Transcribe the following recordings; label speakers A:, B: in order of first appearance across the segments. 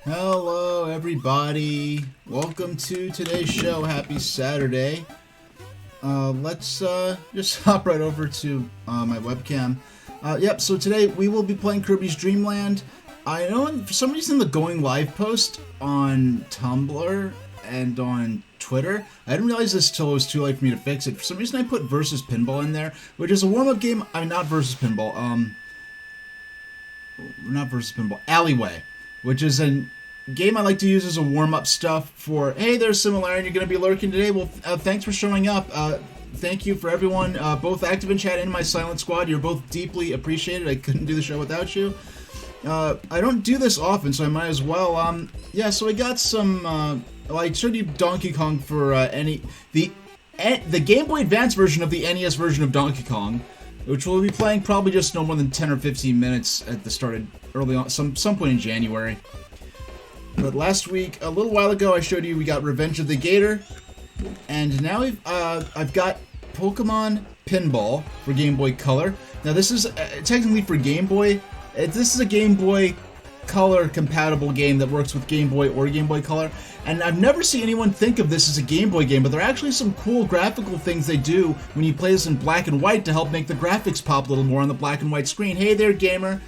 A: Hello, everybody. Welcome to today's show. Happy Saturday. Let's just hop right over to my webcam. Yep, so today we will be playing Kirby's Dream Land. I know for some reason the going live post on Tumblr and on Twitter, I didn't realize this till it was too late for me to fix it. For some reason I put Versus Pinball in there, which is a warm-up game. I mean, not Versus Pinball, not Versus Pinball, Alleyway, which is a game I like to use as a warm-up stuff for, hey, there's Similarity, you're going to be lurking today. Well, thanks for showing up. Thank you for everyone, both active in chat and my silent squad. You're both deeply appreciated. I couldn't do the show without you. I don't do this often, so I might as well. Yeah, so I got some, well, I showed you Donkey Kong for the Game Boy Advance version of the NES version of Donkey Kong, which we'll be playing probably just no more than 10 or 15 minutes at the start of early on, some point in January. But last week, a little while ago, I showed you we got Revenge of the Gator, and now I've got Pokemon Pinball for Game Boy Color. Now this is technically for Game Boy. This is a Game Boy Color compatible game that works with Game Boy or Game Boy Color, and I've never seen anyone think of this as a Game Boy game, but there are actually some cool graphical things they do when you play this in black and white to help make the graphics pop a little more on the black and white screen. Hey there, gamer.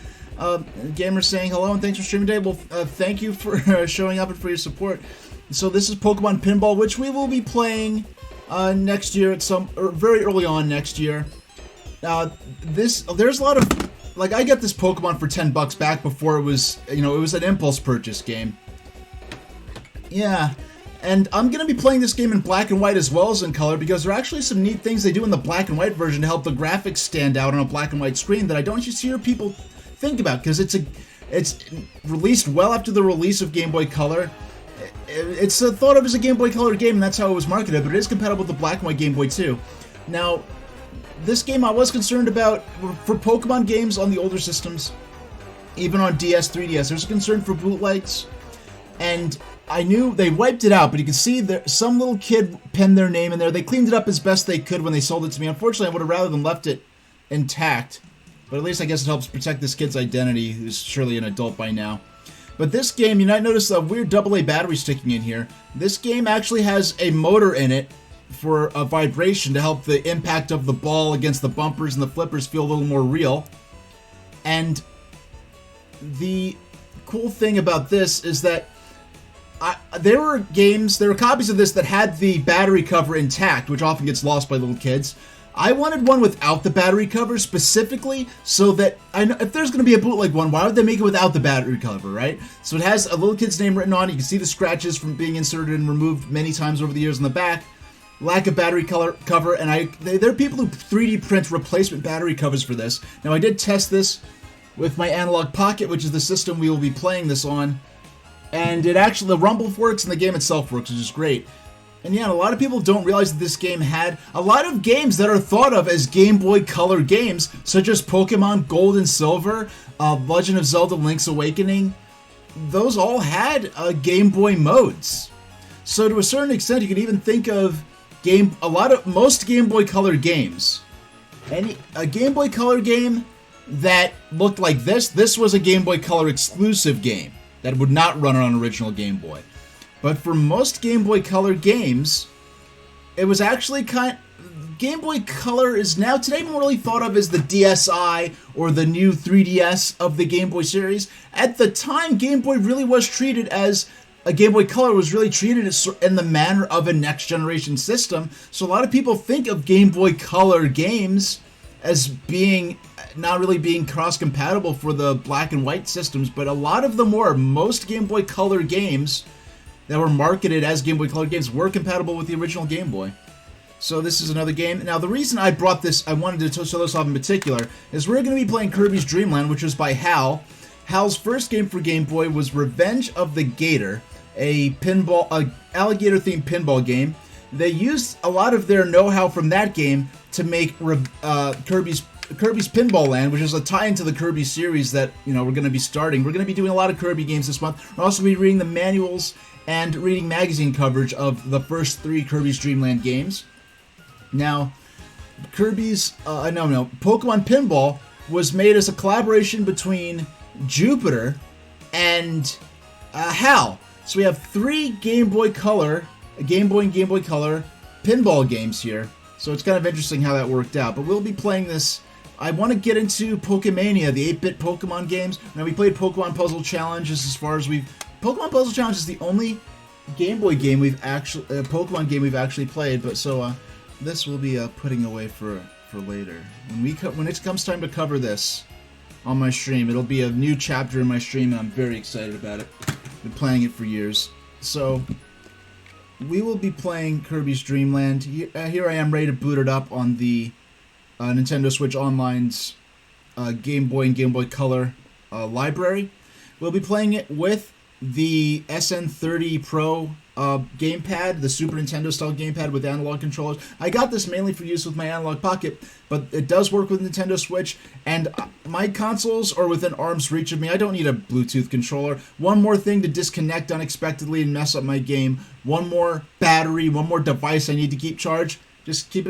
A: Gamer saying hello and thanks for streaming today. Well, thank you for showing up and for your support. So this is Pokemon Pinball, which we will be playing next year or very early on next year. There's a lot of, like, I got this Pokemon for $10 back before it was, it was an impulse purchase game. Yeah, and I'm going to be playing this game in black and white as well as in color because there are actually some neat things they do in the black and white version to help the graphics stand out on a black and white screen that I don't just hear people think about, because it's released well after the release of Game Boy Color. It's thought of as a Game Boy Color game, and that's how it was marketed, but it is compatible with the black and white Game Boy too. Now, this game I was concerned about for Pokemon games on the older systems, even on DS, 3DS, there's a concern for bootlegs, and I knew they wiped it out, but you can see there some little kid penned their name in there. They cleaned it up as best they could when they sold it to me. Unfortunately, I would have rather than left it intact. But at least I guess it helps protect this kid's identity, who's surely an adult by now. But this game, you might notice a weird AA battery sticking in here. This game actually has a motor in it for a vibration to help the impact of the ball against the bumpers and the flippers feel a little more real. And the cool thing about this is that there were copies of this that had the battery cover intact, which often gets lost by little kids. I wanted one without the battery cover specifically so that I know if there's going to be a bootleg one, why would they make it without the battery cover, right? So it has a little kid's name written on it. You can see the scratches from being inserted and removed many times over the years on the back. Lack of battery cover, and there are people who 3D print replacement battery covers for this. Now I did test this with my Analog Pocket, which is the system we will be playing this on, and the rumble works and the game itself works, which is great. And yeah, a lot of people don't realize that this game had a lot of games that are thought of as Game Boy Color games, such as Pokemon Gold and Silver, Legend of Zelda Link's Awakening. Those all had Game Boy modes. So to a certain extent, you can even think of most Game Boy Color games. A Game Boy Color game that looked like this was a Game Boy Color exclusive game that would not run on an original Game Boy. But for most Game Boy Color games, it was actually Game Boy Color is now today more really thought of as the DSi or the new 3DS of the Game Boy series. At the time, Game Boy really was treated as a Game Boy Color was really treated in the manner of a next generation system. So a lot of people think of Game Boy Color games as not really being cross-compatible for the black and white systems, but a lot of them were. Most Game Boy Color games that were marketed as Game Boy Color games were compatible with the original Game Boy. So this is another game. Now the reason I wanted to show this off in particular, is we're going to be playing Kirby's Dream Land, which was by Hal. Hal's first game for Game Boy was Revenge of the Gator, a alligator-themed pinball game. They used a lot of their know-how from that game to make Kirby's Pinball Land, which is a tie into the Kirby series that we're going to be starting. We're going to be doing a lot of Kirby games this month. We're also going to be reading the manuals and reading magazine coverage of the first 3 Kirby's Dream Land games. Now, Pokemon Pinball was made as a collaboration between Jupiter and HAL. So we have 3 Game Boy Color, Game Boy and Game Boy Color pinball games here. So it's kind of interesting how that worked out. But we'll be playing this. I want to get into Pokemania, the 8-bit Pokemon games. Now we played Pokemon Puzzle Challenge as far as we've... Pokemon Puzzle Challenge is the only Game Boy game we've actually... Pokemon game we've actually played. But so this we'll be putting away for later. When it comes time to cover this on my stream, it'll be a new chapter in my stream, and I'm very excited about it. Been playing it for years. So we will be playing Kirby's Dream Land. Here I am ready to boot it up on the Nintendo Switch Online's Game Boy and Game Boy Color library. We'll be playing it with the SN30 Pro gamepad, the Super Nintendo style gamepad with analog controllers. I got this mainly for use with my Analog Pocket, but it does work with Nintendo Switch, and my consoles are within arm's reach of me. I don't need a Bluetooth controller. One more thing to disconnect unexpectedly and mess up my game. One more battery, one more device I need to keep charged. Just have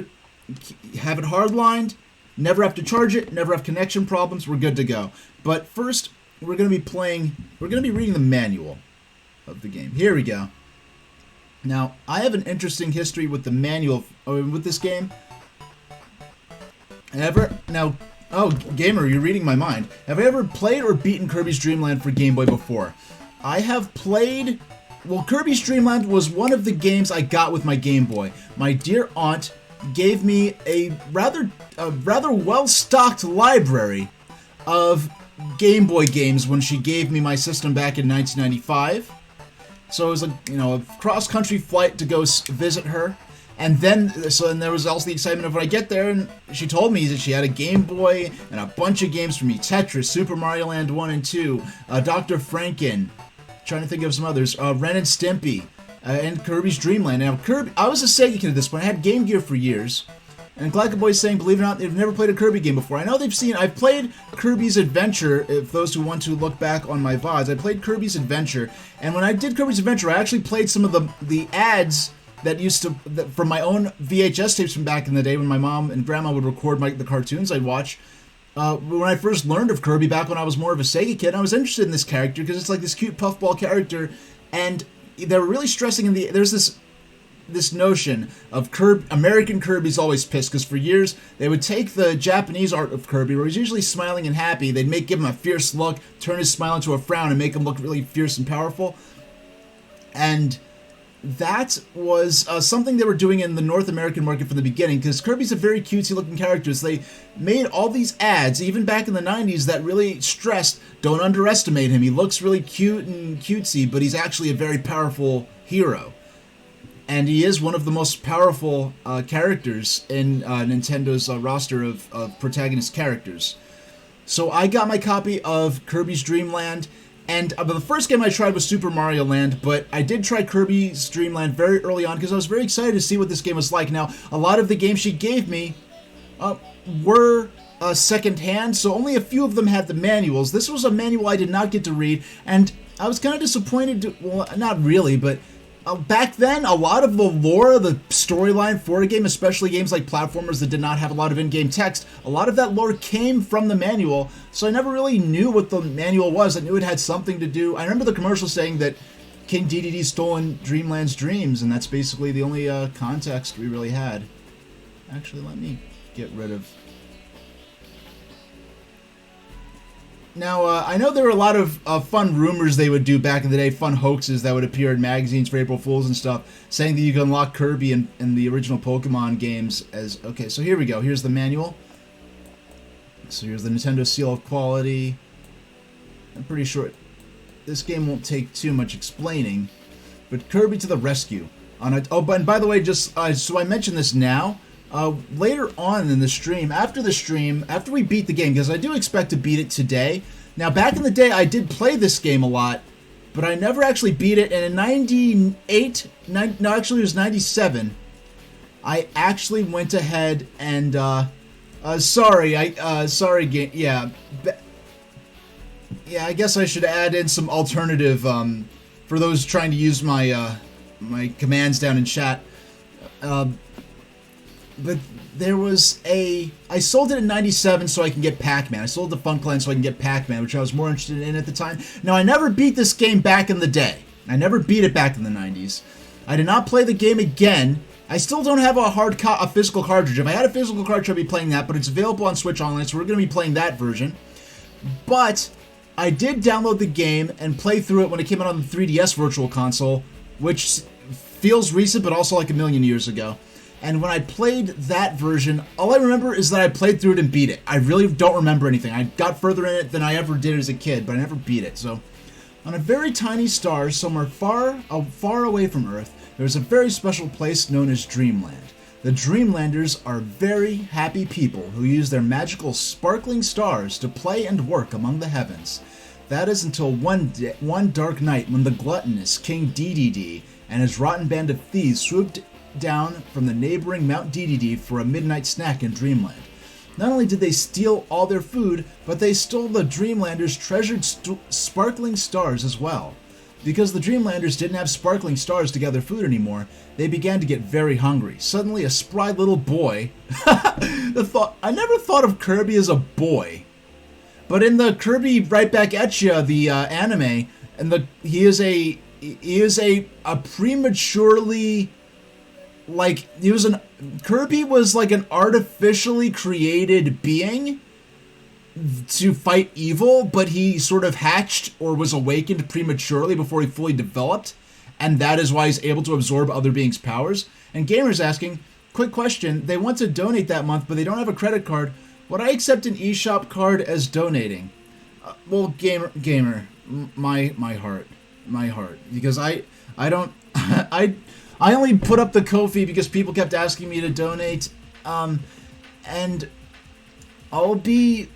A: it hardlined, never have to charge it, never have connection problems, we're good to go. But first, we're going to be reading the manual of the game. Here we go. Now, I have an interesting history with the manual with this game. Oh, gamer, you're reading my mind. Have I ever played or beaten Kirby's Dream Land for Game Boy before? I have played... Well, Kirby's Dream Land was one of the games I got with my Game Boy. My dear aunt gave me a rather well-stocked library of Game Boy games when she gave me my system back in 1995. So it was a cross-country flight to go visit her, and then there was also the excitement of when I get there, and she told me that she had a Game Boy and a bunch of games for me: Tetris, Super Mario Land 1 and 2, Dr. Franken, trying to think of some others, Ren and Stimpy, and Kirby's Dream Land. Now Kirby, I was a Sega kid at this point. I had Game Gear for years. And Glackaboy's saying, believe it or not, they've never played a Kirby game before. I know I've played Kirby's Adventure, if those who want to look back on my VODs. I played Kirby's Adventure, and when I did Kirby's Adventure, I actually played some of the ads that from my own VHS tapes from back in the day when my mom and grandma would record the cartoons I'd watch. When I first learned of Kirby, back when I was more of a Sega kid, I was interested in this character because it's like this cute puffball character, and they were really stressing there's this notion of American Kirby's always pissed, because for years they would take the Japanese art of Kirby, where he's usually smiling and happy. They'd give him a fierce look, turn his smile into a frown, and make him look really fierce and powerful. And that was something they were doing in the North American market from the beginning, because Kirby's a very cutesy looking character. So they made all these ads, even back in the 90s, that really stressed, don't underestimate him. He looks really cute and cutesy, but he's actually a very powerful hero. And he is one of the most powerful characters in Nintendo's roster of protagonist characters. So I got my copy of Kirby's Dream Land, and the first game I tried was Super Mario Land, but I did try Kirby's Dream Land very early on because I was very excited to see what this game was like. Now, a lot of the games she gave me were second-hand, so only a few of them had the manuals. This was a manual I did not get to read, and I was kind of disappointed. Well, not really, but... back then, a lot of the lore, the storyline for a game, especially games like platformers that did not have a lot of in-game text, a lot of that lore came from the manual, so I never really knew what the manual was. I knew it had something to do. I remember the commercial saying that King DDD stolen Dreamland's dreams, and that's basically the only context we really had. Actually, let me get rid of... Now, I know there were a lot of fun rumors they would do back in the day, fun hoaxes that would appear in magazines for April Fools and stuff, saying that you can unlock Kirby in the original Pokemon games as... Okay, so here we go. Here's the manual. So here's the Nintendo seal of quality. I'm pretty sure this game won't take too much explaining, but Kirby to the rescue. Oh, and by the way, just so I mention this now, later on in the stream, after we beat the game, because I do expect to beat it today. Now, back in the day, I did play this game a lot, but I never actually beat it, and in 98, it was 97, I actually went ahead and, sorry, game, I guess I should add in some alternative, for those trying to use my, my commands down in chat. but there was I sold it in 97 so I can get Pac-Man. I sold the FunClan so I can get Pac-Man, which I was more interested in at the time. Now, I never beat this game back in the day. I never beat it back in the 90s. I did not play the game again. I still don't have a physical cartridge. If I had a physical cartridge, I'd be playing that, but it's available on Switch Online, so we're going to be playing that version. But I did download the game and play through it when it came out on the 3DS Virtual Console, which feels recent, but also like a million years ago. And when I played that version, all I remember is that I played through it and beat it. I really don't remember anything. I got further in it than I ever did as a kid, but I never beat it. So, on a very tiny star, somewhere far away from Earth, there's a very special place known as Dreamland. The Dreamlanders are very happy people who use their magical sparkling stars to play and work among the heavens. That is until one dark night when the gluttonous King Dedede and his rotten band of thieves swooped down from the neighboring Mount Dedede for a midnight snack in Dreamland. Not only did they steal all their food, but they stole the Dreamlanders' treasured sparkling stars as well. Because the Dreamlanders didn't have sparkling stars to gather food anymore, they began to get very hungry. Suddenly, a spry little boy... I never thought of Kirby as a boy. But in the Kirby Right Back at Ya, the anime, he is a prematurely... Kirby was like an artificially created being to fight evil, but he sort of hatched or was awakened prematurely before he fully developed, and that is why he's able to absorb other beings' powers. And Gamer's asking, quick question, they want to donate that month, but they don't have a credit card. Would I accept an eShop card as donating? Well, Gamer, my heart, because I don't, I only put up the Ko-fi because people kept asking me to donate, and I'll be,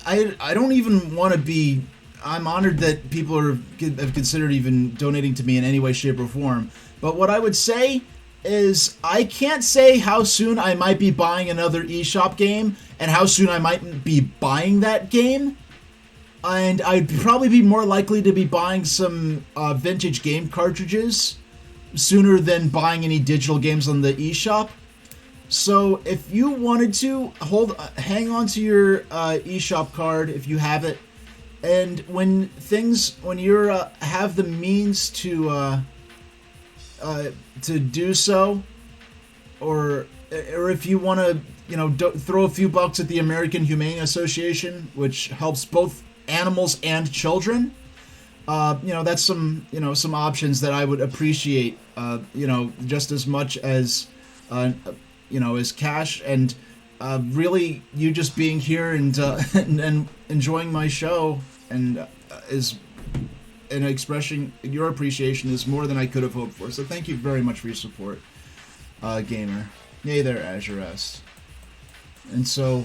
A: I don't even want to be, I'm honored that people have considered even donating to me in any way, shape, or form, but what I would say is I can't say how soon I might be buying another eShop game, and how soon I might be buying that game, and I'd probably be more likely to be buying some vintage game cartridges sooner than buying any digital games on the eShop. So if you wanted to hang on to your eShop card if you have it, and when you have the means to do so, or if you want to throw a few bucks at the American Humane Association, which helps both animals and children. That's some options that I would appreciate, just as much as, as cash, and really you just being here and enjoying my show and expressing your appreciation is more than I could have hoped for. So thank you very much for your support, Gamer. Yay there, Azure S. And so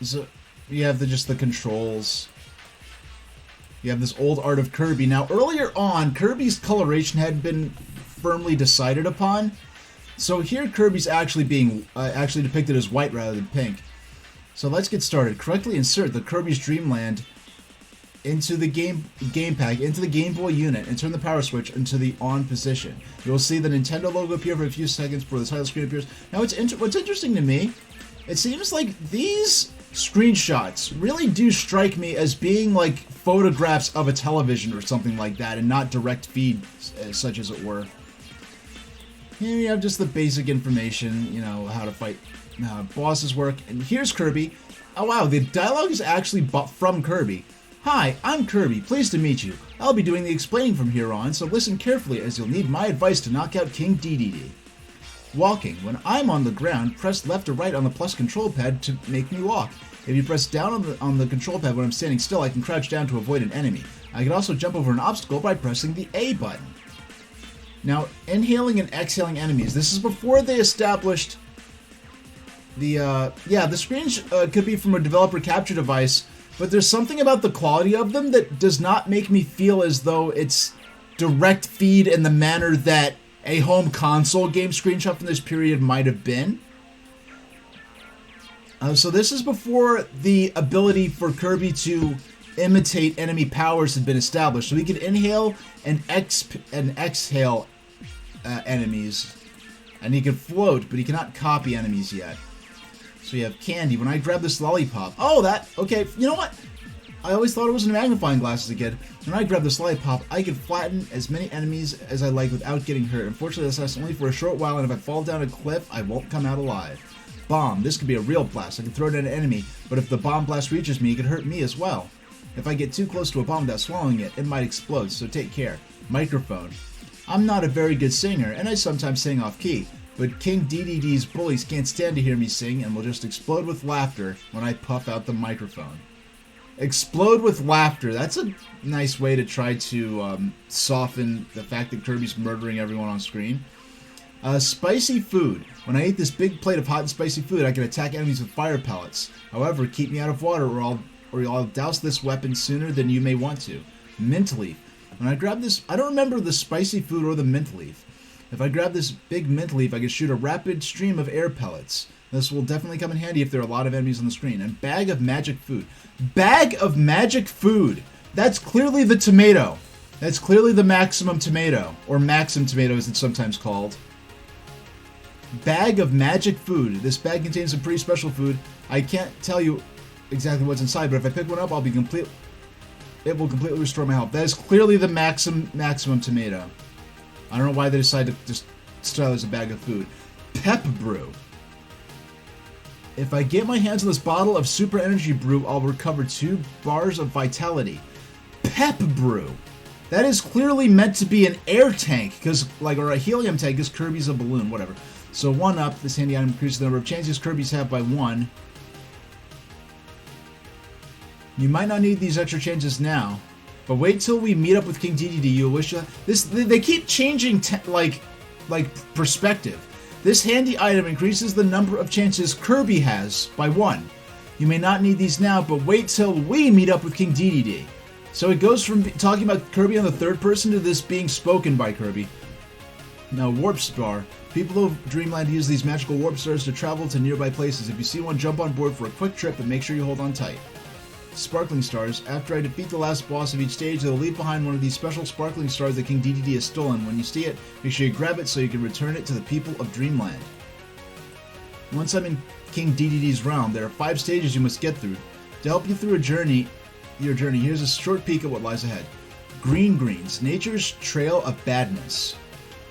A: you have just the controls. You have this old art of Kirby. Now, earlier on, Kirby's coloration had been firmly decided upon. So here, Kirby's actually being depicted as white rather than pink. So let's get started. Correctly insert the Kirby's Dreamland into the game pack, into the Game Boy unit, and turn the power switch into the on position. You'll see the Nintendo logo appear for a few seconds before the title screen appears. Now, what's interesting to me, it seems like these screenshots really do strike me as being like photographs of a television or something like that, and not direct feed, such as it were. Here you have just the basic information, how to fight, how bosses work. And here's Kirby. Oh wow, the dialogue is actually from Kirby. Hi, I'm Kirby. Pleased to meet you. I'll be doing the explaining from here on, so listen carefully as you'll need my advice to knock out King Dedede. Walking. When I'm on the ground, press left or right on the plus control pad to make me walk. If you press down on the control pad when I'm standing still, I can crouch down to avoid an enemy. I can also jump over an obstacle by pressing the A button. Now, inhaling and exhaling enemies. This is before they established the screens could be from a developer capture device, but there's something about the quality of them that does not make me feel as though it's direct feed in the manner that a home console game screenshot from this period might have been. So this is before the ability for Kirby to imitate enemy powers had been established. So he could inhale and exhale enemies. And he can float, but he cannot copy enemies yet. So you have candy. When I grab this lollipop... Oh, okay, you know what? I always thought it was a magnifying glass as a kid. When I grab this lollipop, I can flatten as many enemies as I like without getting hurt. Unfortunately, this lasts only for a short while, and if I fall down a cliff, I won't come out alive. Bomb. This could be a real blast. I can throw it at an enemy, but if the bomb blast reaches me, it could hurt me as well. If I get too close to a bomb without swallowing it, it might explode, so take care. Microphone. I'm not a very good singer, and I sometimes sing off-key, but King DDD's bullies can't stand to hear me sing and will just explode with laughter when I puff out the microphone. Explode with laughter. That's a nice way to try to soften the fact that Kirby's murdering everyone on screen. Spicy food. When I eat this big plate of hot and spicy food, I can attack enemies with fire pellets. However, keep me out of water or I'll douse this weapon sooner than you may want to. Mint leaf. When I grab this, I don't remember the spicy food or the mint leaf. If I grab this big mint leaf, I can shoot a rapid stream of air pellets. This will definitely come in handy if there are a lot of enemies on the screen. And bag of magic food. Bag of magic food! That's clearly the tomato. That's clearly the maximum tomato. Or maxim tomato as it's sometimes called. Bag of magic food. This bag contains some pretty special food. I can't tell you exactly what's inside, but if I pick one up, it will completely restore my health. That is clearly the maximum tomato. I don't know why they decided to just style as a bag of food. Pep brew. If I get my hands on this bottle of super energy brew, I'll recover 2 bars of vitality. Pep brew. That is clearly meant to be an air tank, or a helium tank, because Kirby's a balloon, whatever. So 1 up, this handy item increases the number of chances Kirby's have by 1. You might not need these extra changes now, but wait till we meet up with King DDD. You'll wish they keep changing perspective. This handy item increases the number of chances Kirby has by 1. You may not need these now, but wait till we meet up with King DDD. So it goes from talking about Kirby on the third person to this being spoken by Kirby. Now, warp star. People of Dreamland use these magical warp stars to travel to nearby places. If you see one, jump on board for a quick trip and make sure you hold on tight. Sparkling stars. After I defeat the last boss of each stage, they'll leave behind one of these special sparkling stars that King DDD has stolen. When you see it, make sure you grab it so you can return it to the people of Dreamland. Once I'm in King DDD's realm, there are 5 stages you must get through. To help you through your journey, here's a short peek at what lies ahead. Green Greens, nature's trail of badness.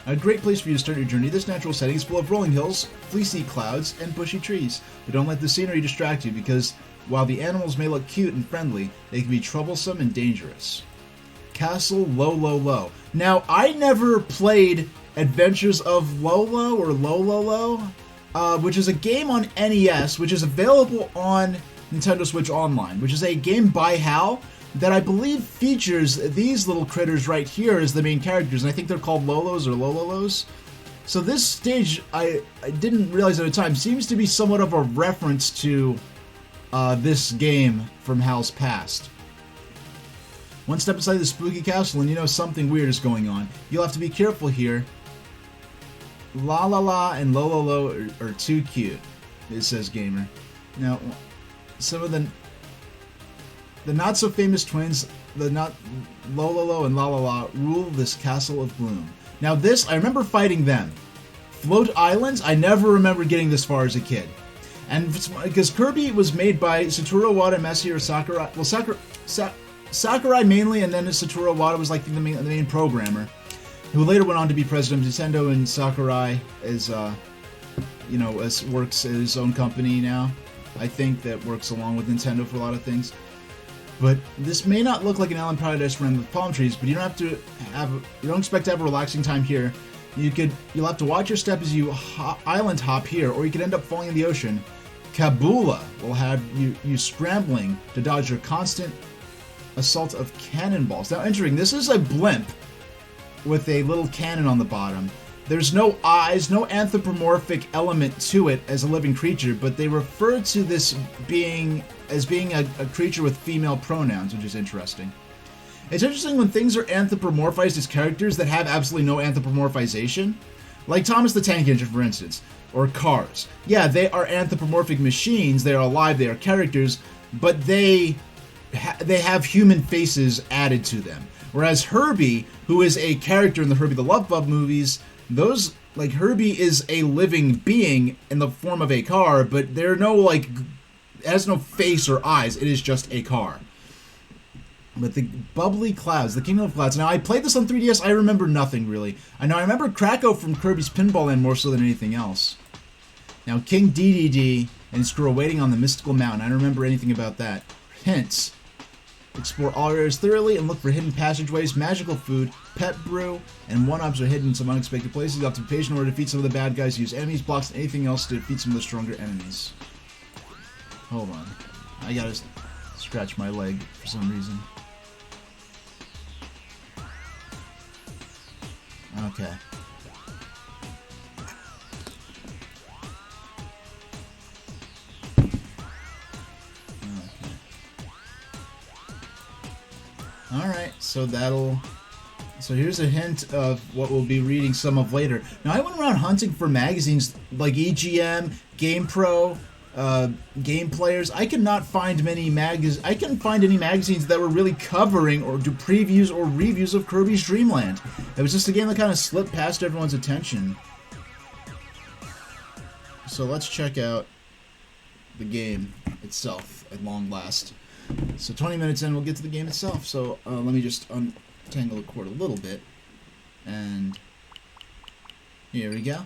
A: A great place for you to start your journey. This natural setting is full of rolling hills, fleecy clouds, and bushy trees. But don't let the scenery distract you, because while the animals may look cute and friendly, they can be troublesome and dangerous. Castle Low. Now, I never played Adventures of Lolo or Lololo, which is a game on NES, which is available on Nintendo Switch Online, which is a game by HAL that I believe features these little critters right here as the main characters, and I think they're called Lolos or Lololos. So this stage, I didn't realize at the time, seems to be somewhat of a reference to this game from HAL's past. One step inside the spooky castle and you know something weird is going on. You'll have to be careful here. La La La and Lololo are too cute, it says Gamer. Now, some of the not-so-famous twins, Lololo and La La La, rule this castle of gloom. Now this, I remember fighting them. Float Islands, I never remember getting this far as a kid. And because Kirby was made by Satoru Iwata and Masahiro Sakurai, well, Sakurai mainly, and then Satoru Iwata was like the main programmer, who later went on to be president of Nintendo, and Sakurai is, works at his own company now. I think that works along with Nintendo for a lot of things. But this may not look like an island paradise rimmed with palm trees, but you don't expect to have a relaxing time here. You'll have to watch your step as you island hop here, or you could end up falling in the ocean. Kabula will have you scrambling to dodge your constant assault of cannonballs. Now entering, this is a blimp with a little cannon on the bottom. There's no eyes, no anthropomorphic element to it as a living creature, but they refer to this as being a creature with female pronouns, which is interesting. It's interesting when things are anthropomorphized as characters that have absolutely no anthropomorphization. Like Thomas the Tank Engine, for instance, or Cars. Yeah, they are anthropomorphic machines, they are alive, they are characters, but they have human faces added to them. Whereas Herbie, who is a character in the Herbie the Love Bug movies, those like Herbie is a living being in the form of a car, but there are no like, it has no face or eyes. It is just a car. But the bubbly clouds, the Kingdom of Clouds. Now, I played this on 3DS. I remember nothing, really. I know I remember Krakow from Kirby's Pinball Land more so than anything else. Now, King DDD and his crew are waiting on the mystical mountain. I don't remember anything about that. Hints. Explore all areas thoroughly and look for hidden passageways, magical food, pet brew, and one-ups are hidden in some unexpected places. You have to be patient in order to defeat some of the bad guys, use enemies, blocks, and anything else to defeat some of the stronger enemies. Hold on. I gotta scratch my leg for some reason. Okay. Alright, so here's a hint of what we'll be reading some of later. Now, I went around hunting for magazines like EGM, GamePro, Game Players. I could not find I couldn't find any magazines that were really covering or do previews or reviews of Kirby's Dream Land. It was just a game that kind of slipped past everyone's attention. So let's check out the game itself at long last. So 20 minutes in, we'll get to the game itself. So let me just untangle the cord a little bit. And here we go.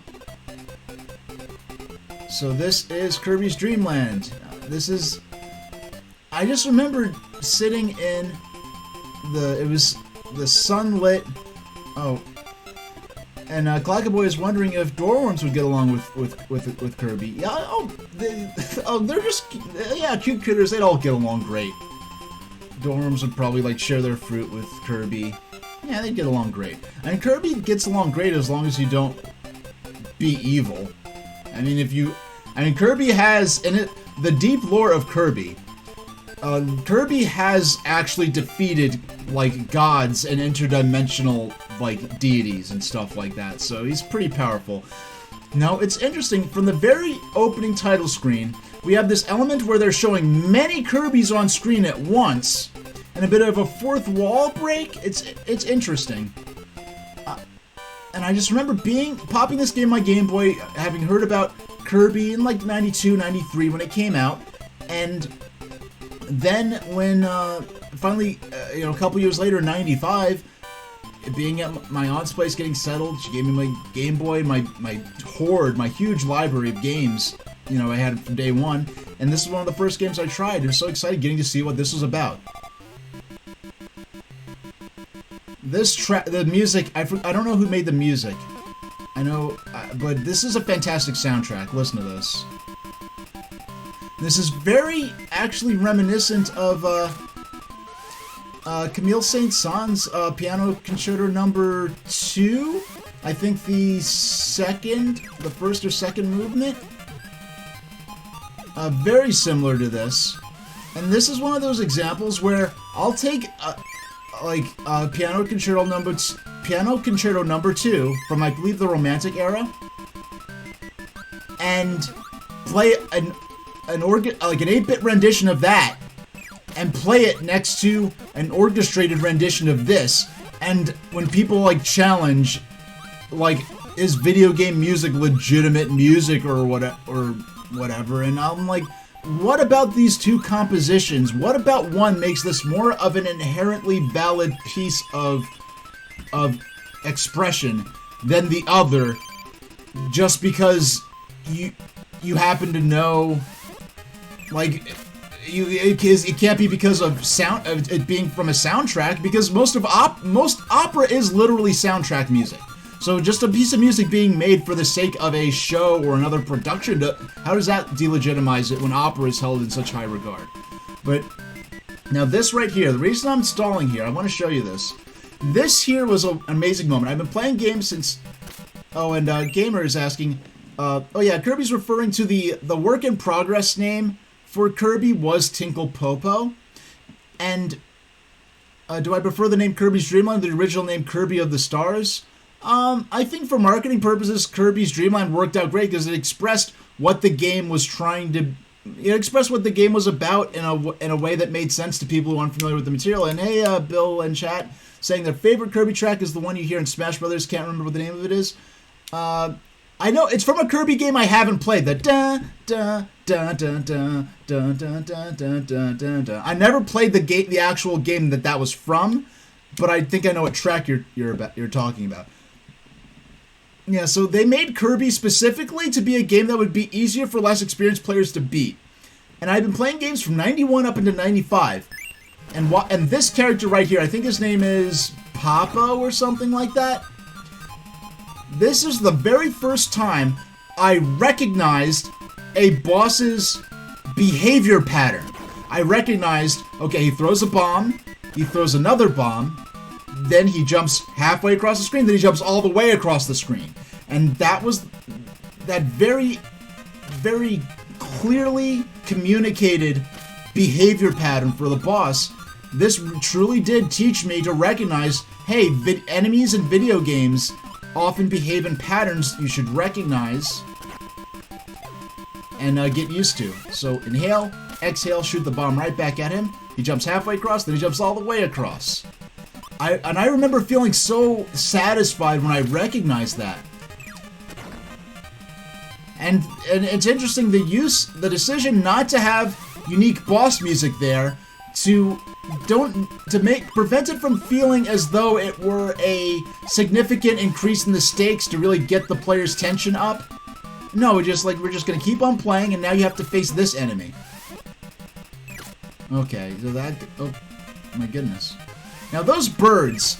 A: So this is Kirby's Dream Land. I just remembered sitting in it was the sunlit, and Clackaboy is wondering if doorworms would get along with Kirby. Yeah, they're just, yeah, cute critters, they'd all get along great. Doorworms would probably, like, share their fruit with Kirby. Yeah, they'd get along great. I mean, Kirby gets along great as long as you don't be evil. I mean, Kirby has, in the deep lore of Kirby, Kirby has actually defeated, like, gods and interdimensional, like, deities and stuff like that, so he's pretty powerful. Now, it's interesting, from the very opening title screen, we have this element where they're showing many Kirbys on screen at once, and a bit of a fourth wall break. It's interesting. And I just remember popping this game on my Game Boy, having heard about Kirby in like 92, 93 when it came out, and then when finally, a couple years later, in 95, being at my aunt's place getting settled, she gave me my Game Boy, my huge library of games, I had it from day one, and this is one of the first games I tried. I was so excited getting to see what this was about. The music, I don't know who made the music. I know, but this is a fantastic soundtrack. Listen to this. This is very, actually reminiscent of, Camille Saint-Saëns' Piano Concerto Number 2. I think the first or second movement. Very similar to this. And this is one of those examples where I'll take, Piano Concerto Number 2 from, I believe, the Romantic era, and play an 8-bit rendition of that, and play it next to an orchestrated rendition of this, and when people, like, challenge, like, is video game music legitimate music or whatever, and I'm like, what about these two compositions? What about one makes this more of an inherently valid piece of expression than the other, just because you happen to know, like, it can't be because of it being from a soundtrack, because most opera is literally soundtrack music. So just a piece of music being made for the sake of a show or another production, how does that delegitimize it when opera is held in such high regard? But now this right here, the reason I'm stalling here, I want to show you this. This here was an amazing moment. I've been playing games since... Oh, and Gamer is asking... oh yeah, Kirby's referring to the work in progress name for Kirby was Tinkle Popo. And do I prefer the name Kirby's Dream Land, the original name Kirby of the Stars? I think for marketing purposes, Kirby's Dream Land worked out great because it expressed what the game was trying to... It expressed what the game was about in a way that made sense to people who aren't familiar with the material. And hey, Bill and chat saying their favorite Kirby track is the one you hear in Smash Brothers. Can't remember what the name of it is. I know it's from a Kirby game I haven't played. The da da da da da da da da da da da. I never played the actual game that was from, but I think I know what track you're talking about. Yeah, so they made Kirby specifically to be a game that would be easier for less experienced players to beat. And I've been playing games from 91 up into 95. And this character right here, I think his name is Papa or something like that. This is the very first time I recognized a boss's behavior pattern. I recognized, okay, he throws a bomb, he throws another bomb, then he jumps halfway across the screen, then he jumps all the way across the screen. And that was that very, very clearly communicated behavior pattern for the boss. This truly did teach me to recognize, hey, enemies in video games often behave in patterns you should recognize and get used to. So inhale, exhale, shoot the bomb right back at him. He jumps halfway across, then he jumps all the way across. I remember feeling so satisfied when I recognized that. And it's interesting, the decision not to have unique boss music there to prevent it from feeling as though it were a significant increase in the stakes to really get the player's tension up. No, we're just gonna keep on playing, and now you have to face this enemy. Okay, so oh my goodness. Now those birds,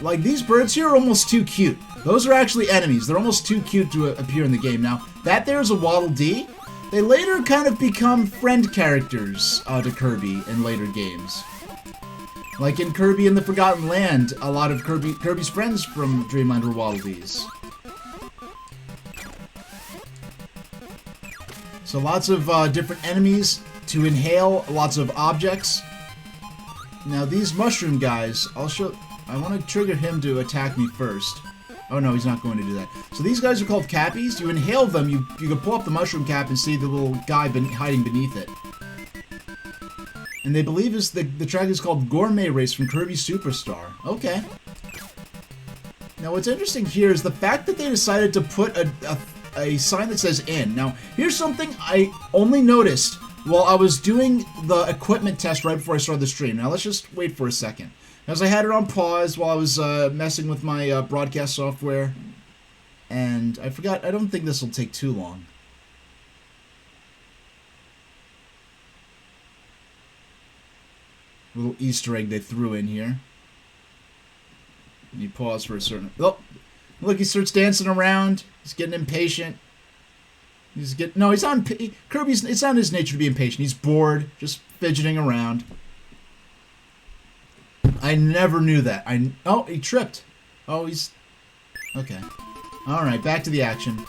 A: like these birds here, are almost too cute. Those are actually enemies. They're almost too cute to appear in the game. Now, that there's a Waddle Dee. They later kind of become friend characters to Kirby in later games. Like in Kirby in the Forgotten Land, a lot of Kirby's friends from Dreamland were Waddle Dees. So lots of different enemies to inhale, lots of objects. Now these mushroom guys, I want to trigger him to attack me first. Oh no, he's not going to do that. So these guys are called cappies. You inhale them, you can pull up the mushroom cap and see the little guy hiding beneath it. And they believe the track is called Gourmet Race from Kirby Superstar. Okay. Now what's interesting here is the fact that they decided to put a sign that says in. Now, here's something I only noticed while I was doing the equipment test right before I started the stream. Now let's just wait for a second. As I had it on pause while I was messing with my broadcast software. And I forgot, I don't think this will take too long. A little Easter egg they threw in here. And you pause for a certain... Oh! Look, he starts dancing around. He's getting impatient. Kirby's, it's not his nature to be impatient. He's bored, just fidgeting around. I never knew that. Oh, he tripped. Oh, he's... Okay. Alright, back to the action.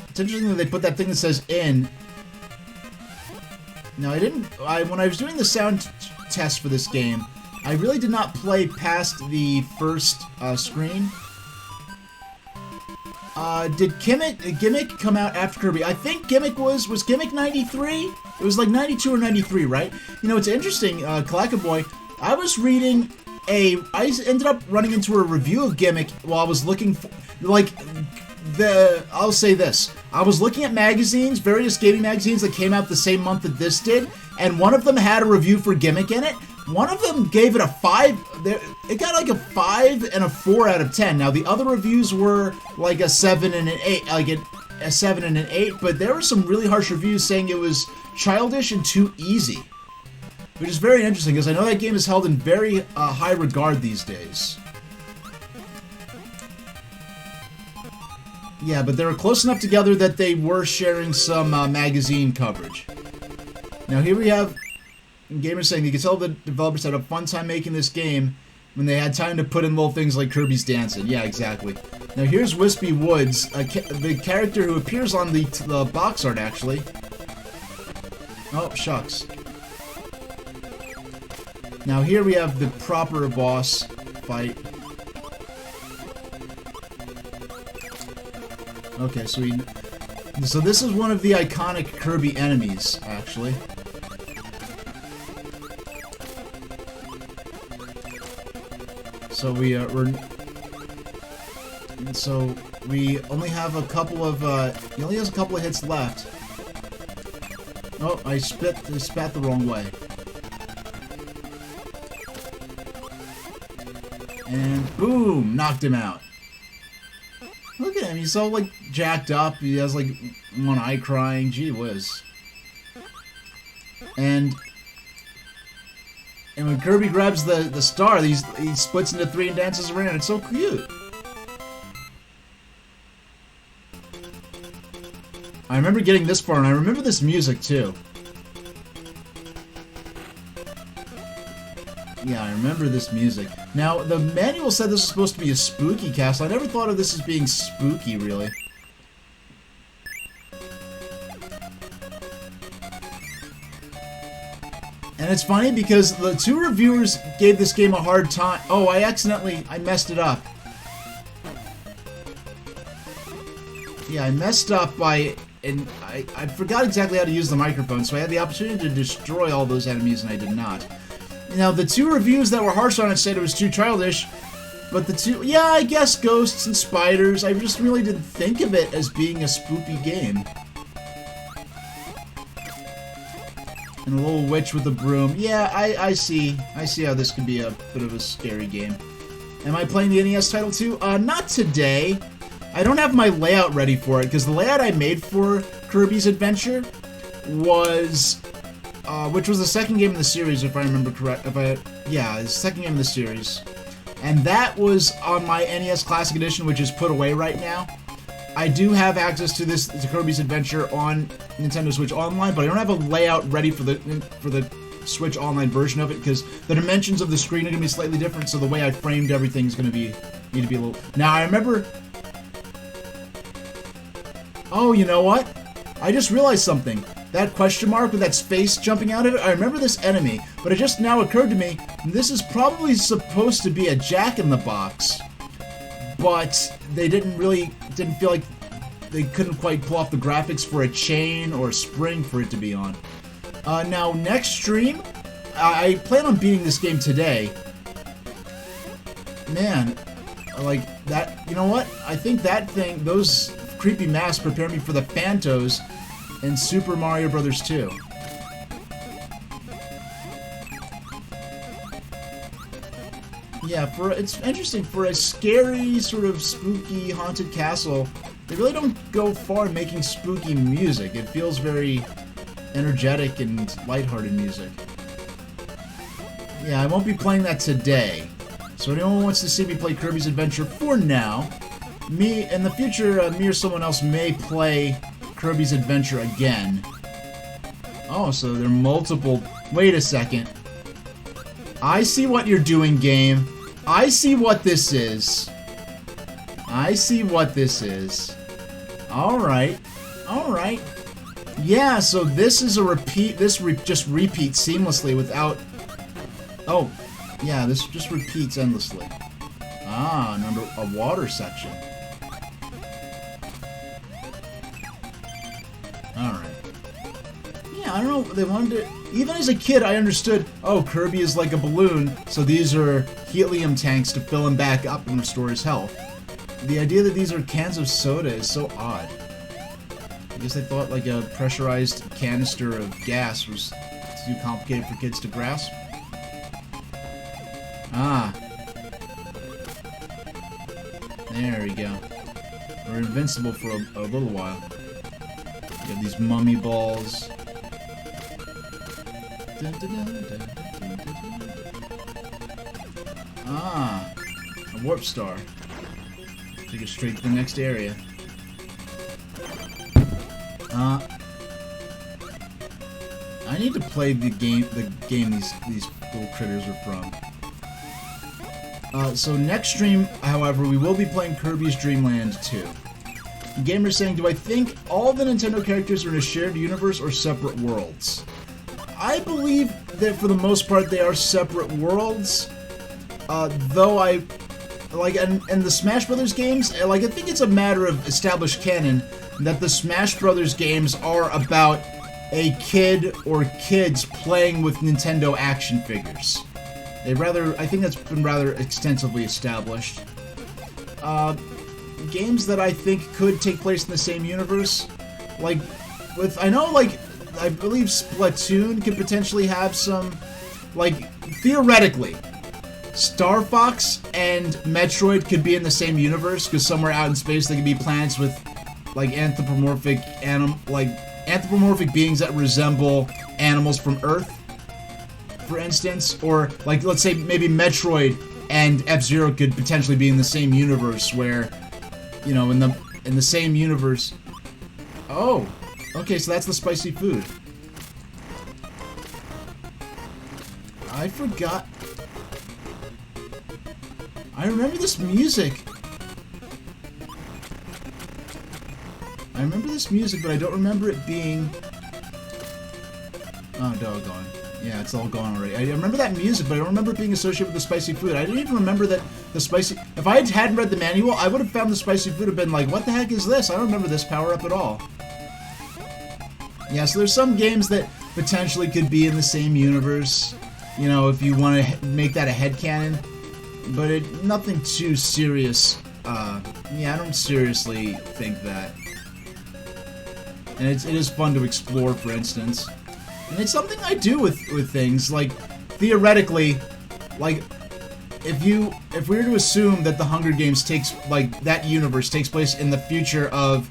A: It's interesting that they put that thing that says in. Now, when I was doing the sound test for this game, I really did not play past the first screen. Did Gimmick come out after Kirby? I think Gimmick was Gimmick 93? It was like 92 or 93, right? You know, it's interesting, Kalakaboy, I was reading I ended up running into a review of Gimmick while I was looking for, I'll say this. I was looking at magazines, various gaming magazines that came out the same month that this did, and one of them had a review for Gimmick in it. One of them gave it a 5. It got like a 5 and a 4 out of 10. Now, the other reviews were like a 7 and an 8, like a 7 and an 8, but there were some really harsh reviews saying it was childish and too easy. Which is very interesting, because I know that game is held in very high regard these days. Yeah, but they were close enough together that they were sharing some magazine coverage. Now here we have gamers saying you can tell the developers had a fun time making this game when they had time to put in little things like Kirby's dancing. Yeah, exactly. Now here's Wispy Woods, the character who appears on the box art, actually. Oh, shucks. Now here we have the proper boss fight. Okay, so this is one of the iconic Kirby enemies, actually. So And so we only have a couple of, he only has a couple of hits left. Oh, I spat the wrong way. And boom, knocked him out. Look at him, he's all like jacked up. He has like one eye crying. Gee whiz. And when Kirby grabs the star, he splits into three and dances around. It's so cute. I remember getting this far, and I remember this music too. Yeah, I remember this music. Now, the manual said this was supposed to be a spooky castle. I never thought of this as being spooky, really. And it's funny because the two reviewers gave this game a hard time. Oh, I messed it up. Yeah, I messed up and I forgot exactly how to use the microphone, so I had the opportunity to destroy all those enemies, and I did not. Now, the two reviews that were harsh on it said it was too childish, but yeah, I guess ghosts and spiders, I just really didn't think of it as being a spooky game. And a little witch with a broom. Yeah, I see how this could be a bit of a scary game. Am I playing the NES title too? Not today. I don't have my layout ready for it, because the layout I made for Kirby's Adventure was, which was the second game in the series, if I remember correct. Yeah, the second game in the series. And that was on my NES Classic Edition, which is put away right now. I do have access to Kirby's Adventure on Nintendo Switch Online, but I don't have a layout ready for the Switch Online version of it, because the dimensions of the screen are going to be slightly different, so the way I framed everything is going to need to be a little... Now, I remember... Oh, you know what? I just realized something. That question mark with that space jumping out of it, I remember this enemy, but it just now occurred to me, this is probably supposed to be a Jack-in-the-Box, but they didn't feel like they couldn't quite pull off the graphics for a chain or a spring for it to be on. Now, next stream, I plan on beating this game today. Man, like, that, you know what? I think that thing, those creepy masks prepare me for the Phantos in Super Mario Bros. 2. Yeah, it's interesting, for a scary, sort of spooky, haunted castle, they really don't go far in making spooky music. It feels very energetic and lighthearted music. Yeah, I won't be playing that today. So anyone who wants to see me play Kirby's Adventure for now, in the future, me or someone else may play Kirby's Adventure again. Oh, so there are multiple... Wait a second. I see what you're doing, game. I see what this is. I see what this is. Alright. Alright. Yeah, so this is a repeat. This just repeats seamlessly without... Oh, yeah, this just repeats endlessly. Ah, a water section. Alright. Yeah, I don't know, they wanted to... Even as a kid, I understood, oh, Kirby is like a balloon, so these are helium tanks to fill him back up and restore his health. The idea that these are cans of soda is so odd. I guess they thought like a pressurized canister of gas was too complicated for kids to grasp. Ah. There we go. We're invincible for a little while. You have these mummy balls. Ah, a warp star. Take it straight to the next area. I need to play the game these little critters are from. So next stream, however, we will be playing Kirby's Dream Land 2. The gamer's saying, do I think all the Nintendo characters are in a shared universe or separate worlds? I believe that for the most part they are separate worlds, though I, like, and the Smash Brothers games, like, I think it's a matter of established canon that the Smash Brothers games are about a kid or kids playing with Nintendo action figures. I think that's been rather extensively established. games that I think could take place in the same universe. Like, I believe Splatoon could potentially have some, like, theoretically, Star Fox and Metroid could be in the same universe, because somewhere out in space they could be planets with, like, anthropomorphic beings that resemble animals from Earth, for instance. Or, like, let's say maybe Metroid and F-Zero could potentially be in the same universe, where, you know, in the same universe. Oh, okay, so that's the spicy food. I forgot. I remember this music. I remember this music, but I don't remember it being... Oh, doggone. Yeah, it's all gone already. I remember that music, but I don't remember it being associated with the spicy food. I didn't even remember that the spicy... If I hadn't read the manual, I would have found the spicy food have been like, what the heck is this? I don't remember this power-up at all. Yeah, so there's some games that potentially could be in the same universe, you know, if you want to make that a headcanon. But nothing too serious. Yeah, I don't seriously think that. And it is fun to explore, for instance. And it's something I do with things, like, theoretically, like, if we were to assume that the Hunger Games that universe takes place in the future of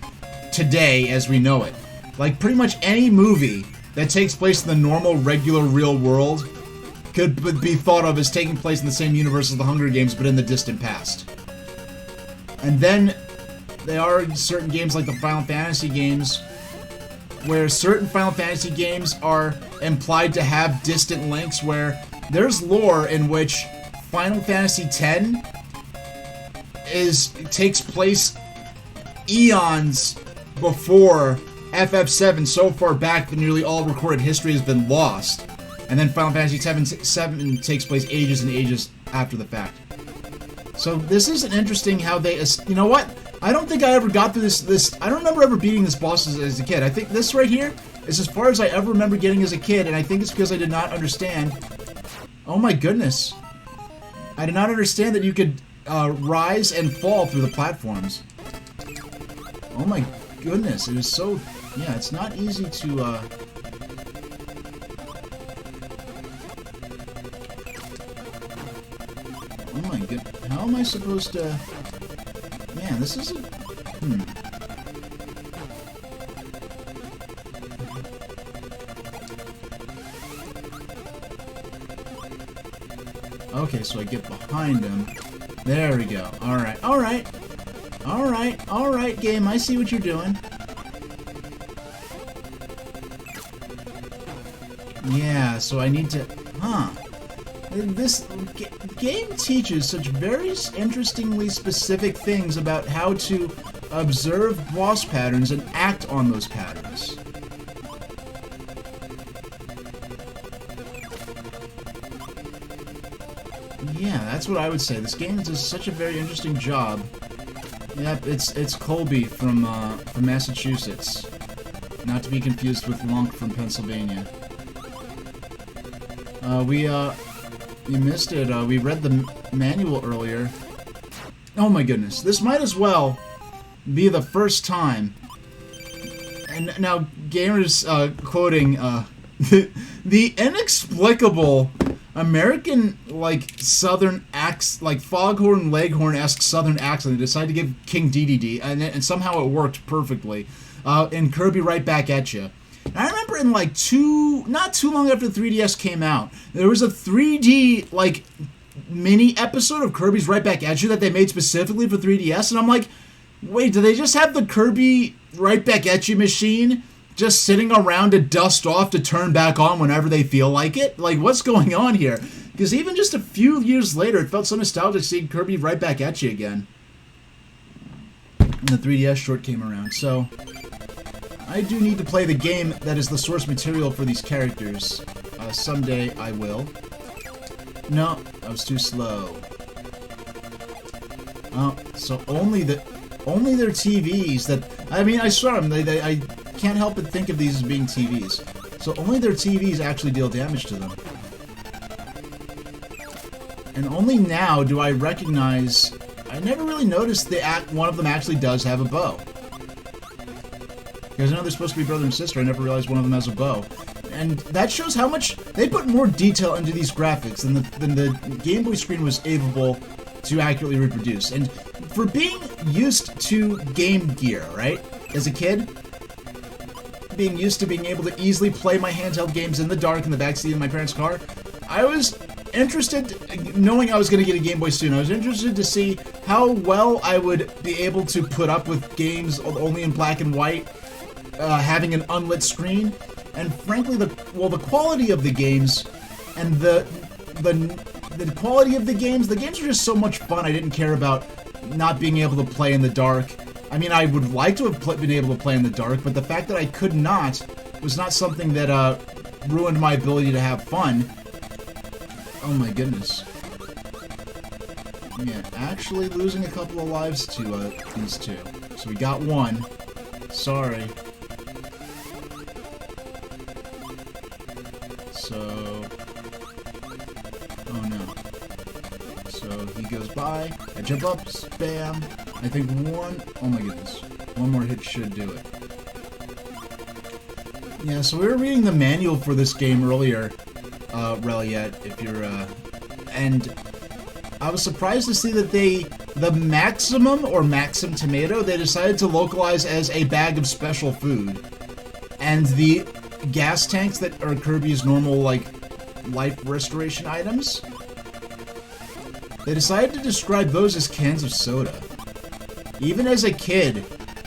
A: today as we know it, like, pretty much any movie that takes place in the normal, regular, real world could be thought of as taking place in the same universe as the Hunger Games, but in the distant past. And then there are certain games like the Final Fantasy games, where certain Final Fantasy games are implied to have distant links, where there's lore in which Final Fantasy X takes place eons before FF7, so far back that nearly all recorded history has been lost. And then Final Fantasy VII takes place ages and ages after the fact. So this is an interesting how they... You know what? I don't think I ever got through this... I don't remember ever beating this boss as a kid. I think this right here is as far as I ever remember getting as a kid, and I think it's because I did not understand... Oh my goodness. I did not understand that you could rise and fall through the platforms. Oh my goodness. It is so... Yeah, it's not easy to... Oh my god, how am I supposed to... Man, this is a... Okay, so I get behind him. There we go. Alright, alright. Alright, alright, game, I see what you're doing. Yeah, so I need to... Huh. This game teaches such very interestingly specific things about how to observe boss patterns and act on those patterns. Yeah, that's what I would say. This game does such a very interesting job. Yep, it's Colby from Massachusetts. Not to be confused with Lunk from Pennsylvania. You missed it. We read the manual earlier. Oh my goodness. This might as well be the first time. And now, Gamer's quoting the inexplicable American, like, southern like, foghorn leghorn-esque southern accent they decided to give King Dedede, and somehow it worked perfectly. And Kirby right back at you. I remember in, like, not too long after the 3DS came out, there was a 3D, like, mini episode of Kirby's Right Back At You that they made specifically for 3DS, and I'm like, wait, do they just have the Kirby Right Back At You machine just sitting around to dust off to turn back on whenever they feel like it? Like, what's going on here? Because even just a few years later, it felt so nostalgic seeing Kirby Right Back At You again. And the 3DS short came around, so... I do need to play the game that is the source material for these characters. Someday I will. No, I was too slow. Oh, so only their TVs that... I mean, I swear, I can't help but think of these as being TVs. So only their TVs actually deal damage to them. And only now do I recognize I never really noticed one of them actually does have a bow. Because I know they're supposed to be brother and sister, I never realized one of them has a bow. And that shows how much they put more detail into these graphics than the Game Boy screen was able to accurately reproduce. And for being used to Game Gear, right? As a kid, being used to being able to easily play my handheld games in the dark in the backseat of my parents' car, I was interested, knowing I was going to get a Game Boy soon, I was interested to see how well I would be able to put up with games only in black and white, having an unlit screen, and frankly, the quality of the games, and the quality of the games were just so much fun. I didn't care about not being able to play in the dark. I mean, I would like to have been able to play in the dark, but the fact that I could not was not something that ruined my ability to have fun. Oh my goodness. Yeah, actually losing a couple of lives to these two. So we got one. Sorry. So... oh no. So he goes by, I jump up, spam. I think one... oh my goodness. One more hit should do it. Yeah, so we were reading the manual for this game earlier. Reliet, if you're, and I was surprised to see that the Maximum, or Maxim tomato, they decided to localize as a bag of special food. And the gas tanks that are Kirby's normal, like, life restoration items, they decided to describe those as cans of soda. Even as a kid,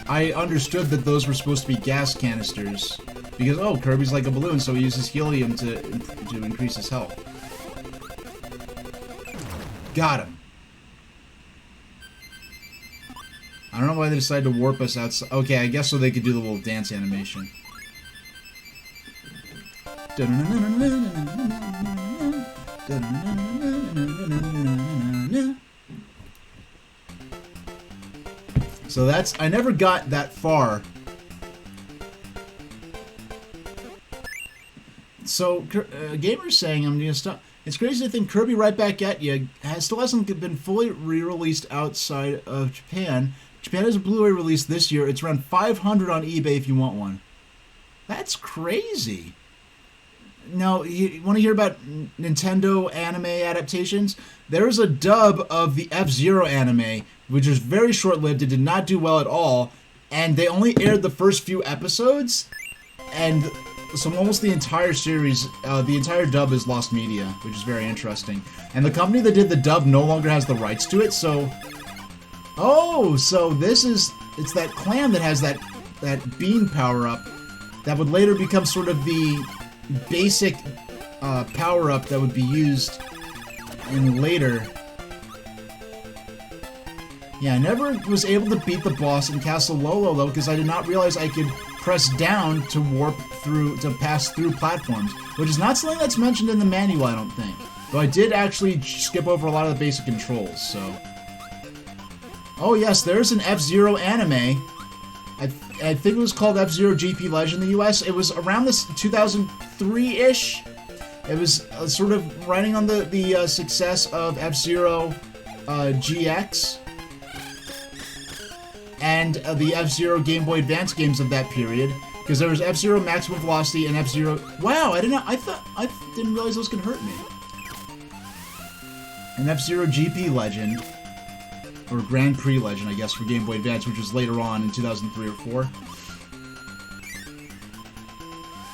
A: I understood that those were supposed to be gas canisters. Because, oh, Kirby's like a balloon, so he uses helium to increase his health. Got him. I don't know why they decided to warp us outside. Okay, I guess so they could do the little dance animation. So that's... I never got that far. So, gamers saying I'm gonna stop. It's crazy to think Kirby Right Back at You still hasn't been fully re-released outside of Japan. Japan has a Blu-ray release this year. It's around $500 on eBay if you want one. That's crazy. Now, you want to hear about Nintendo anime adaptations? There's a dub of the F-Zero anime, which was very short-lived. It did not do well at all, and they only aired the first few episodes, and so almost the entire series, the entire dub is lost media, which is very interesting. And the company that did the dub no longer has the rights to it, so... oh, so this is... it's that clam that has that bean power-up that would later become sort of the basic power-up that would be used in later... yeah, I never was able to beat the boss in Castle Lolo, though, because I did not realize I could press down to warp through, to pass through platforms, which is not something that's mentioned in the manual, I don't think. Though I did actually skip over a lot of the basic controls, so... oh yes, there's an F-Zero anime. I think it was called F-Zero GP Legend in the US. It was around this 2003-ish. It was sort of riding on the success of F-Zero GX. And the F-Zero Game Boy Advance games of that period, because there was F-Zero Maximum Velocity and F-Zero... wow, I didn't realize those could hurt me. And F-Zero GP Legend, or Grand Prix Legend, I guess, for Game Boy Advance, which was later on in 2003 or 4.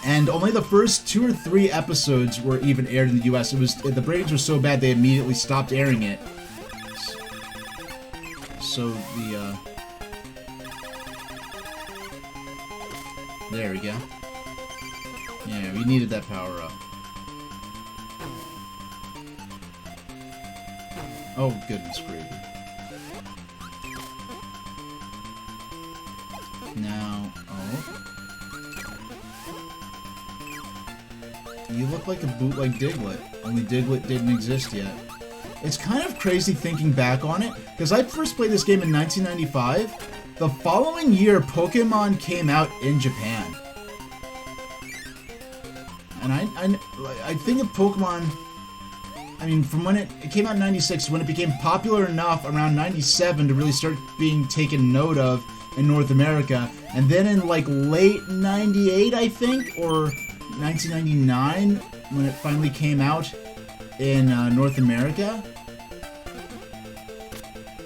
A: And only the first 2 or 3 episodes were even aired in the US. It was... the ratings were so bad they immediately stopped airing it. So the, there we go. Yeah, we needed that power up. Oh, goodness gravy. Now, oh. You look like a bootleg Diglett, only Diglett didn't exist yet. It's kind of crazy thinking back on it, because I first played this game in 1995. The following year, Pokemon came out in Japan. And I think of Pokemon... I mean, from when it came out in 96, when it became popular enough around 97 to really start being taken note of in North America, and then in like late 98, I think, or 1999, when it finally came out in North America.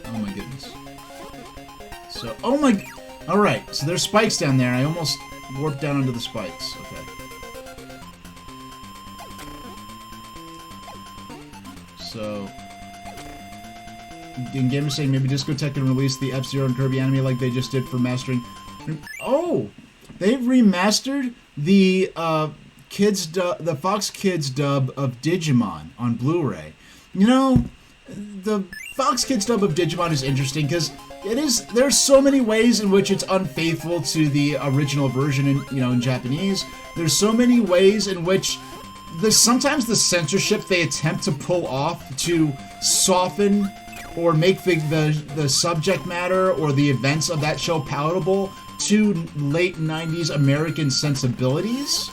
A: Oh my goodness. So, oh my, alright, so there's spikes down there. I almost warped down onto the spikes. Okay. So, in gamers saying maybe Discotech can release the F-Zero and Kirby anime like they just did for mastering. Oh, they've remastered the the Fox Kids dub of Digimon on Blu-ray. You know, the Fox Kids dub of Digimon is interesting because there's so many ways in which it's unfaithful to the original version in Japanese. There's so many ways in which sometimes the censorship they attempt to pull off to soften or make the subject matter or the events of that show palatable to late 90s American sensibilities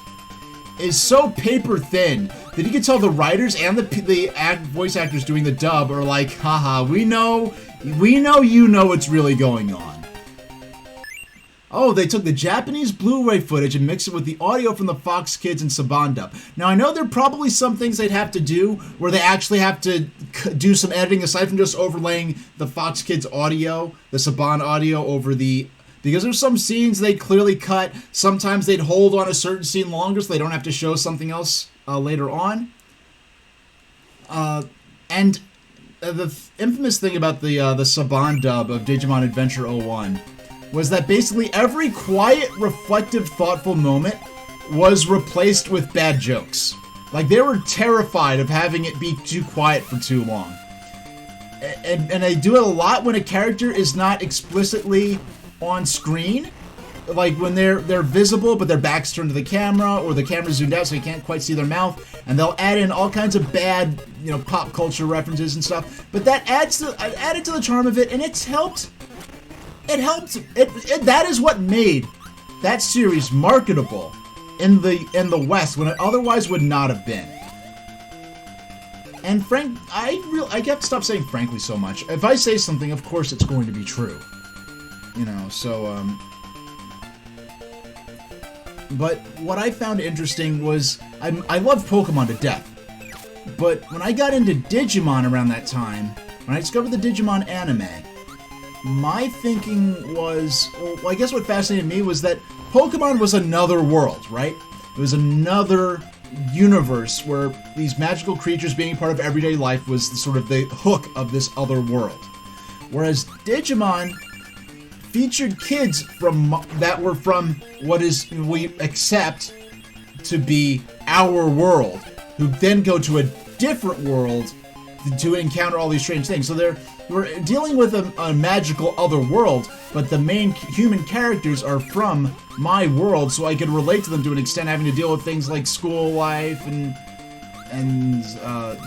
A: is so paper thin that you can tell the writers and the voice actors doing the dub are like, haha, we know you know what's really going on. Oh, they took the Japanese Blu-ray footage and mixed it with the audio from the Fox Kids and Saban dub. Now, I know there are probably some things they'd have to do where they actually have to do some editing aside from just overlaying the Fox Kids audio, the Saban audio over because there's some scenes they clearly cut. Sometimes they'd hold on a certain scene longer so they don't have to show something else later on. And the infamous thing about the Saban dub of Digimon Adventure 01 was that basically every quiet, reflective, thoughtful moment was replaced with bad jokes. Like, they were terrified of having it be too quiet for too long. And they do it a lot when a character is not explicitly on screen. Like, when they're visible, but their back's turned to the camera, or the camera's zoomed out so you can't quite see their mouth, and they'll add in all kinds of bad, pop culture references and stuff. But that added to the charm of it, and it's helped. That is what made that series marketable in the West when it otherwise would not have been. And I have to stop saying frankly so much. If I say something, of course it's going to be true. But what I found interesting was I love Pokemon to death. But when I got into Digimon around that time, when I discovered the Digimon anime, my thinking was, well, I guess what fascinated me was that Pokemon was another world, right? It was another universe where these magical creatures being part of everyday life was sort of the hook of this other world. Whereas Digimon featured kids that were from what we accept to be our world, who then go to a different world to encounter all these strange things. So we're dealing with a magical other world, but the main human characters are from my world, so I could relate to them to an extent, having to deal with things like school life and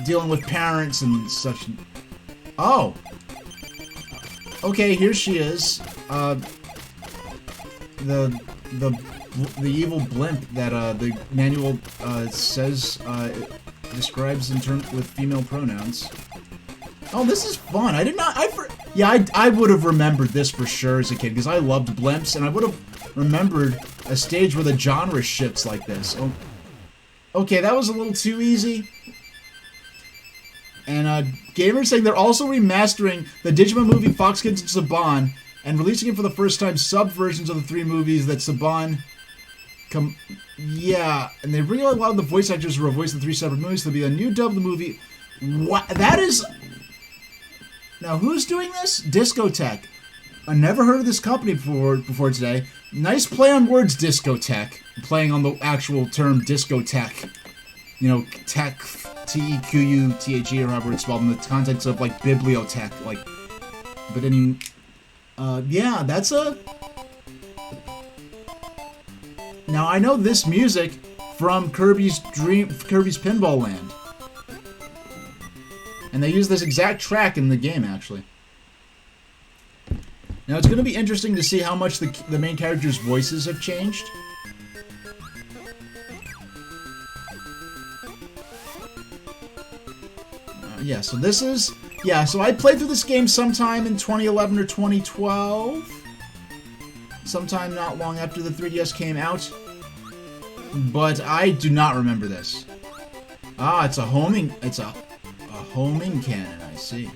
A: dealing with parents and such. Oh. Okay, here she is. The evil blimp that the manual says describes with female pronouns. Oh, this is fun. I would have remembered this for sure as a kid, because I loved blimps, and I would have remembered a stage where the genre shifts like this. Oh, okay, that was a little too easy. And gamers saying they're also remastering the Digimon movie Fox Kids and Saban, and releasing it for the first time sub-versions of the 3 movies that Saban... Yeah, and they bring a lot of the voice actors who are voiced in the 3 separate movies. There'll be a new dub of the movie. What? That is... Now, who's doing this? Discotech. I never heard of this company before today. Nice play on words, Discotech. Playing on the actual term discotheque. Tech, T-E-Q-U-T-H-E, or however it's spelled, in the context of, like, bibliotech. Like, but any... yeah, that's a... Now, I know this music from Kirby's Pinball Land. And they use this exact track in the game, actually. Now, it's going to be interesting to see how much the main characters' voices have changed. Yeah, so this is... Yeah, so I played through this game sometime in 2011 or 2012. Sometime not long after the 3DS came out. But I do not remember this. Ah, it's a homing... It's a homing cannon, I see.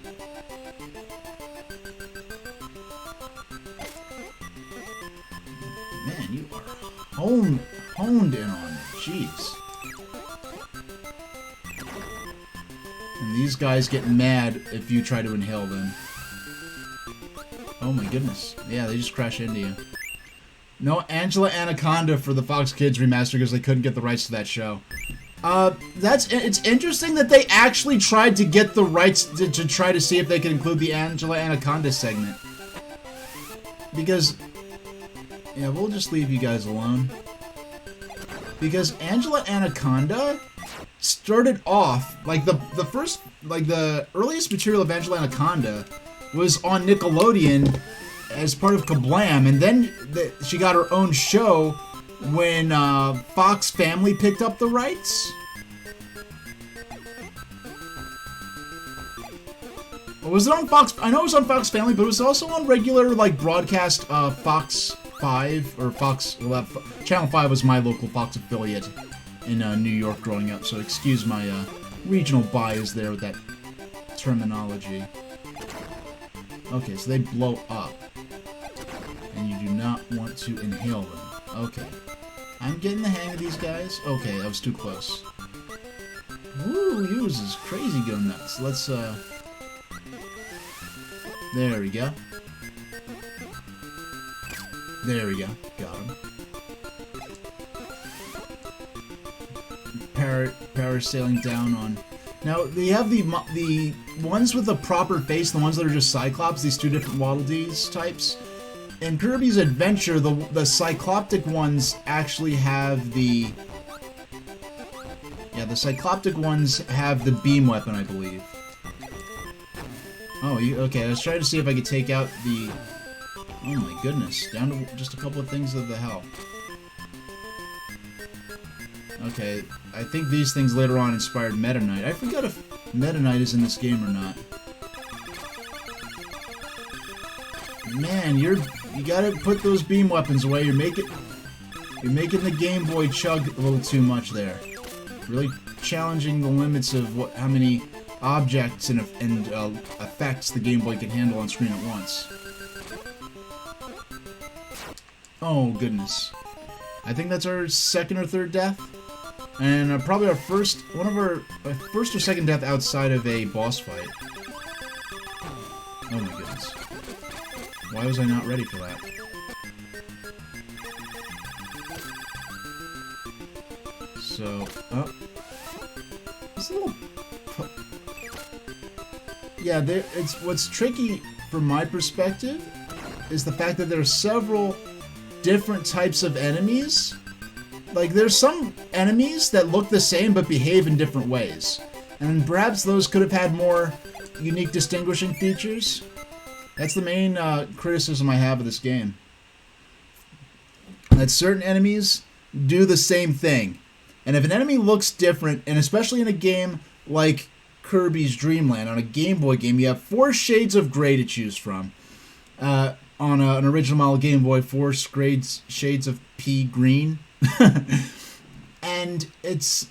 A: Man, you are honed in on it. Jeez. And these guys get mad if you try to inhale them. Oh my goodness. Yeah, they just crash into you. No Angela Anaconda for the Fox Kids remaster because they couldn't get the rights to that show. It's interesting that they actually tried to get the rights to try to see if they could include the Angela Anaconda segment. Because... Yeah, we'll just leave you guys alone. Because Angela Anaconda started off, like, the first, like, the earliest material of Angela Anaconda was on Nickelodeon as part of Kablam, and then she got her own show when Fox Family picked up the rights. Or was it on Fox? I know it was on Fox Family, but it was also on regular, like, broadcast Fox 5 or Fox 11. Channel 5 was my local Fox affiliate in New York growing up, so excuse my regional bias there with that terminology. Okay, so they blow up. And you do not want to inhale them. Okay. I'm getting the hang of these guys. Okay, I was too close. Woo, uses crazy go nuts. Let's, there we go. There we go. Got him. Parasailing down on... Now, they have the ones with the proper face, the ones that are just Cyclops, these two different Waddle Dees types. In Kirby's Adventure, the Cycloptic ones actually have the... Yeah, the Cycloptic ones have the beam weapon, I believe. Oh, okay, I was trying to see if I could take out the... Oh my goodness, down to just a couple of things of the hell. Okay, I think these things later on inspired Meta Knight. I forgot if Meta Knight is in this game or not. Man, you gotta put those beam weapons away. You're making the Game Boy chug a little too much there. Really challenging the limits of how many objects and effects the Game Boy can handle on screen at once. Oh goodness. I think that's our second or third death. And probably one of our first or second death outside of a boss fight. Oh my goodness. Why was I not ready for that? So, oh. It's a little... Yeah, what's tricky from my perspective is the fact that there are several different types of enemies. Like, there's some enemies that look the same but behave in different ways. And perhaps those could have had more unique distinguishing features. That's the main criticism I have of this game. That certain enemies do the same thing. And if an enemy looks different, and especially in a game like Kirby's Dream Land, on a Game Boy game, you have 4 shades of gray to choose from. On an original model Game Boy, 4 shades of pea green. And it's...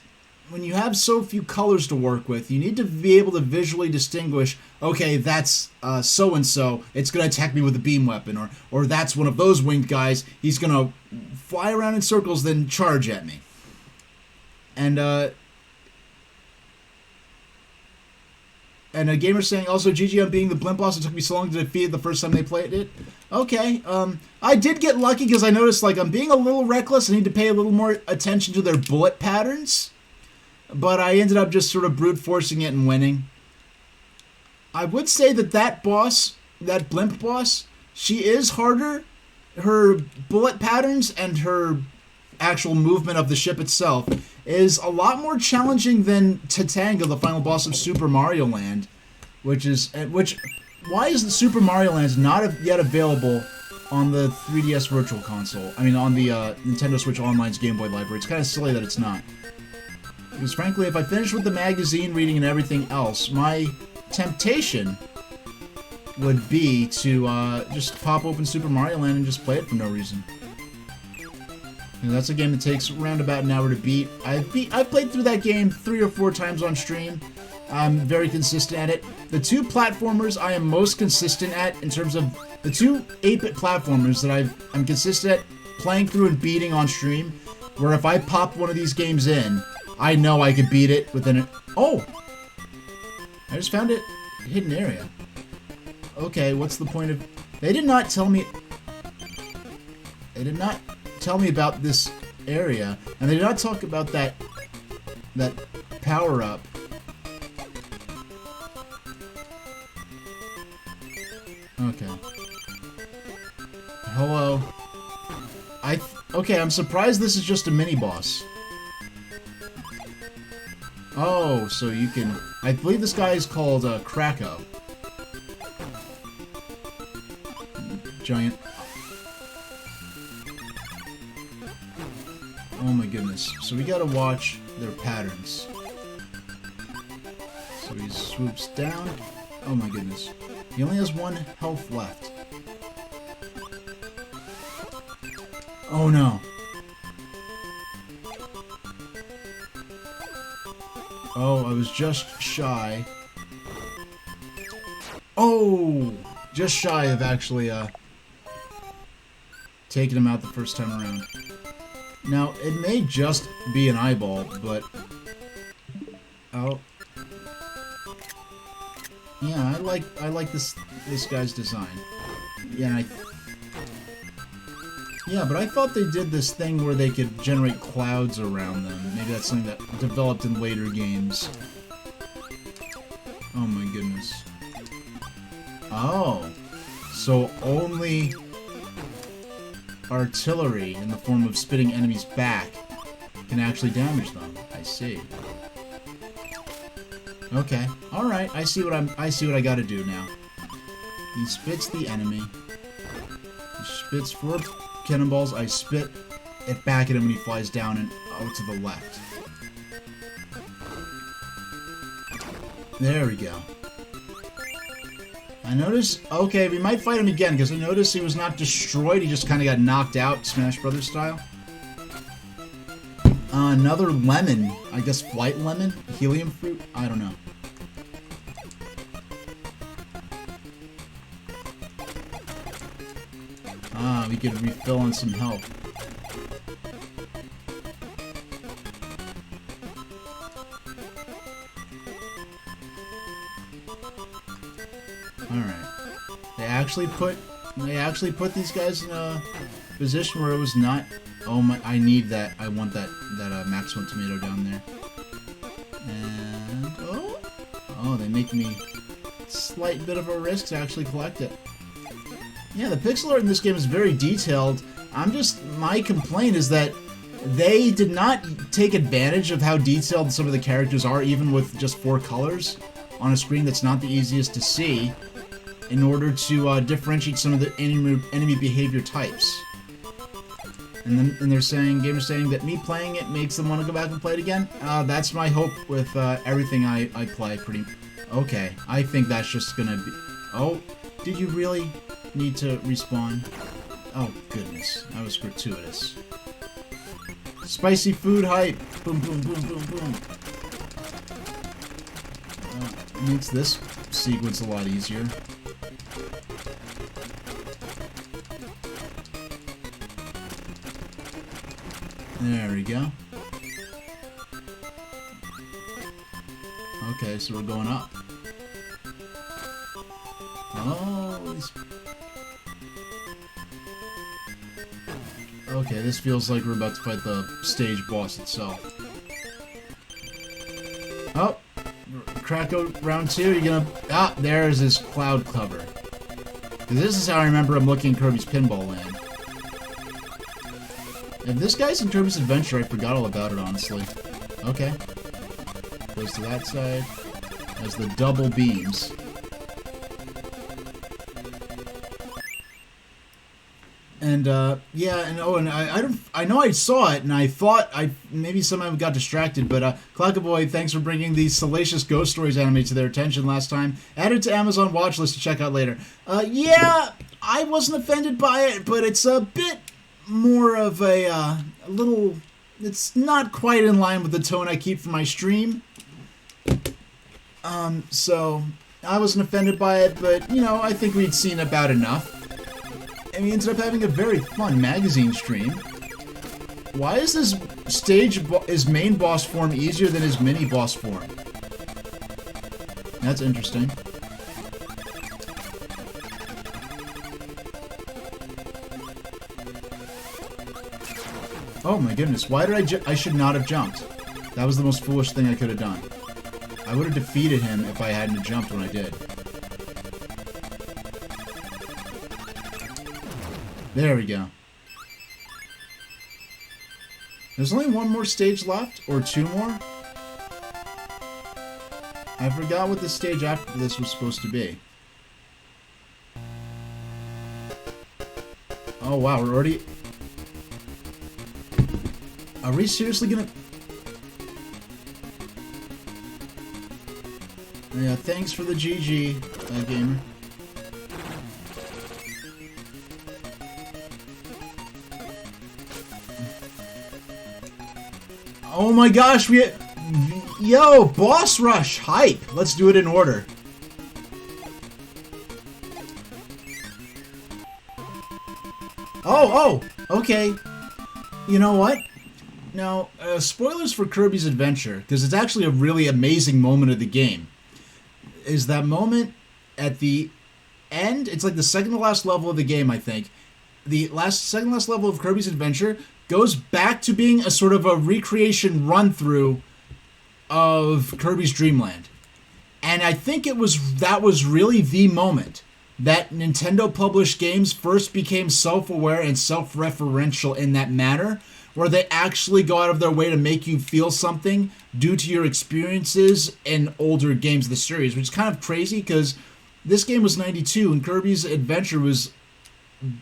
A: When you have so few colors to work with, you need to be able to visually distinguish, okay, that's so-and-so, it's going to attack me with a beam weapon, or that's one of those winged guys, he's going to fly around in circles, then charge at me. And a gamer saying, also, GG on being the blimp boss, it took me so long to defeat it the first time they played it. Okay, I did get lucky because I noticed, like, I'm being a little reckless, I need to pay a little more attention to their bullet patterns. But I ended up just sort of brute forcing it and winning. I would say that boss, that blimp boss, she is harder. Her bullet patterns and her actual movement of the ship itself is a lot more challenging than Tatanga, the final boss of Super Mario Land, why is the Super Mario Land not yet available on the 3DS Virtual Console? I mean, on the Nintendo Switch Online's Game Boy library. It's kind of silly that it's not. Because frankly, if I finish with the magazine reading and everything else, my temptation would be to just pop open Super Mario Land and just play it for no reason. And that's a game that takes around about an hour to beat. I've played through that game 3 or 4 times on stream. I'm very consistent at it. The 2 platformers I am most consistent at in terms of the 2 8-bit platformers that I'm consistent at playing through and beating on stream, where if I pop one of these games in, I know I could beat it within a... Oh! I just found it hidden area. Okay, what's the point of... They did not tell me... They did not tell me about this area, and they did not talk about that power-up. Okay. Hello. Okay, I'm surprised this is just a mini-boss. Oh, so you can... I believe this guy is called Krakow. Giant... Oh my goodness. So we gotta watch their patterns. So he swoops down. Oh my goodness. He only has 1 health left. Oh no. Oh, I was just shy. Oh! Just shy of actually, taking him out the first time around. Now, it may just be an eyeball, but... Oh. Yeah, I like this guy's design. Yeah, yeah, but I thought they did this thing where they could generate clouds around them. Maybe that's something that developed in later games. Oh my goodness. Oh. So only artillery in the form of spitting enemies back can actually damage them. I see. Okay. Alright, I see what I gotta do now. He spits the enemy. He spits 4 cannonballs, I spit it back at him when he flies down and out to the left. There we go. I noticed... Okay, we might fight him again, because I noticed he was not destroyed, he just kind of got knocked out, Smash Brothers style. Another lemon. I guess flight lemon? Helium fruit? I don't know. Ah, we could refill on some health. Alright. They actually put these guys in a position where it was not... Oh my, I need that. I want that maximum tomato down there. And... Oh, they make me a slight bit of a risk to actually collect it. Yeah, the pixel art in this game is very detailed. My complaint is that they did not take advantage of how detailed some of the characters are, even with just 4 colors on a screen that's not the easiest to see, in order to differentiate some of the enemy behavior types. And they're saying, gamers saying that me playing it makes them want to go back and play it again. That's my hope with everything I play. Okay, I think that's just gonna be... Oh, did you really need to respawn? Oh goodness, that was gratuitous. Spicy food hype. Boom, boom, boom, boom, boom. Makes this sequence a lot easier. There we go. Okay, so we're going up. Oh, okay, this feels like we're about to fight the stage boss itself. Oh, Krakow round 2. You're gonna... Ah, there's his cloud cover. This is how I remember him looking in Kirby's Pinball Land. If this guy's in Kirby's Adventure, I forgot all about it, honestly. Okay. Goes to that side. Has the double beams. And yeah, and oh, and I know I saw it, and I thought I maybe somehow got distracted, but Clackaboy, thanks for bringing the Salacious Ghost Stories anime to their attention last time. Added to Amazon watch list to check out later. Yeah, I wasn't offended by it, but it's a bit more of a little. It's not quite in line with the tone I keep for my stream. So I wasn't offended by it, but you know, I think we'd seen about enough. And we ended up having a very fun magazine stream. Why is this his main boss form easier than his mini boss form? That's interesting. Oh my goodness, why did I should not have jumped. That was the most foolish thing I could have done. I would have defeated him if I hadn't jumped when I did. There we go. There's only one more stage left, or two more? I forgot what the stage after this was supposed to be. Oh wow, we're already... Are we seriously gonna... Yeah, thanks for the GG, gamer. Oh my gosh, yo, boss rush, hype. Let's do it in order. Oh, okay. You know what? Now, spoilers for Kirby's Adventure, because it's actually a really amazing moment of the game. Is that moment at the end? It's like the second to last level of the game, I think. The second to last level of Kirby's Adventure goes back to being a sort of a recreation run-through of Kirby's Dream Land. And I think that was really the moment that Nintendo published games first became self-aware and self-referential in that manner, where they actually go out of their way to make you feel something due to your experiences in older games of the series, which is kind of crazy because this game was 92 and Kirby's Adventure was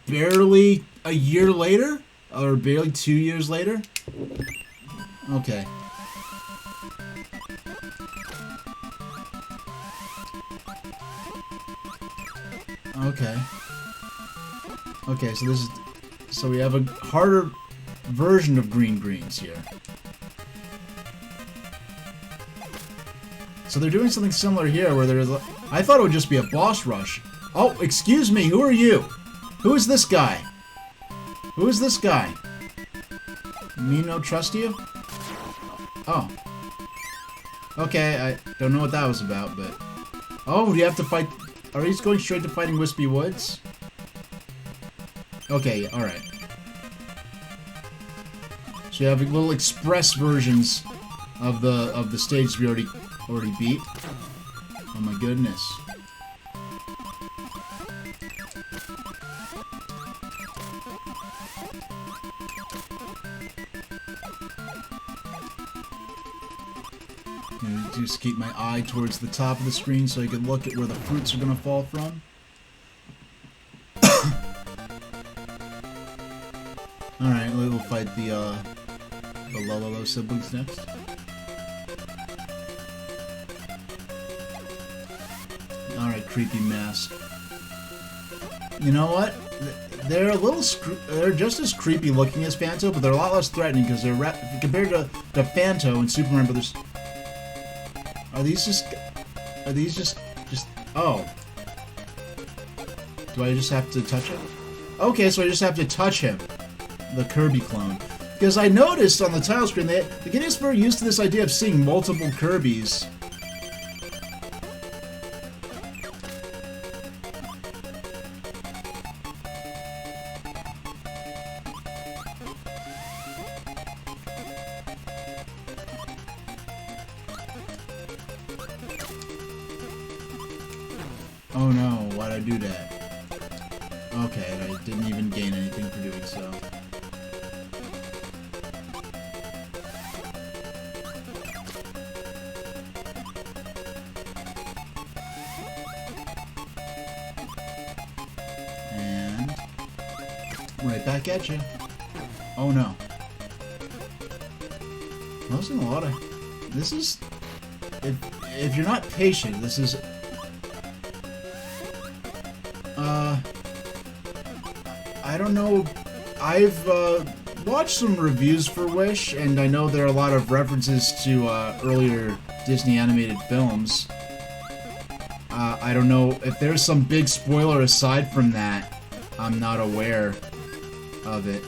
A: barely a year later, or barely 2 years later. Okay. Okay, so we have a harder version of greens here. So they're doing something similar here where there's I thought it would just be a boss rush. Oh, excuse me, who are you? Who is this guy? Who is this guy? Me no trust you? Oh. Okay, I don't know what that was about, but... Oh, do you have to fight... Are you going straight to fighting Wispy Woods? Okay, alright. So you have little express versions of the stage we already beat. Oh my goodness. Just keep my eye towards the top of the screen so I can look at where the fruits are gonna fall from. Alright, we'll fight the Lololo siblings next. Alright, creepy mask. You know what? They're a little they're just as creepy looking as Phanto, but they're a lot less threatening because they're compared to Phanto and Superman Brothers. Are these just oh. Do I just have to touch it? Okay, so I just have to touch him. The Kirby clone. Because I noticed on the title screen that the game is very used to this idea of seeing multiple Kirbys. Oh no, why'd I do that? Okay, and I didn't even gain anything for doing so. Right back at you. Oh no. Losing a lot of... This is... If you're not patient, this is... I don't know. I've watched some reviews for Wish, and I know there are a lot of references to earlier Disney animated films. I don't know if there's some big spoiler aside from that. I'm not aware of it.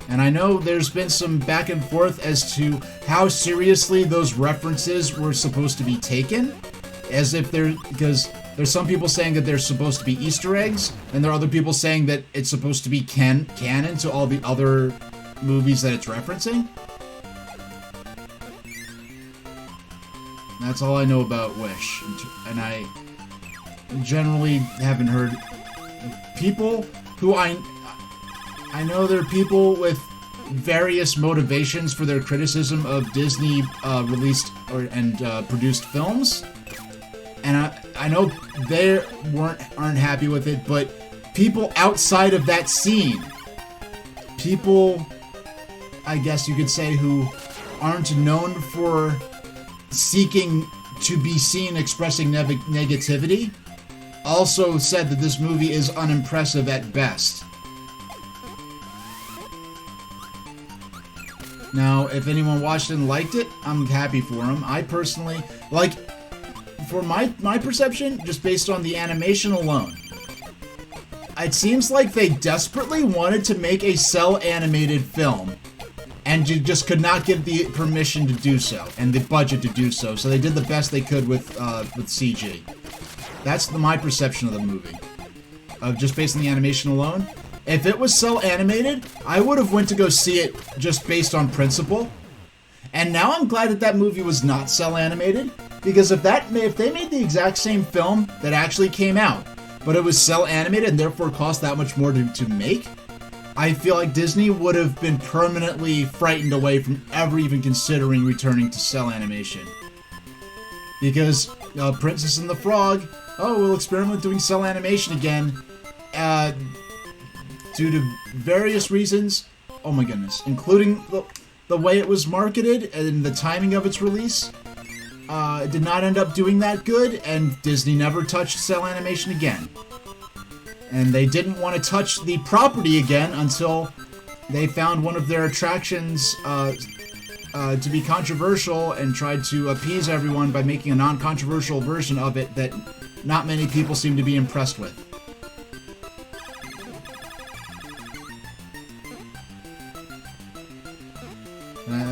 A: And I know there's been some back and forth as to how seriously those references were supposed to be taken. As if they're... Because there's some people saying that they're supposed to be Easter eggs, and there are other people saying that it's supposed to be canon to all the other movies that it's referencing. That's all I know about Wish. And I generally haven't heard... People who I know there are people with various motivations for their criticism of Disney released and produced films, and I know they aren't happy with it. But people outside of that scene, people, I guess you could say, who aren't known for seeking to be seen expressing negativity, also said that this movie is unimpressive at best. Now, if anyone watched it and liked it, I'm happy for them. I personally, like, for my perception, just based on the animation alone, it seems like they desperately wanted to make a cel-animated film, and you just could not get the permission to do so, and the budget to do so, so they did the best they could with CG. That's my perception of the movie. Just based on the animation alone. If it was cel-animated, I would have went to go see it just based on principle. And now I'm glad that that movie was not cel-animated, because if they made the exact same film that actually came out, but it was cel-animated and therefore cost that much more to make, I feel like Disney would have been permanently frightened away from ever even considering returning to cel animation. Because Princess and the Frog, we'll experiment with doing cel animation again, due to various reasons. Oh my goodness, including the way it was marketed and the timing of its release. It did not end up doing that good, and Disney never touched cel animation again. And they didn't want to touch the property again until they found one of their attractions to be controversial and tried to appease everyone by making a non-controversial version of it that not many people seem to be impressed with.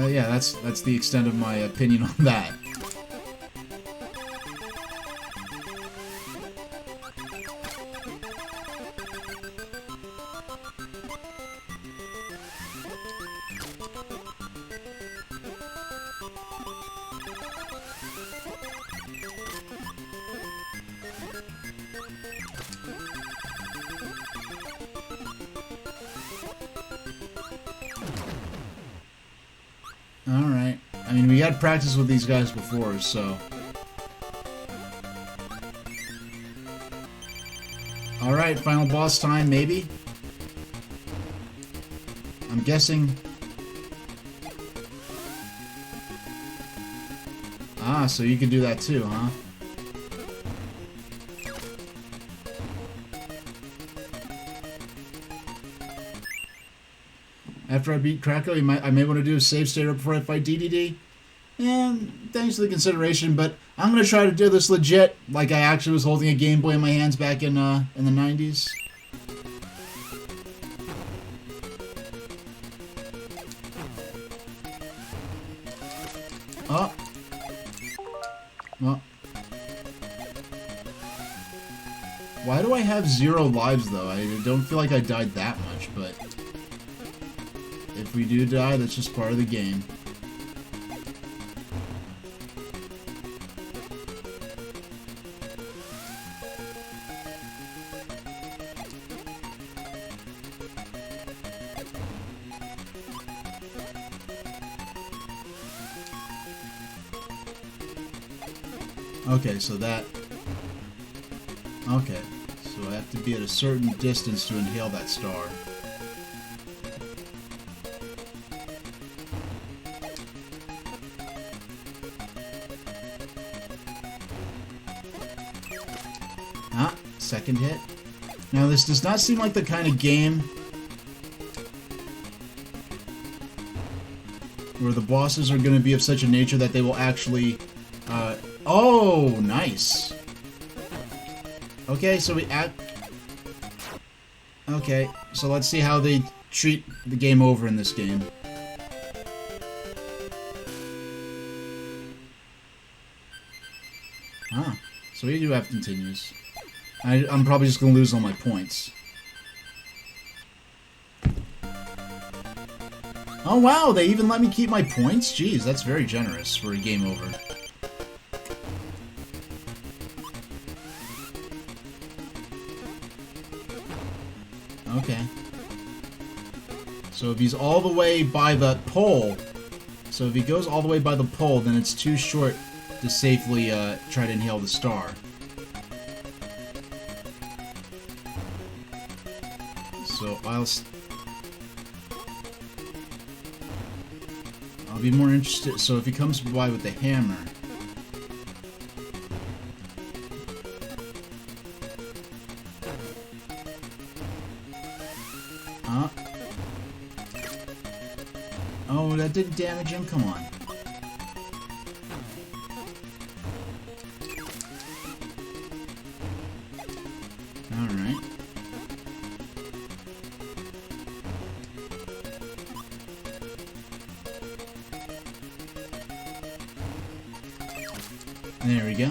A: Yeah, that's the extent of my opinion on that. Alright. I mean, we had practice with these guys before, so... Alright, final boss time, maybe? I'm guessing... Ah, so you can do that too, huh? After I beat Krakow, I may want to do a save state right before I fight DDD. And thanks for the consideration, but I'm going to try to do this legit, like I actually was holding a Game Boy in my hands back in the 90s. Oh. Well. Why do I have 0 lives, though? I don't feel like I died that much, but... If we do die, that's just part of the game. Okay, so that... Okay, so I have to be at a certain distance to inhale that star. second hit. Now, this does not seem like the kind of game where the bosses are going to be of such a nature that they will actually... oh, nice. Okay, so we act... Okay, so let's see how they treat the game over in this game. Ah, so we do have continues. I'm probably just going to lose all my points. Oh wow, they even let me keep my points? Jeez, that's very generous for a game over. Okay. So if he's all the way by the pole, so if he goes all the way by the pole, then it's too short to safely try to inhale the star. So I'll be more interested. So if he comes by with the hammer, oh, that didn't damage him. Come on. All right. There we go.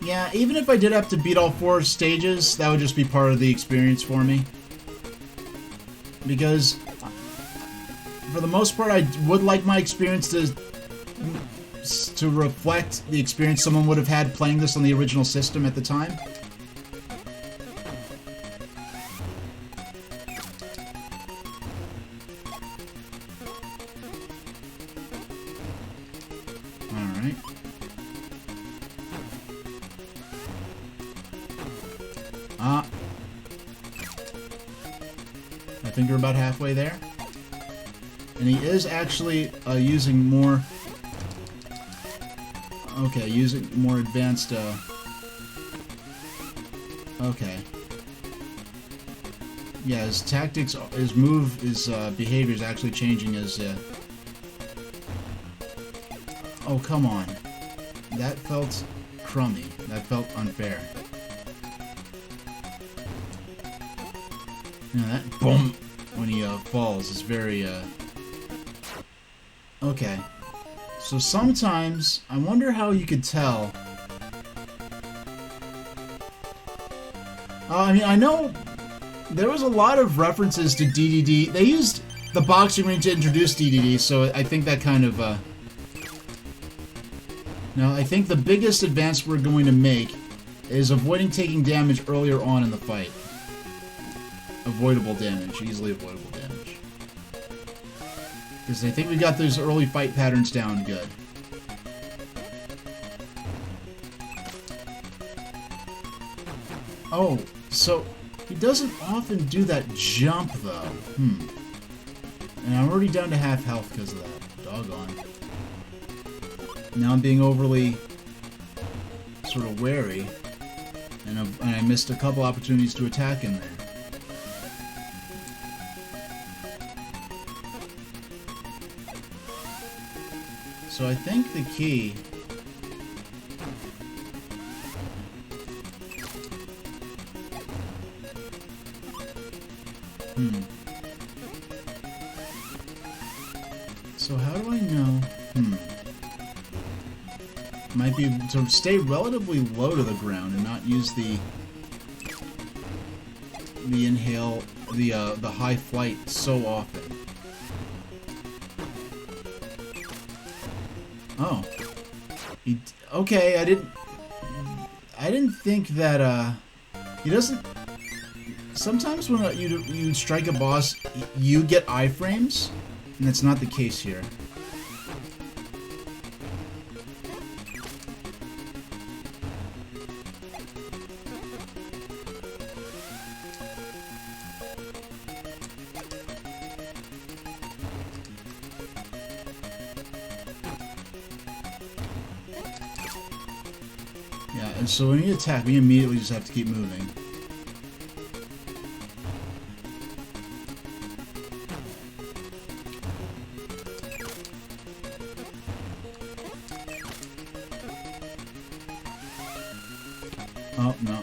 A: Yeah, even if I did have to beat all 4 stages, that would just be part of the experience for me. Because, for the most part, I would like my experience to reflect the experience someone would have had playing this on the original system at the time. Alright. I think we're about halfway there. And he is actually using more... Okay, using more advanced... Okay. Yeah, his tactics, his move, his behavior is actually changing as... Oh, come on. That felt crummy. That felt unfair. Yeah, that boom when he falls is very... Okay. So sometimes, I wonder how you could tell... I mean, I know there was a lot of references to DDD. They used the boxing ring to introduce DDD, so I think that kind of... Now, I think the biggest advance we're going to make is avoiding taking damage earlier on in the fight. Avoidable damage. Easily avoidable damage. Because I think we got those early fight patterns down good. Oh, so he doesn't often do that jump, though. And I'm already down to half health because of that. Doggone. Now I'm being overly sort of wary, and I missed a couple opportunities to attack him there. So I think the key... So how do I know... Might be to stay relatively low to the ground and not use the inhale, the high flight so often. Oh, okay. I didn't think that he doesn't. Sometimes when you strike a boss, you get iframes, and that's not the case here. and so when you attack, we immediately just have to keep moving. Oh, no.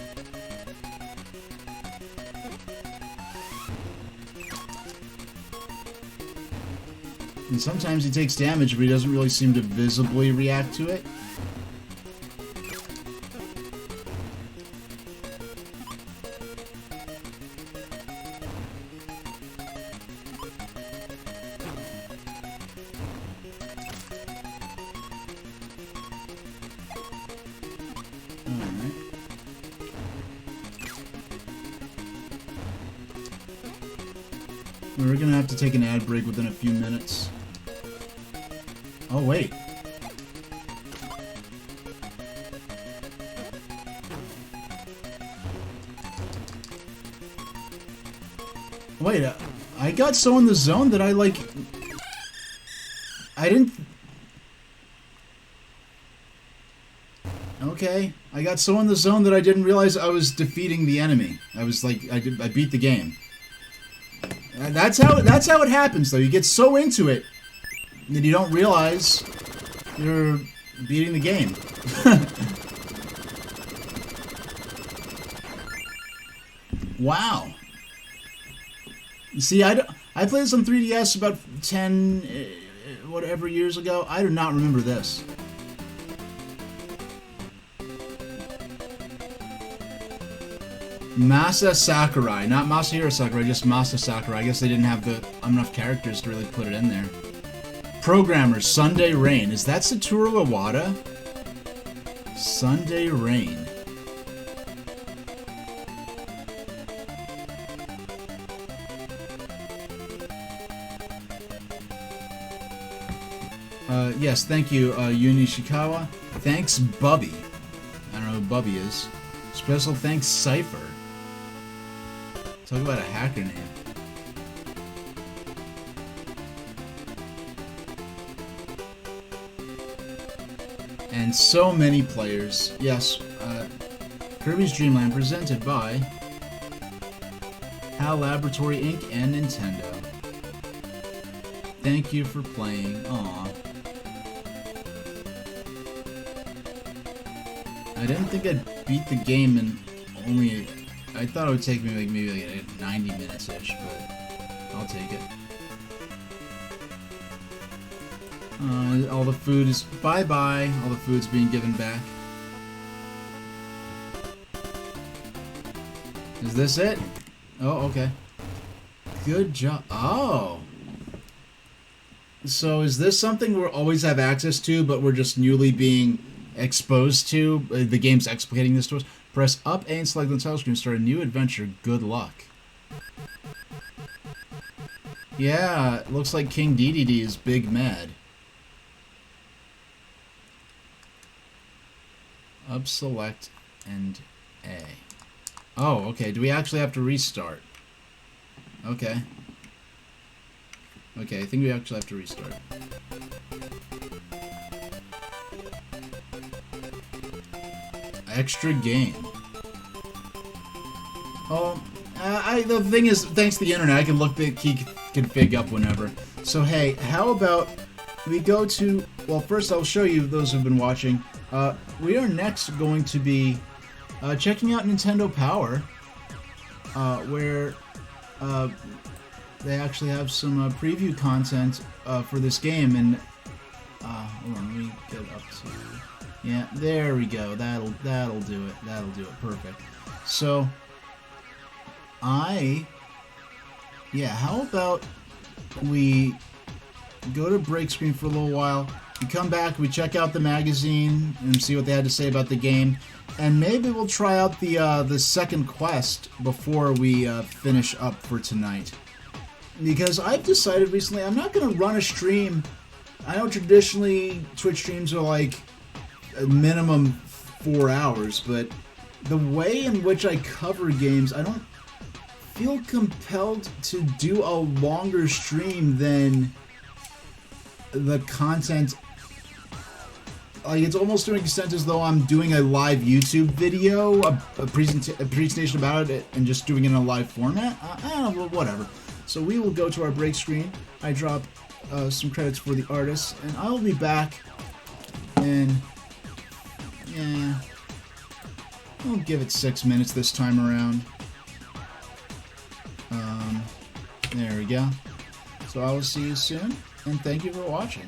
A: And sometimes he takes damage, but he doesn't really seem to visibly react to it. We're gonna have to take an ad break within a few minutes. Oh, wait. Wait, I got so in the zone that I didn't... Okay. I got so in the zone that I didn't realize I was defeating the enemy. I was like, I beat the game. That's how it happens, though. You get so into it that you don't realize you're beating the game. Wow. See, I played this on 3DS about 10 whatever years ago. I do not remember this. Masa Sakurai, not Masahiro Sakurai, just Masa Sakurai. I guess they didn't have enough characters to really put it in there. Programmer, Sunday Rain. Is that Satoru Iwata? Sunday Rain. Yes, thank you, Yuni Shikawa. Thanks, Bubby. I don't know who Bubby is. Special thanks, Cypher. Talk about a hacker name. And so many players. Yes, Kirby's Dream Land presented by HAL Laboratory Inc. and Nintendo. Thank you for playing. Aww. I didn't think I'd beat the game in only... I thought it would take me maybe like 90 minutes-ish, but I'll take it. All the food is... Bye-bye. All the food's being given back. Is this it? Oh, okay. Good job. Oh! So is this something we'll always have access to, but we're just newly being exposed to? The game's explicating this to us. Press up A and select the title screen to start a new adventure. Good luck. Yeah, it looks like King DDD is big mad. Up, select, and A. Oh, okay. Do we actually have to restart? Okay. Okay, I think we actually have to restart. Extra game. Oh, the thing is, thanks to the internet, I can look the key config up whenever. So hey, how about we go to... Well, first I'll show you those who've been watching. We are next going to be checking out Nintendo Power, where they actually have some preview content for this game, and hold on, let me get up to... Yeah, there we go. That'll do it. That'll do it. Perfect. So, yeah, how about we go to break screen for a little while, we come back, we check out the magazine and see what they had to say about the game, and maybe we'll try out the second quest before we finish up for tonight. Because I've decided recently I'm not going to run a stream. I know traditionally Twitch streams are like a minimum 4 hours, but the way in which I cover games, I don't feel compelled to do a longer stream than the content like it's almost to an extent as though I'm doing a live YouTube video, a presentation about it, and just doing it in a live format. Well, whatever. So we will go to our break screen. I drop some credits for the artists, and I will be back. And yeah, I'll give it 6 minutes this time around. There we go. So I will see you soon, and thank you for watching.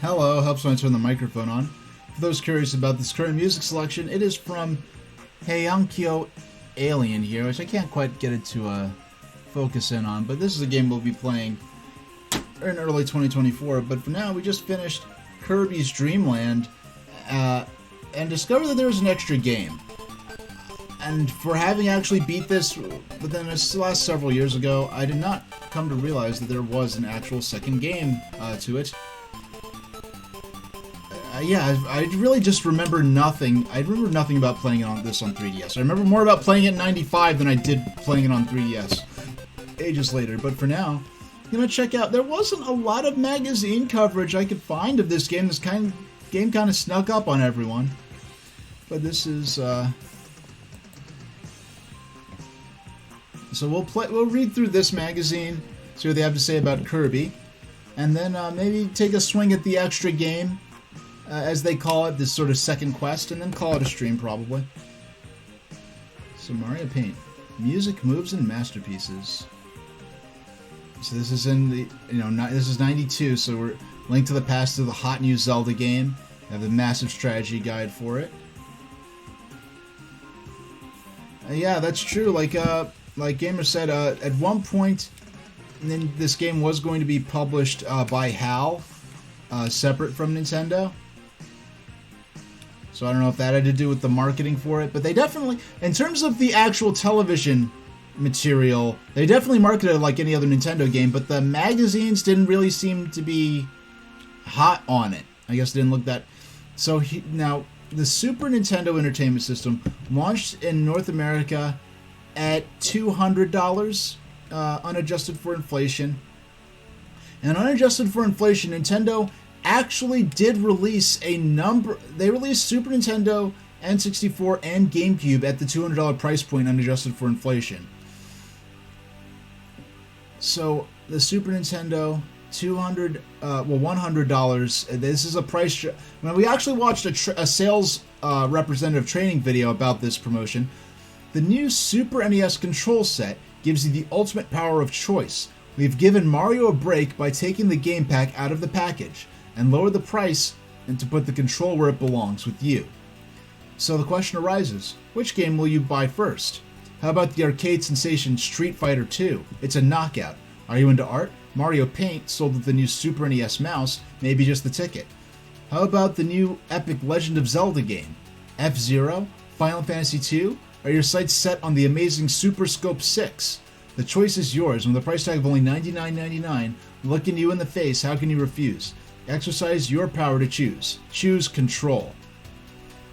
A: Hello, helps when I turn the microphone on. For those curious about this current music selection, it is from Heiankyo Alien here, which I can't quite get it to focus in on, but this is a game we'll be playing in early 2024. But for now, we just finished Kirby's Dream Land and discovered that there was an extra game. And for having actually beat this within the last several years ago, I did not come to realize that there was an actual second game to it. Yeah, I really just remember nothing. I remember nothing about playing this on 3DS. I remember more about playing it in '95 than I did playing it on 3DS ages later. But for now, I'm gonna check out. There wasn't a lot of magazine coverage I could find of this game. This game kind of snuck up on everyone. But this is so we'll read through this magazine, see what they have to say about Kirby, and then maybe take a swing at the extra game. As they call it, this sort of second quest, and then call it a stream, probably. So Mario Paint. Music, moves, and masterpieces. So this is in the, this is 92, so we're Link to the Past to the hot new Zelda game. I have the massive strategy guide for it. Yeah, that's true. Like Gamer said, at one point, then this game was going to be published by HAL, separate from Nintendo. So I don't know if that had to do with the marketing for it, but they definitely, in terms of the actual television material, they definitely marketed it like any other Nintendo game, but the magazines didn't really seem to be hot on it. I guess it didn't look that... So now, the Super Nintendo Entertainment System launched in North America at $200, unadjusted for inflation. And unadjusted for inflation, Nintendo actually did release a number. They released Super Nintendo, N64, and GameCube at the $200 price point, unadjusted for inflation. So the Super Nintendo, $100. This is a price. When we actually watched a sales representative training video about this promotion, the new Super NES control set gives you the ultimate power of choice. We've given Mario a break by taking the game pack out of the package and lower the price and to put the control where it belongs, with you. So the question arises, which game will you buy first? How about the arcade sensation Street Fighter 2? It's a knockout. Are you into art? Mario Paint, sold with the new Super NES mouse, may be just the ticket. How about the new epic Legend of Zelda game? F-Zero? Final Fantasy 2? Are your sights set on the amazing Super Scope 6? The choice is yours, and with a price tag of only $99.99, looking you in the face, how can you refuse? Exercise your power to choose. Choose control.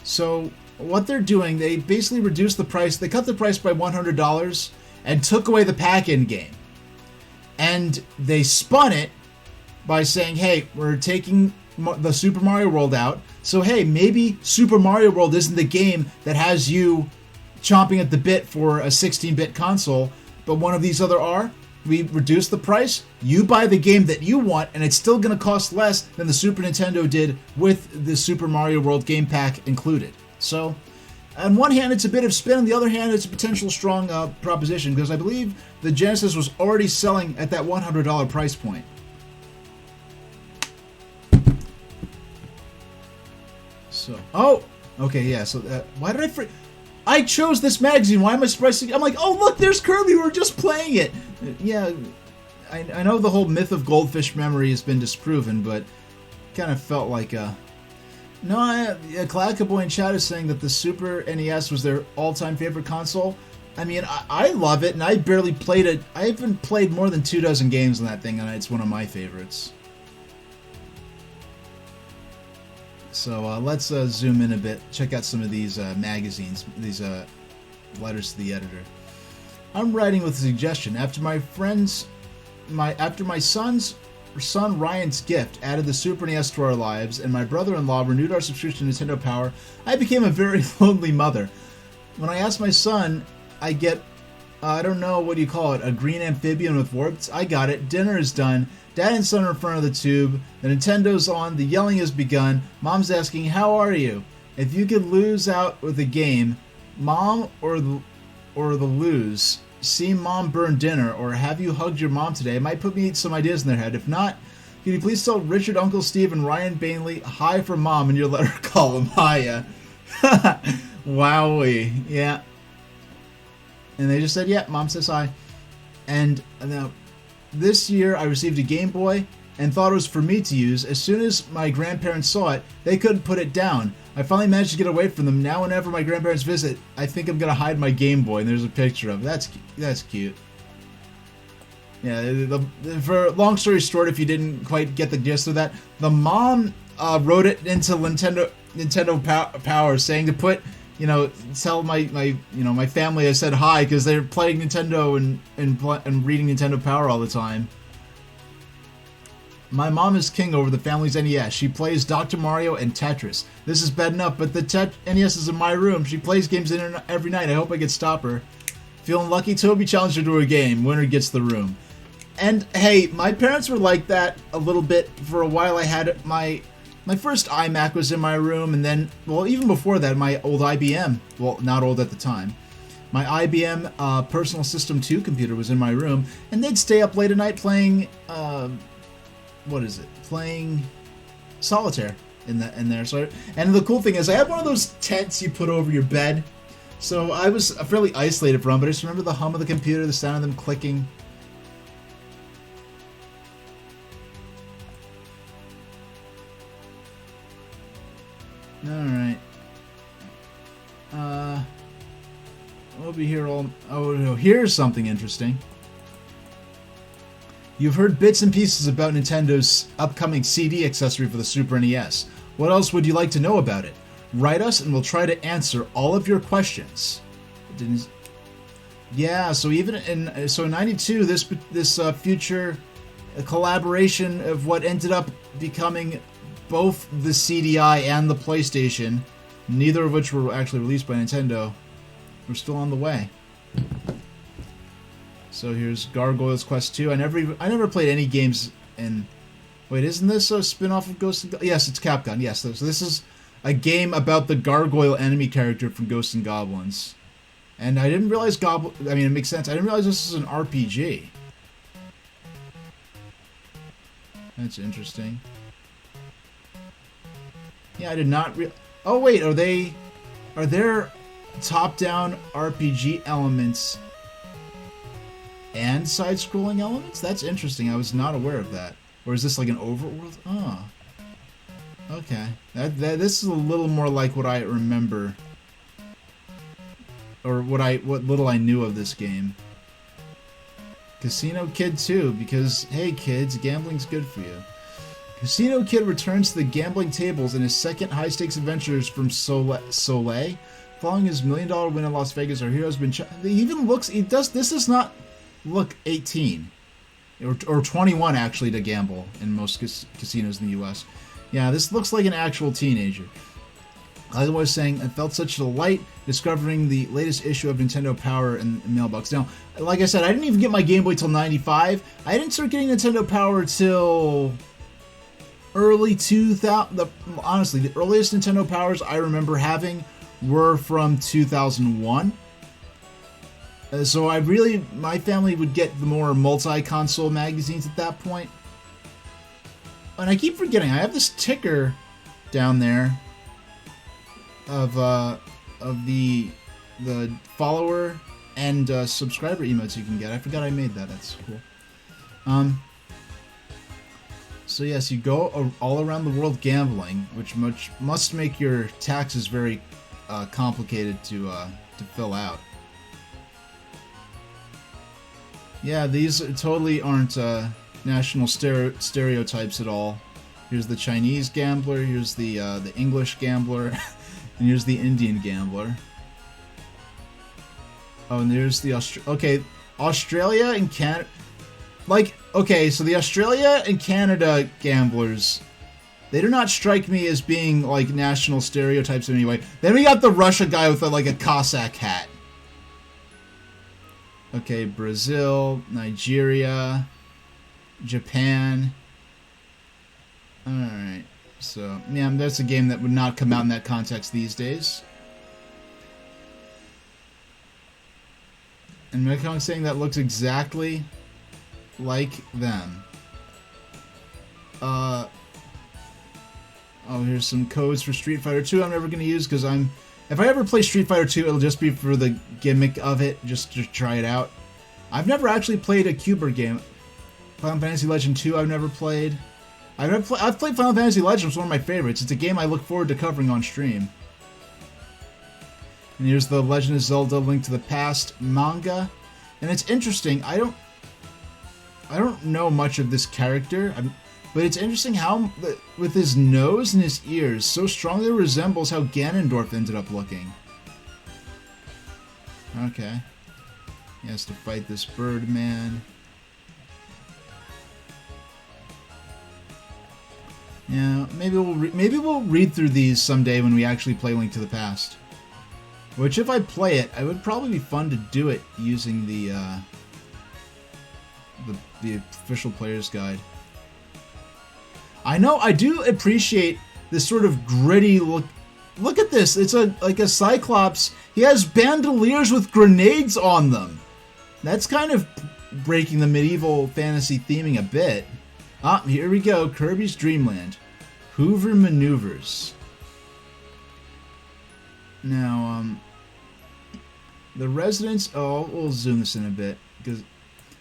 A: So what they're doing, they basically reduced the price. They cut the price by $100 and took away the pack-in game. And they spun it by saying, hey, we're taking the Super Mario World out. So hey, maybe Super Mario World isn't the game that has you chomping at the bit for a 16-bit console, but one of these other are. We reduce the price, you buy the game that you want, and it's still going to cost less than the Super Nintendo did with the Super Mario World game pack included. So, on one hand, it's a bit of spin, on the other hand, it's a potential strong proposition, because I believe the Genesis was already selling at that $100 price point. So, oh, okay, yeah, so why did I chose this magazine. Why am I surprised? I'm like, oh, look, there's Kirby. We're just playing it. Yeah, I know the whole myth of goldfish memory has been disproven, but kind of felt like a... No, Cloud Boy in chat is saying that the Super NES was their all-time favorite console. I mean, I love it, and I barely played it. I haven't played more than 24 games on that thing, and it's one of my favorites. So let's zoom in a bit, check out some of these magazines, these letters to the editor. I'm writing with a suggestion. After my son's son Ryan's gift added the Super NES to our lives, and my brother-in-law renewed our subscription to Nintendo Power, I became a very lonely mother. When I asked my son, I get, I don't know, what do you call it, a green amphibian with warts? I got it. Dinner is done. Dad and son are in front of the tube. The Nintendo's on. The yelling has begun. Mom's asking, how are you? If you could lose out with a game, Mom or the lose, see Mom burn dinner, or have you hugged your mom today? It might put me some ideas in their head. If not, can you please tell Richard, Uncle Steve, and Ryan Bainley hi from Mom in your letter column? Hiya. Wowee. Yeah. And they just said, yeah, Mom says hi. And now, this year I received a Game Boy and thought it was for me to use. As soon as my grandparents saw it, they couldn't put it down. I finally managed to get away from them. Now whenever my grandparents visit, I think I'm going to hide my Game Boy. And there's a picture of it. That's cute. Yeah, for long story short, if you didn't quite get the gist of that, the mom wrote it into Nintendo Power saying to put, tell my family I said hi because they're playing Nintendo and reading Nintendo Power all the time. My mom is king over the family's NES. She plays Dr. Mario and Tetris. This is bad enough, but the NES is in my room. She plays games in her every night. I hope I can stop her. Feeling lucky? Toby challenged her to a game. Winner gets the room. And hey, my parents were like that a little bit for a while. I had my first iMac was in my room, and then, well, even before that, my old IBM, well, not old at the time, my IBM Personal System 2 computer was in my room, and they'd stay up late at night playing, playing solitaire in there. So, and the cool thing is, I had one of those tents you put over your bed, so I was fairly isolated from, but I just remember the hum of the computer, the sound of them clicking. Alright. We'll be here all... Oh, no, here's something interesting. You've heard bits and pieces about Nintendo's upcoming CD accessory for the Super NES. What else would you like to know about it? Write us and we'll try to answer all of your questions. Yeah, so even in... So in 92, this future collaboration of what ended up becoming both the CDI and the PlayStation, neither of which were actually released by Nintendo, we're still on the way. So here's Gargoyles Quest 2. I never played any games in... Wait, isn't this a spin-off of Ghosts and Goblins? Yes, it's Capcom. Yes, so this is a game about the gargoyle enemy character from Ghosts and Goblins. And I didn't realize I mean, it makes sense. I didn't realize this is an RPG. That's interesting. Yeah, I did not Oh wait, are there top-down RPG elements and side-scrolling elements? That's interesting. I was not aware of that. Or is this like an overworld? Oh. Okay. This is a little more like what I remember. Or what little I knew of this game. Casino Kid 2, because hey kids, gambling's good for you. Casino Kid returns to the gambling tables in his second high-stakes adventures from Soleil. Following his $1 million win in Las Vegas, our hero's been... This does not look 18. Or 21, actually, to gamble in most casinos in the U.S. Yeah, this looks like an actual teenager. Like I was saying, I felt such a delight discovering the latest issue of Nintendo Power in the mailbox. Now, like I said, I didn't even get my Game Boy till 95. I didn't start getting Nintendo Power till... early 2000. Honestly, the earliest Nintendo Powers I remember having were from 2001. So my family would get the more multi-console magazines at that point. And I keep forgetting, I have this ticker down there of the follower and subscriber emotes you can get. I forgot I made that. That's cool. So yes, you go all around the world gambling, which must make your taxes very complicated to fill out. Yeah, these totally aren't national stereotypes at all. Here's the Chinese gambler, here's the English gambler, and here's the Indian gambler. Oh, and there's the Australia and Canada. Like, okay, so the Australia and Canada gamblers, they do not strike me as being like national stereotypes in any way. Then we got the Russia guy with like a Cossack hat. Okay, Brazil, Nigeria, Japan. Alright, so, yeah, that's a game that would not come out in that context these days. And Mekong saying that looks exactly like them. Oh, here's some codes for Street Fighter 2 I'm never going to use because if I ever play Street Fighter 2, it'll just be for the gimmick of it, just to try it out. I've never actually played a Cuber game. Final Fantasy Legend 2 I've never played. I've played Final Fantasy Legend, it's one of my favorites. It's a game I look forward to covering on stream. And here's the Legend of Zelda Link to the Past manga. And it's interesting, I don't know much of this character, but it's interesting how, with his nose and his ears, so strongly resembles how Ganondorf ended up looking. Okay. He has to fight this Birdman. Yeah, maybe we'll read through these someday when we actually play Link to the Past. Which, if I play it, it would probably be fun to do it using the official player's guide. I know, I do appreciate this sort of gritty look. Look at this, it's like a Cyclops. He has bandoliers with grenades on them. That's kind of breaking the medieval fantasy theming a bit. Ah, here we go, Kirby's Dream Land. Hoover Maneuvers. Now, the residents... Oh, we'll zoom this in a bit. Because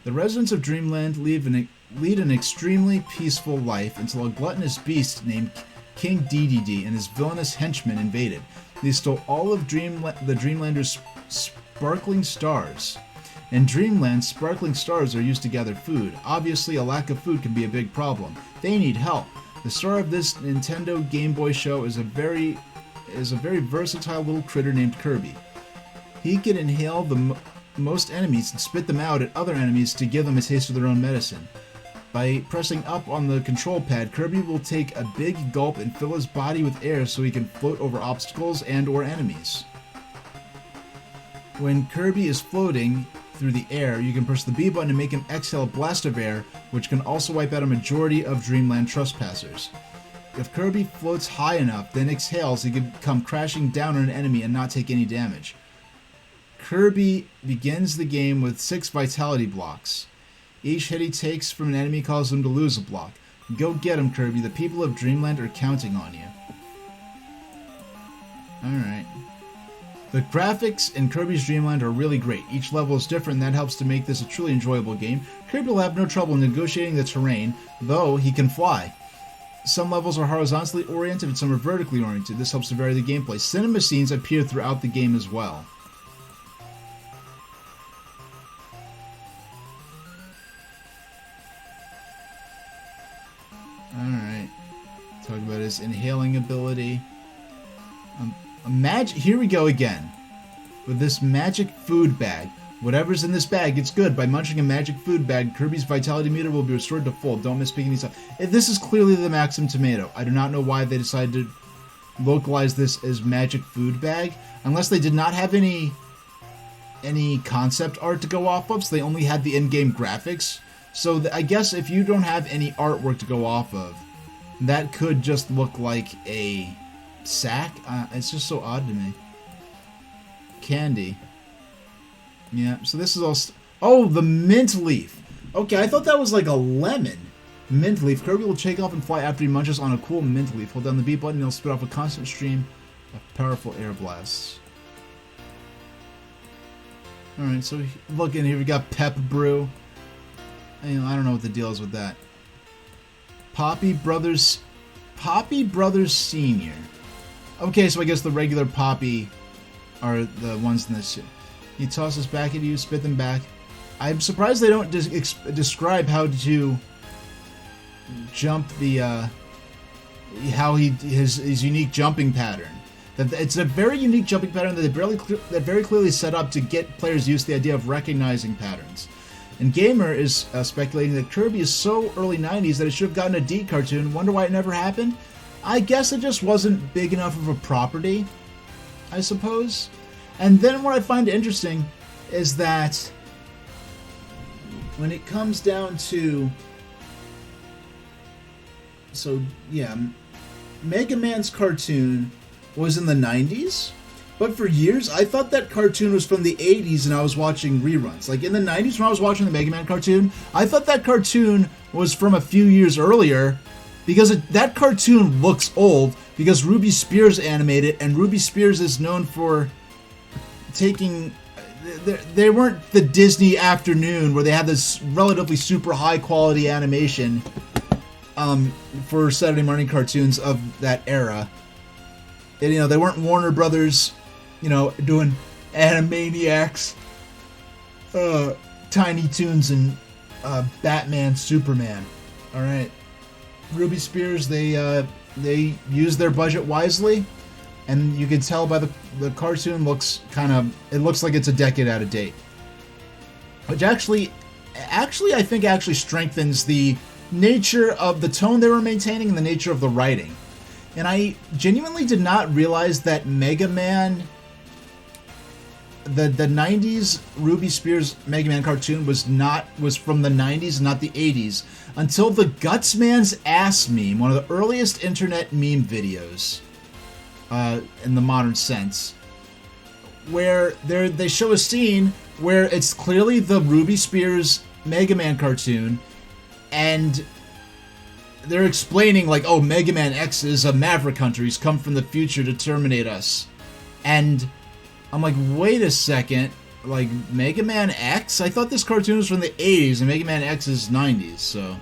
A: the residents of Dreamland lead an extremely peaceful life until a gluttonous beast named King Dedede and his villainous henchmen invaded. They stole all of the Dreamlanders' sparkling stars. In Dreamland, sparkling stars are used to gather food. Obviously, a lack of food can be a big problem. They need help. The star of this Nintendo Game Boy show is a very versatile little critter named Kirby. He can inhale the most enemies and spit them out at other enemies to give them a taste of their own medicine. By pressing up on the control pad, Kirby will take a big gulp and fill his body with air so he can float over obstacles and/or enemies. When Kirby is floating through the air, you can press the B button to make him exhale a blast of air, which can also wipe out a majority of Dreamland trespassers. If Kirby floats high enough, then exhales, he can come crashing down on an enemy and not take any damage. Kirby begins the game with 6 vitality blocks. Each hit he takes from an enemy causes him to lose a block. Go get him, Kirby. The people of Dreamland are counting on you. Alright. The graphics in Kirby's Dream Land are really great. Each level is different, and that helps to make this a truly enjoyable game. Kirby will have no trouble negotiating the terrain, though he can fly. Some levels are horizontally oriented and some are vertically oriented. This helps to vary the gameplay. Cinema scenes appear throughout the game as well. Alright. Talk about his inhaling ability. Here we go again. With this magic food bag. Whatever's in this bag, it's good. By munching a magic food bag, Kirby's vitality meter will be restored to full. Don't miss picking these up. This is clearly the Maxim Tomato. I do not know why they decided to localize this as magic food bag. Unless they did not have any concept art to go off of, so they only had the in-game graphics. So I guess if you don't have any artwork to go off of, that could just look like a sack. It's just so odd to me. Candy. Yeah, so this is all... Oh, the mint leaf. Okay, I thought that was like a lemon. Mint leaf. Kirby will take off and fly after he munches on a cool mint leaf. Hold down the B button and he'll spit off a constant stream of powerful air blasts. Alright, so look in here. We got Pep Brew. I don't know what the deal is with that. Poppy Brothers Senior. Okay, so I guess the regular Poppy are the ones in this. He tosses back at you, spit them back. I'm surprised they don't describe how to jump the his unique jumping pattern. That it's a very unique jumping pattern that they very clearly set up to get players used to the idea of recognizing patterns. And Gamer is speculating that Kirby is so early 90s that it should have gotten a D cartoon. Wonder why it never happened? I guess it just wasn't big enough of a property, I suppose. And then what I find interesting is that when it comes down to... So, yeah, Mega Man's cartoon was in the 90s, but for years I thought that cartoon was from the 80s and I was watching reruns. Like in the 90s when I was watching the Mega Man cartoon, I thought that cartoon was from a few years earlier because that cartoon looks old because Ruby Spears animated it, and Ruby Spears is known for taking... They weren't the Disney afternoon where they had this relatively super high quality animation for Saturday morning cartoons of that era. And, you know, they weren't Warner Brothers, you know, doing Animaniacs, Tiny Toons, and Batman, Superman. All right, Ruby Spears, they used their budget wisely, and you can tell by the cartoon looks it looks like it's a decade out of date, which actually I think actually strengthens the nature of the tone they were maintaining and the nature of the writing. And I genuinely did not realize that Mega Man, the 90s Ruby Spears Mega Man cartoon was from the 90s and not the 80s, until the Gutsman's Ass meme, one of the earliest internet meme videos in the modern sense, where they show a scene where it's clearly the Ruby Spears Mega Man cartoon, and they're explaining, like, oh, Mega Man X is a Maverick hunter. He's come from the future to terminate us. And I'm like, wait a second. Like, Mega Man X? I thought this cartoon was from the 80s, and Mega Man X is 90s, so...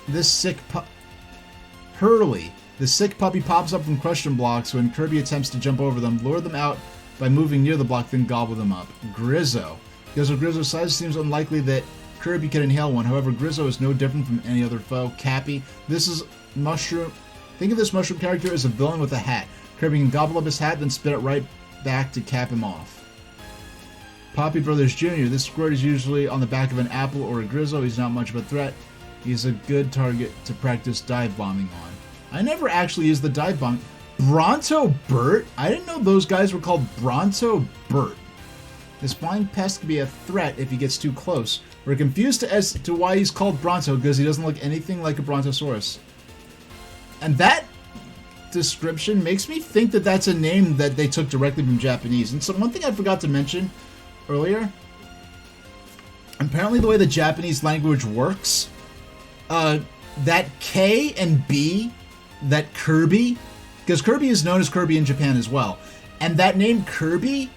A: This sick Hurley. The sick puppy pops up from question blocks when Kirby attempts to jump over them, lure them out by moving near the block, then gobble them up. Grizzo. Because of Grizzo's size, it seems unlikely that Kirby can inhale one. However, Grizzo is no different from any other foe. Cappy. This is Mushroom. Think of this Mushroom character as a villain with a hat. Kirby can gobble up his hat, then spit it right back to cap him off. Poppy Brothers Jr. This squirt is usually on the back of an apple or a Grizzo. He's not much of a threat. He's a good target to practice dive bombing on. I never actually used the dive bomb. Bronto Burt? I didn't know those guys were called Bronto Burt. This flying pest can be a threat if he gets too close. We're confused as to why he's called Bronto, because he doesn't look anything like a Brontosaurus. And that description makes me think that that's a name that they took directly from Japanese. And so one thing I forgot to mention earlier, apparently the way the Japanese language works, that K and B, that Kirby, because Kirby is known as Kirby in Japan as well, and that name Kirby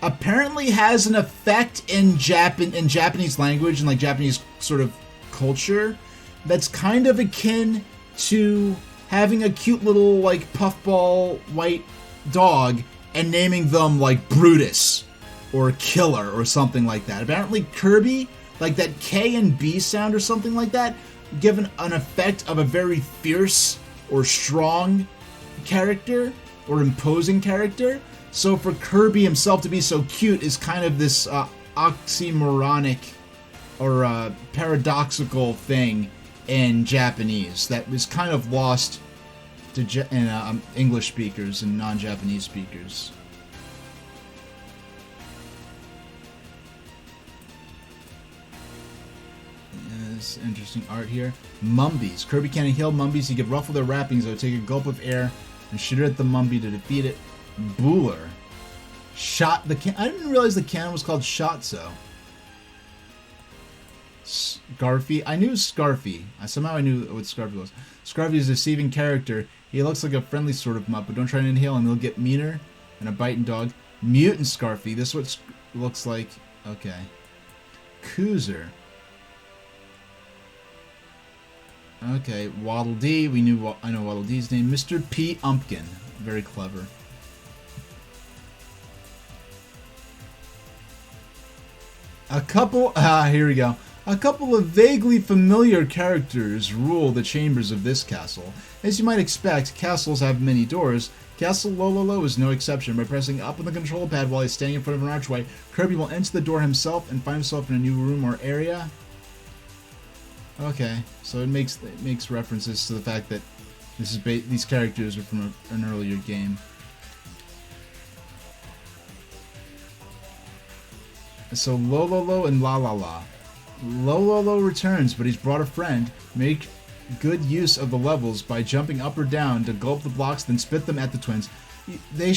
A: apparently has an effect in Japanese language and like Japanese sort of culture that's kind of akin to having a cute little like puffball white dog and naming them like Brutus or Killer or something like that. Apparently Kirby, like that K and B sound or something like that, give an effect of a very fierce or strong character or imposing character. So for Kirby himself to be so cute is kind of this oxymoronic or paradoxical thing in Japanese that was kind of lost to English speakers and non-Japanese speakers. There's interesting art here. Mumbies. Kirby can't inhale Mumbies. He could ruffle their wrappings, though. Take a gulp of air and shoot it at the Mumby to defeat it. Bueller. Shot the can. I didn't realize the cannon was called Shotzo. Scarfy. I knew Scarfy. Somehow I knew what Scarfy was. Scarfy is a deceiving character. He looks like a friendly sort of mutt, but don't try to inhale him. He'll get meaner and a biting dog. Mutant Scarfy. This is what looks like. Okay. Coozer. Okay. Waddle Dee. I know Waddle Dee's name. Mr. P. Umpkin. Very clever. Here we go. A couple of vaguely familiar characters rule the chambers of this castle. As you might expect, castles have many doors. Castle Lololo is no exception. By pressing up on the control pad while he's standing in front of an archway, Kirby will enter the door himself and find himself in a new room or area. Okay, so it makes references to the fact that these characters are from an earlier game. So Lololo and La La La. Lololo returns, but he's brought a friend. Make good use of the levels by jumping up or down to gulp the blocks, then spit them at the twins. They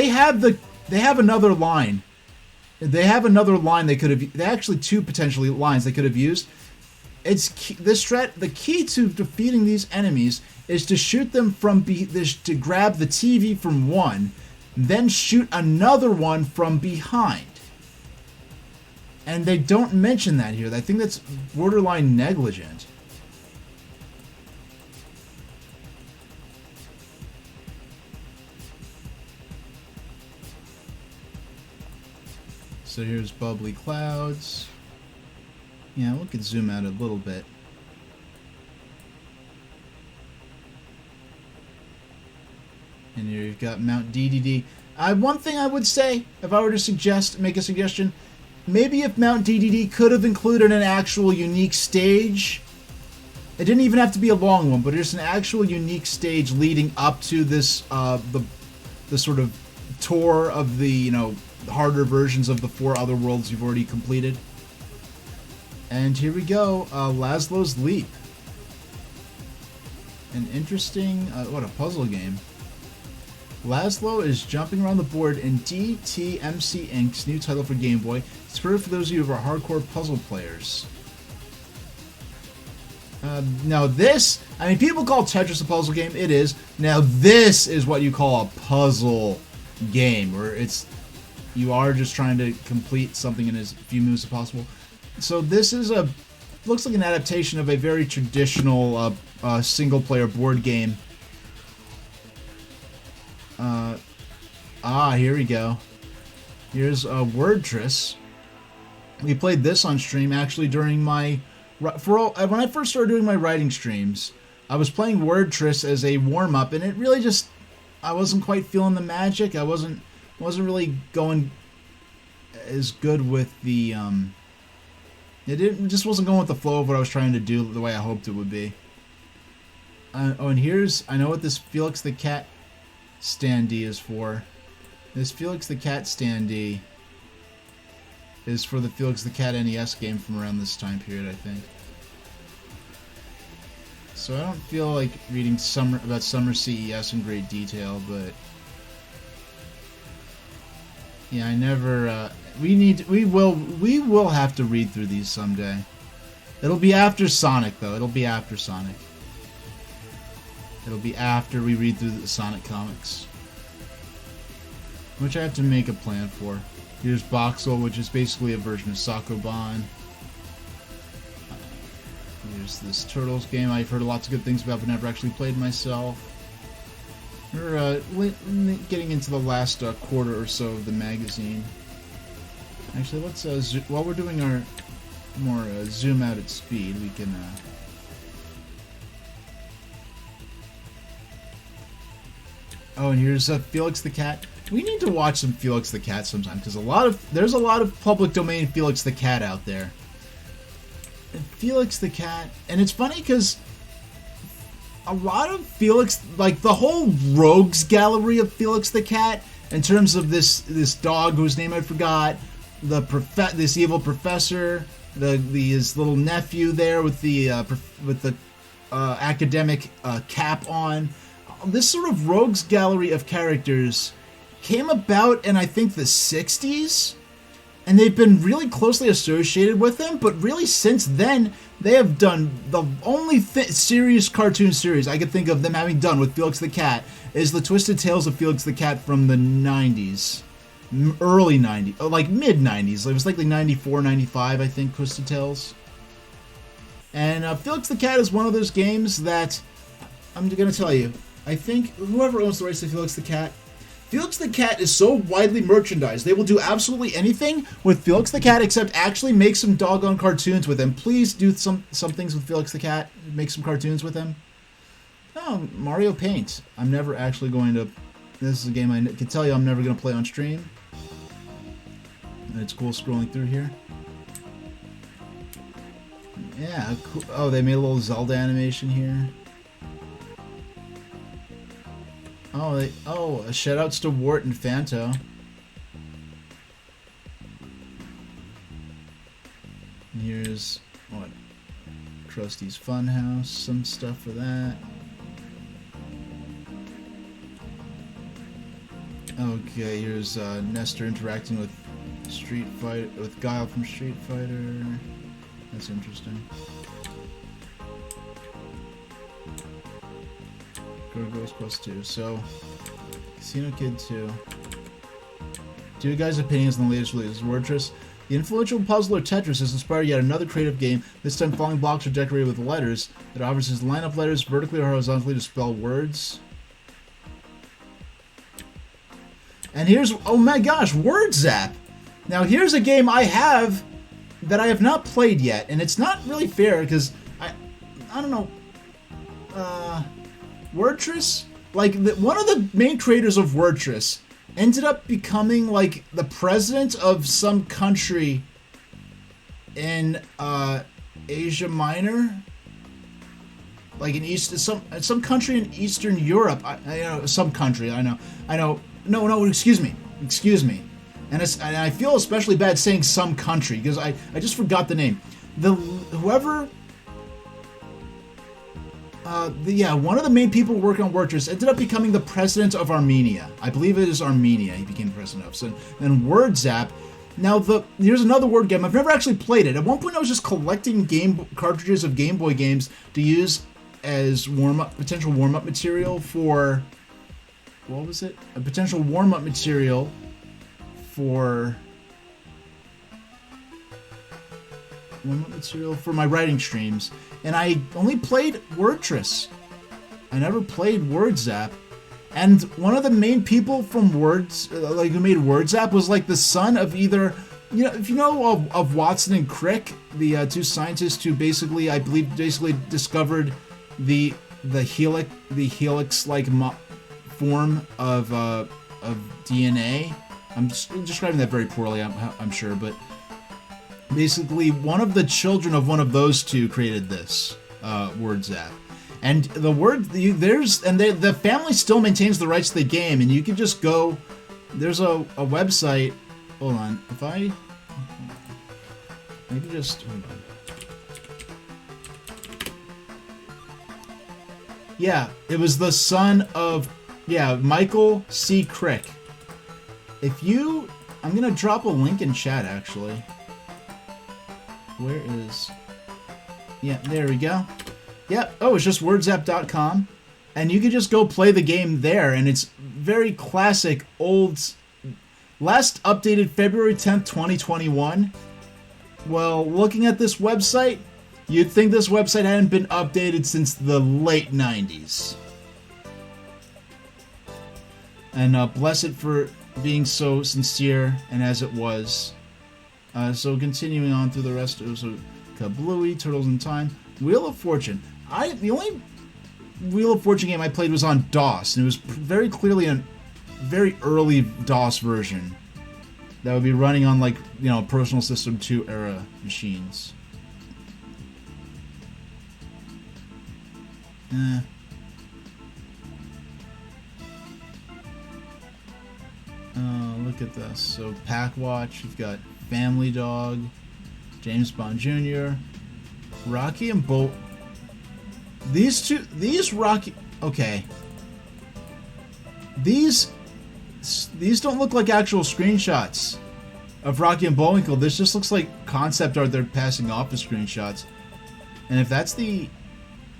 A: have another line. They have another line they could have. They actually two potentially lines they could have used. The key to defeating these enemies is to shoot them to grab the TV from one, then shoot another one from behind. And they don't mention that here. I think that's borderline negligent. So here's bubbly clouds. Yeah, we could zoom out a little bit. And here you've got Mount DDD. One thing I would say, if I were to make a suggestion, maybe if Mount DDD could have included an actual unique stage. It didn't even have to be a long one, but there's an actual unique stage leading up to this, the sort of tour of the, harder versions of the 4 other worlds you've already completed. And here we go, Laszlo's Leap. An interesting, what a puzzle game. Laszlo is jumping around the board in DTMC Inc.'s new title for Game Boy. It's perfect for those of you who are hardcore puzzle players. Now this, people call Tetris a puzzle game. It is. Now this is what you call a puzzle game, where you are just trying to complete something in as few moves as possible. So this is looks like an adaptation of a very traditional single-player board game. Here we go. Here's Wordtress. We played this on stream actually during my when I first started doing my writing streams. I was playing Wordtress as a warm-up, and it really just I wasn't quite feeling the magic. I wasn't really going as good with the it just wasn't going with the flow of what I was trying to do the way I hoped it would be. And I know what this Felix the Cat standee is for. This Felix the Cat standee is for the Felix the Cat NES game from around this time period, I think. So I don't feel like reading about Summer CES in great detail, but yeah, I never. We will have to read through these someday. It'll be after Sonic, though. It'll be after Sonic. It'll be after we read through the Sonic comics, which I have to make a plan for. Here's Boxel, which is basically a version of Sakoban. Here's this Turtles game I've heard lots of good things about, but never actually played myself. We're getting into the last quarter or so of the magazine. Actually, let's while we're doing our more zoom out at speed, we can. Oh, and here's Felix the Cat. We need to watch some Felix the Cat sometime, because there's a lot of public domain Felix the Cat out there. And Felix the Cat, and it's funny because a lot of Felix, like the whole rogues gallery of Felix the Cat, in terms of this dog whose name I forgot, this evil professor, his little nephew there with the academic cap on. This sort of rogues gallery of characters came about in, I think, the 60s, and they've been really closely associated with him, but really since then, they have done the only serious cartoon series I could think of them having done with Felix the Cat is the Twisted Tales of Felix the Cat from the 90s. Early 90s, like mid-90s. It was like 94, 95, I think, Twisted Tales. And Felix the Cat is one of those games that, I'm going to tell you, I think whoever owns the rights to Felix the Cat, Felix the Cat is so widely merchandised. They will do absolutely anything with Felix the Cat except actually make some doggone cartoons with him. Please do some things with Felix the Cat. Make some cartoons with him. Oh, Mario Paint. I'm never actually going to... This is a game I can tell you I'm never going to play on stream. And it's cool scrolling through here. Yeah, cool. Oh, they made a little Zelda animation here. Oh, shoutouts to Wart and Fanto. And here's what? Krusty's Funhouse, some stuff for that. Okay, here's Nestor interacting with Guile from Street Fighter. That's interesting. Ghost Plus 2. So, Casino Kid 2. Do you guys' opinions on the latest release? Wordtress. The influential puzzler Tetris has inspired yet another creative game. This time, falling blocks are decorated with letters. It offers us line up letters vertically or horizontally to spell words. And here's, oh my gosh, Word Zap! Now here's a game I have that I have not played yet, and it's not really fair because I don't know. Wordtress, like one of the main creators of Wordtress, ended up becoming like the president of some country in Asia Minor, like in some country in Eastern Europe. I know some country. I know. No, excuse me. And I feel especially bad saying some country because I just forgot the name. One of the main people working on Wordtress ended up becoming the president of Armenia. I believe it is Armenia he became president of. So, and WordZap. Now, here's another word game. I've never actually played it. At one point, I was just collecting cartridges of Game Boy games to use as potential warm-up material for... What was it? A potential warm-up material for my writing streams, and I only played Wordtress. I never played WordZap, and one of the main people from who made WordZap was like the son of either, if you know of Watson and Crick, the two scientists who basically discovered the helix like form of DNA. I'm describing that very poorly, I'm sure, but basically one of the children of one of those two created this WordZap, and the family still maintains the rights to the game, and you can just go. There's a website. Hold on, hold on. Yeah, it was the son of Michael C. Crick. I'm gonna drop a link in chat actually. Where is... Yeah, there we go. Yep. Oh, it's just wordzap.com. And you can just go play the game there, and it's very classic, old... Last updated February 10th, 2021. Well, looking at this website, you'd think this website hadn't been updated since the late 90s. And bless it for being so sincere, and as it was. So continuing on through the rest, it was Kablooey, Turtles in Time, Wheel of Fortune. The only Wheel of Fortune game I played was on DOS, and it was very clearly a very early DOS version that would be running on Personal System 2 era machines. Look at this. So Packwatch, you've got Family Dog, James Bond Jr., Rocky and Bull. These Rocky. Okay. These don't look like actual screenshots of Rocky and Bullwinkle. This just looks like concept art they're passing off as screenshots. And if that's the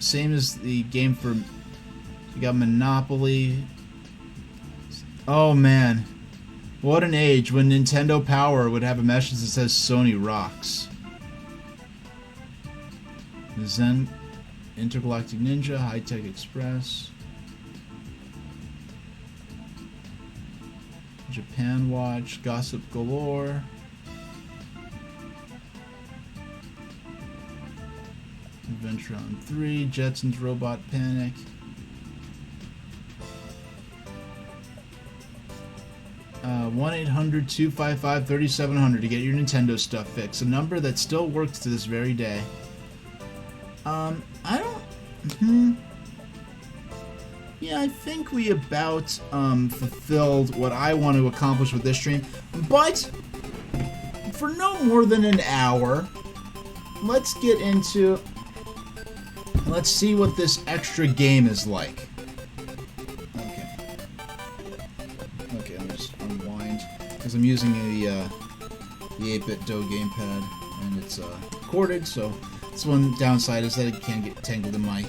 A: same as the game for, you got Monopoly. Oh man. What an age when Nintendo Power would have a message that says Sony rocks. Zen, Intergalactic Ninja, High Tech Express. Japan Watch, Gossip Galore. Adventure on 3, Jetsons Robot Panic. Uh, 1-800-255-3700 to get your Nintendo stuff fixed. A number that still works to this very day. I don't... Yeah, I think we about fulfilled what I want to accomplish with this stream. But, for no more than an hour, let's get into... Let's see what this extra game is like. Okay. Okay, let me just unwind. Because I'm using the 8-bit Do gamepad, and it's corded, so... This one downside is that it can get tangled in my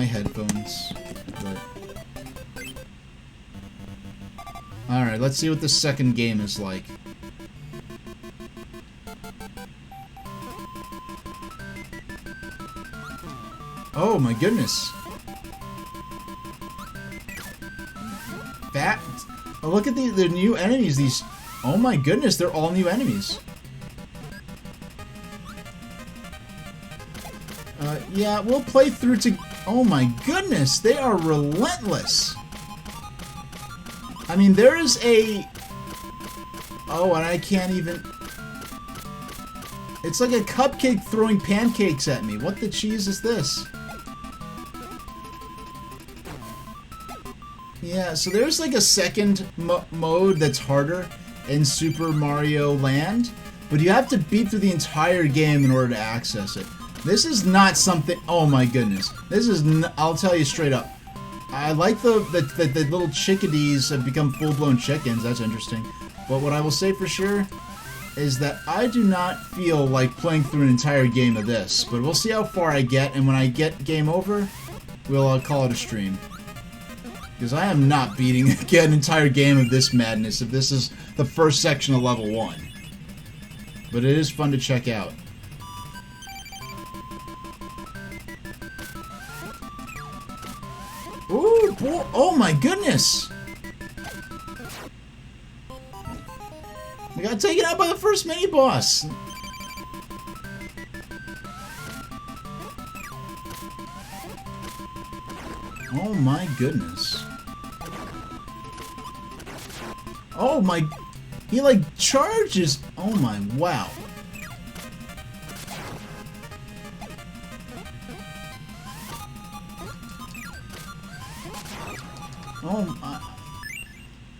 A: headphones. But... Alright, let's see what the second game is like. Oh my goodness. That... Oh, look at the new enemies. These... Oh my goodness, they're all new enemies. Yeah, we'll play through to... Oh my goodness, they are relentless. I mean, there is a... Oh, and I can't even... It's like a cupcake throwing pancakes at me. What the cheese is this? Yeah, so there's like a second mode that's harder in Super Mario Land, but you have to beat through the entire game in order to access it. This is not something... Oh my goodness. This is... I'll tell you straight up. I like the little chickadees have become full-blown chickens. That's interesting. But what I will say for sure is that I do not feel like playing through an entire game of this. But we'll see how far I get, and when I get game over, we'll call it a stream. Because I am not beating an entire game of this madness if this is the first section of level 1. But it is fun to check out. Ooh, boy. Oh my goodness! We got taken out by the first mini-boss! Oh my goodness. Oh my... He like charges... Oh my... Wow.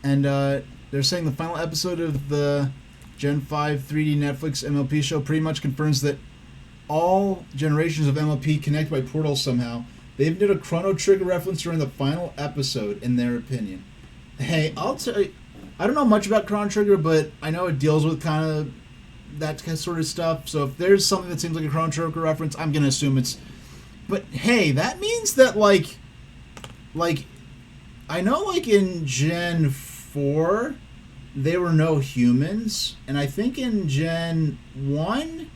A: And they're saying the final episode of the Gen 5 3D Netflix MLP show pretty much confirms that all generations of MLP connect by portals somehow. They even did a Chrono Trigger reference during the final episode, in their opinion. Hey, I'll tell you, I don't know much about Chrono Trigger, but I know it deals with kind of that sort of stuff. So if there's something that seems like a Chrono Trigger reference, I'm gonna assume it's... But hey, that means that like I know like in Gen 4 there were no humans, and I think in Gen 1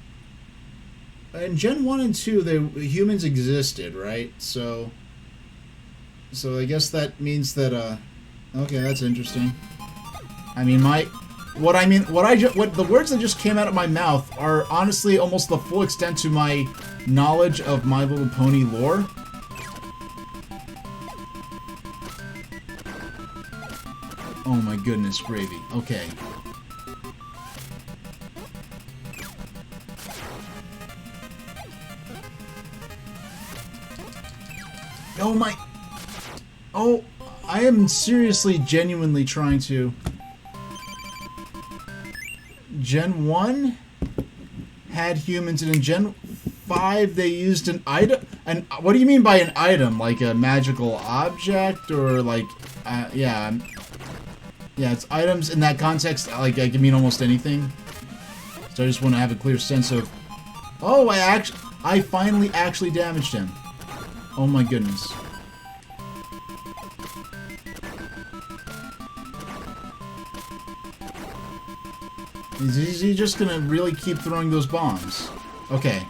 A: and 2 humans existed, right? So I guess that means that okay, that's interesting. I mean, what the words that just came out of my mouth are honestly almost the full extent to my knowledge of My Little Pony lore. Oh my goodness, gravy. Okay. Oh my... Oh, I am seriously, genuinely trying to... Gen 1 had humans, and in Gen 5 they used an item... And what do you mean by an item? Like a magical object? Or like... yeah... Yeah, it's items in that context, like, I can mean almost anything. So I just want to have a clear sense of... Oh, I finally actually damaged him. Oh my goodness. Is he just gonna really keep throwing those bombs? Okay.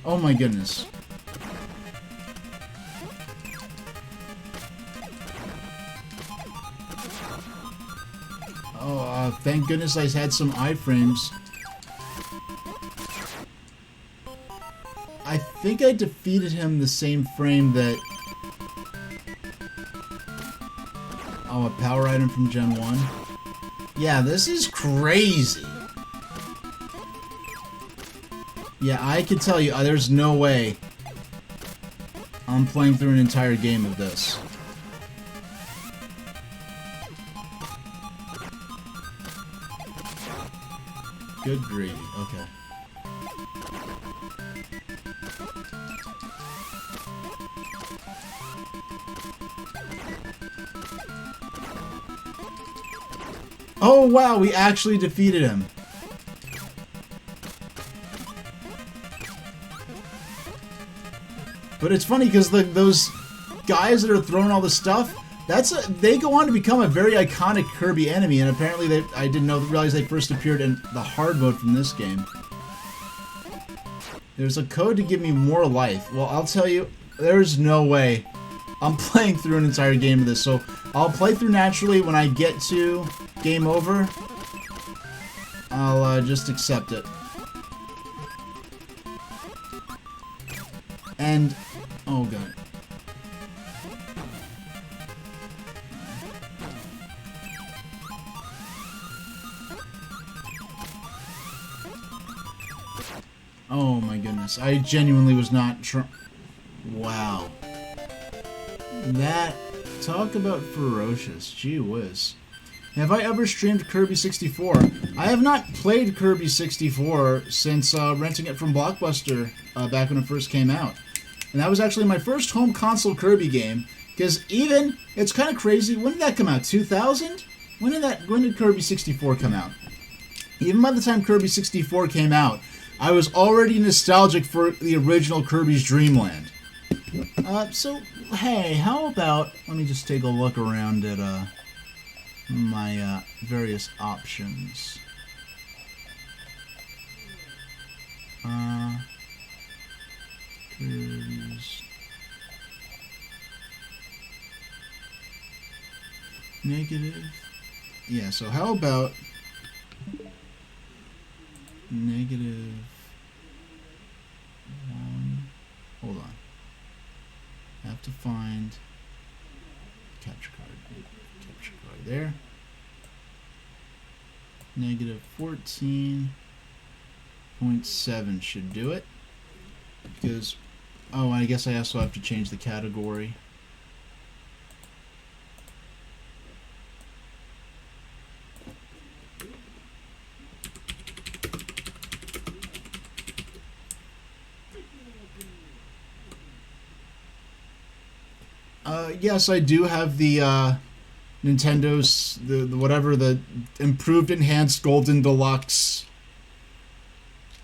A: Oh my goodness. thank goodness I had some iframes. I think I defeated him the same frame that... Oh, a power item from Gen 1? Yeah, this is crazy. Yeah, I can tell you, there's no way I'm playing through an entire game of this. Good gravy, okay. Oh wow, we actually defeated him. But it's funny because those guys that are throwing all the stuff, they go on to become a very iconic Kirby enemy, and apparently I didn't realize they first appeared in the hard mode from this game. There's a code to give me more life. Well, I'll tell you, there's no way I'm playing through an entire game of this, so I'll play through naturally. When I get to game over, I'll just accept it. And, oh god. Oh my goodness, I genuinely was not wow. Talk about ferocious, gee whiz. Have I ever streamed Kirby 64? I have not played Kirby 64 since renting it from Blockbuster back when it first came out. And that was actually my first home console Kirby game, because it's kind of crazy, when did that come out, 2000? When did Kirby 64 come out? Even by the time Kirby 64 came out, I was already nostalgic for the original Kirby's Dream Land. So, hey, how about, let me just take a look around at my various options. Kirby's negative. Yeah, so how about negative 1? Hold on. I have to find capture card. Capture card there. Negative 14.7 should do it. Because, oh, I guess I also have to change the category. Yes, I do have the Nintendo's the improved, enhanced, golden deluxe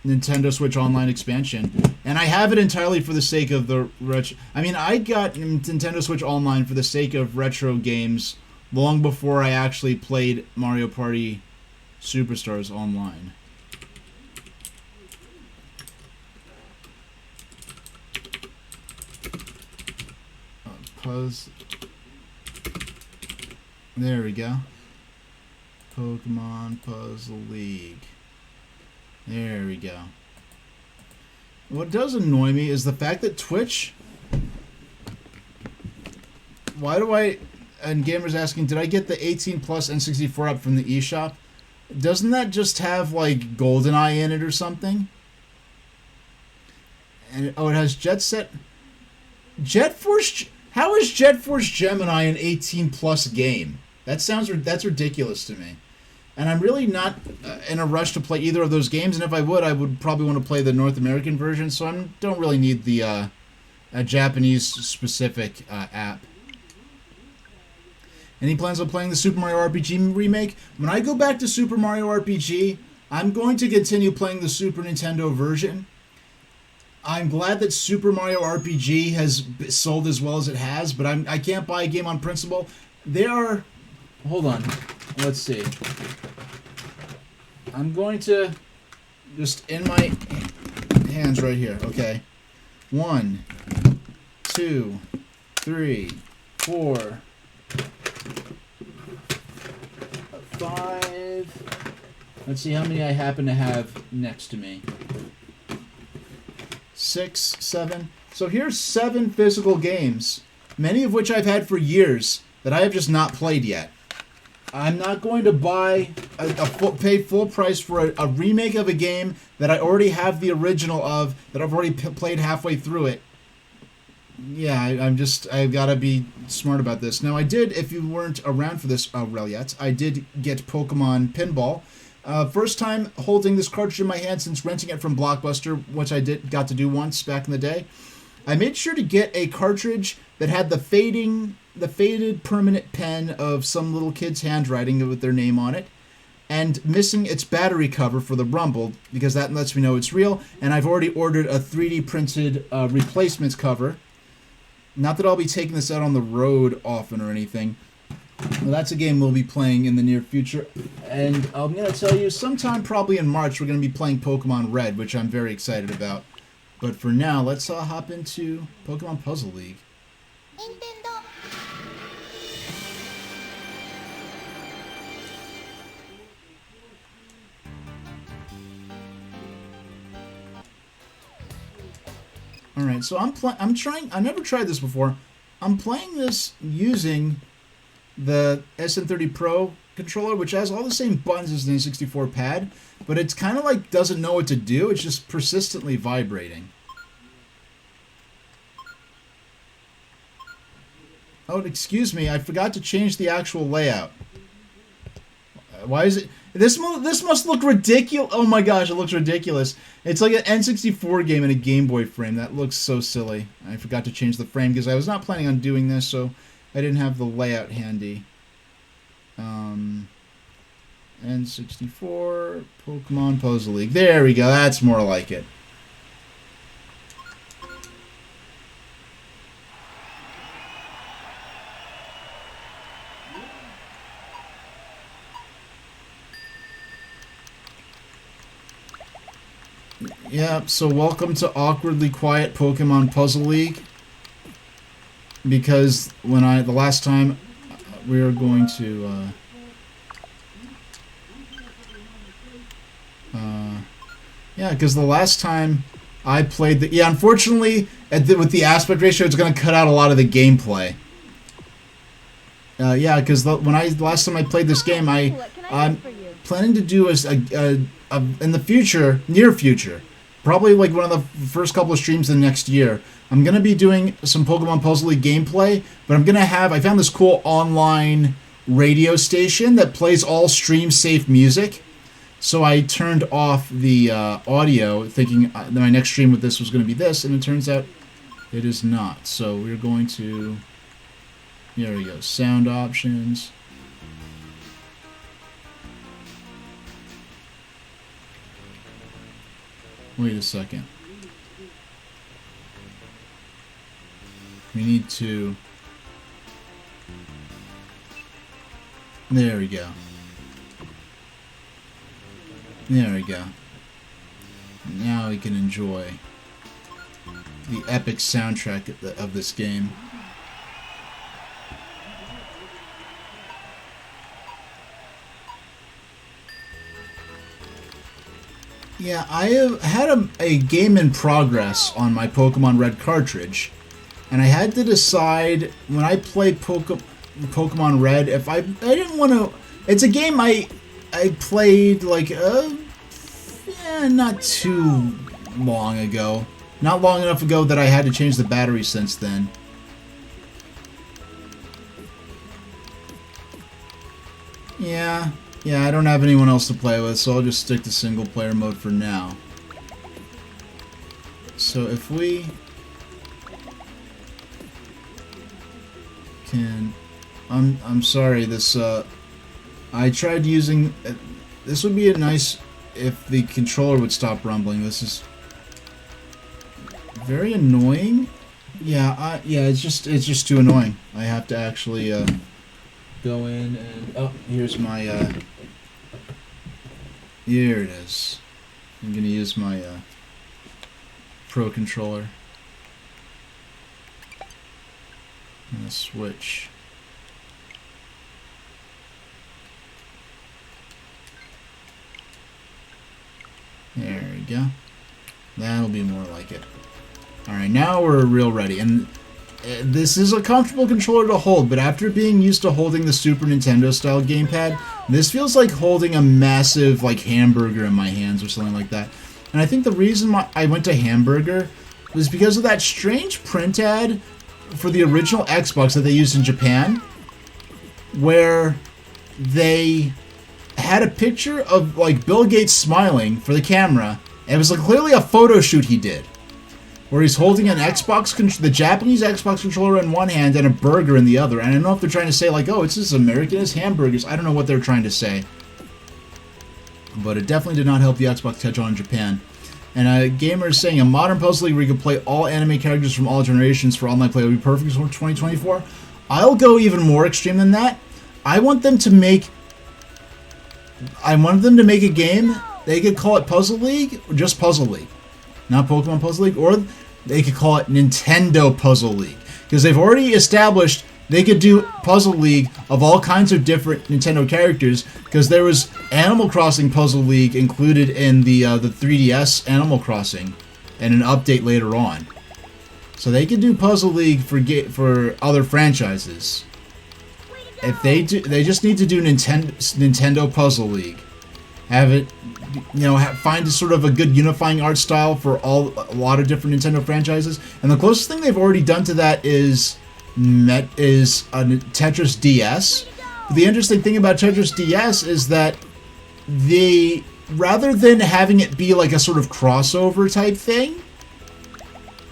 A: Nintendo Switch Online expansion, and I have it entirely for the sake of the retro. I mean, I got Nintendo Switch Online for the sake of retro games long before I actually played Mario Party Superstars Online. There we go. Pokemon Puzzle League. There we go. What does annoy me is the fact that Twitch... Why do I... And Gamer's asking, did I get the 18 plus N64 app from the eShop? Doesn't that just have, like, GoldenEye in it or something? And it has Jet Set... Jet Force... How is Jet Force Gemini an 18 plus game? That's ridiculous to me. And I'm really not in a rush to play either of those games, and if I would probably want to play the North American version, so I don't really need the a Japanese-specific app. Any plans on playing the Super Mario RPG remake? When I go back to Super Mario RPG, I'm going to continue playing the Super Nintendo version. I'm glad that Super Mario RPG has sold as well as it has, but I can't buy a game on principle. Hold on. Let's see. I'm going to just in my hands right here. Okay. 1, 2, 3, 4, 5. Let's see how many I happen to have next to me. 6, 7. So here's 7 physical games, many of which I've had for years that I have just not played yet. I'm not going to buy pay full price for a remake of a game that I already have the original of, that I've already played halfway through it. Yeah, I've got to be smart about this. Now, I did, if you weren't around for this, yet, I did get Pokemon Pinball. First time holding this cartridge in my hand since renting it from Blockbuster, which I got to do once back in the day. I made sure to get a cartridge that had the faded permanent pen of some little kid's handwriting with their name on it, and missing its battery cover for the Rumble, because that lets me know it's real, and I've already ordered a 3D printed replacements cover. Not that I'll be taking this out on the road often or anything. Well, that's a game we'll be playing in the near future, and I'm going to tell you, sometime probably in March, we're going to be playing Pokemon Red, which I'm very excited about. But for now, let's hop into Pokemon Puzzle League. Nintendo. All right, so I'm trying. I never tried this before. I'm playing this using the SN30 Pro controller, which has all the same buttons as the N64 pad, but it's kind of like doesn't know what to do. It's just persistently vibrating. Oh, excuse me, I forgot to change the actual layout. Why is it... This must look ridiculous. Oh my gosh, it looks ridiculous. It's like an N64 game in a Game Boy frame. That looks so silly. I forgot to change the frame because I was not planning on doing this, so I didn't have the layout handy. N64 Pokemon Puzzle League. There we go. That's more like it. Yeah, so welcome to Awkwardly Quiet Pokemon Puzzle League. Because the last time we were going to, yeah, because the last time I played unfortunately, with the aspect ratio, it's going to cut out a lot of the gameplay. Yeah, because last time I played this game, I'm planning to do in the near future, probably like one of the first couple of streams of the next year, I'm going to be doing some Pokemon Puzzle League gameplay, but I found this cool online radio station that plays all stream-safe music. So I turned off the audio, thinking that my next stream with this was going to be this, and it turns out it is not. So we're going to... There we go. Sound options. Wait a second. We need to... There we go. There we go. Now we can enjoy the epic soundtrack of this game. Yeah, I have had a game in progress on my Pokemon Red cartridge, and I had to decide when I play Pokemon Red if I didn't want to. It's a game I played like not too long ago, not long enough ago that I had to change the battery since then. Yeah, I don't have anyone else to play with, so I'll just stick to single player mode for now. So if we can... I'm sorry, this, I tried using... this would be nice if the controller would stop rumbling. This is very annoying. Yeah, it's just too annoying. I have to actually, go in and... Oh, here's my, here it is. I'm going to use my Pro controller. I'm going to switch. we go. That'll be more like it. Alright, now we're real ready. And this is a comfortable controller to hold, but after being used to holding the Super Nintendo-style gamepad, this feels like holding a massive, like, hamburger in my hands or something like that. And I think the reason I went to hamburger was because of that strange print ad for the original Xbox that they used in Japan, where they had a picture of, like, Bill Gates smiling for the camera, and it was, like, clearly a photo shoot he did, where he's holding an the Japanese Xbox controller in one hand and a burger in the other. And I don't know if they're trying to say, like, oh, it's as American as hamburgers. I don't know what they're trying to say. But it definitely did not help the Xbox catch on in Japan. And a gamer is saying a modern puzzle league where you can play all anime characters from all generations for online play would be perfect for 2024. I'll go even more extreme than that. I want them to make a game. They could call it Puzzle League or just Puzzle League. Not Pokemon Puzzle League, or they could call it Nintendo Puzzle League. Because they've already established they could do Puzzle League of all kinds of different Nintendo characters, because there was Animal Crossing Puzzle League included in the 3DS Animal Crossing, and an update later on. So they could do Puzzle League for other franchises. If they do, they just need to do Nintendo Puzzle League. Have it, find sort of a good unifying art style for a lot of different Nintendo franchises. And the closest thing they've already done to that is Tetris DS. But the interesting thing about Tetris DS is that rather than having it be like a sort of crossover type thing,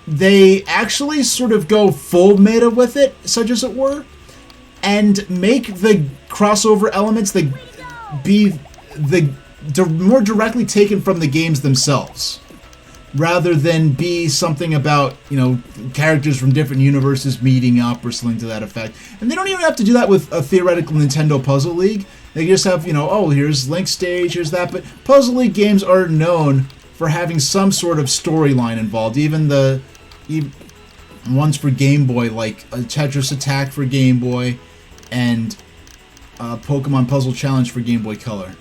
A: they actually sort of go full meta with it, such as it were, and make the crossover elements be more directly taken from the games themselves, rather than be something about, characters from different universes meeting up or something to that effect. And they don't even have to do that with a theoretical Nintendo Puzzle League. They just have, oh, here's Link Stage, here's that. But Puzzle League games are known for having some sort of storyline involved. Even ones for Game Boy, like Tetris Attack for Game Boy and Pokemon Puzzle Challenge for Game Boy Color,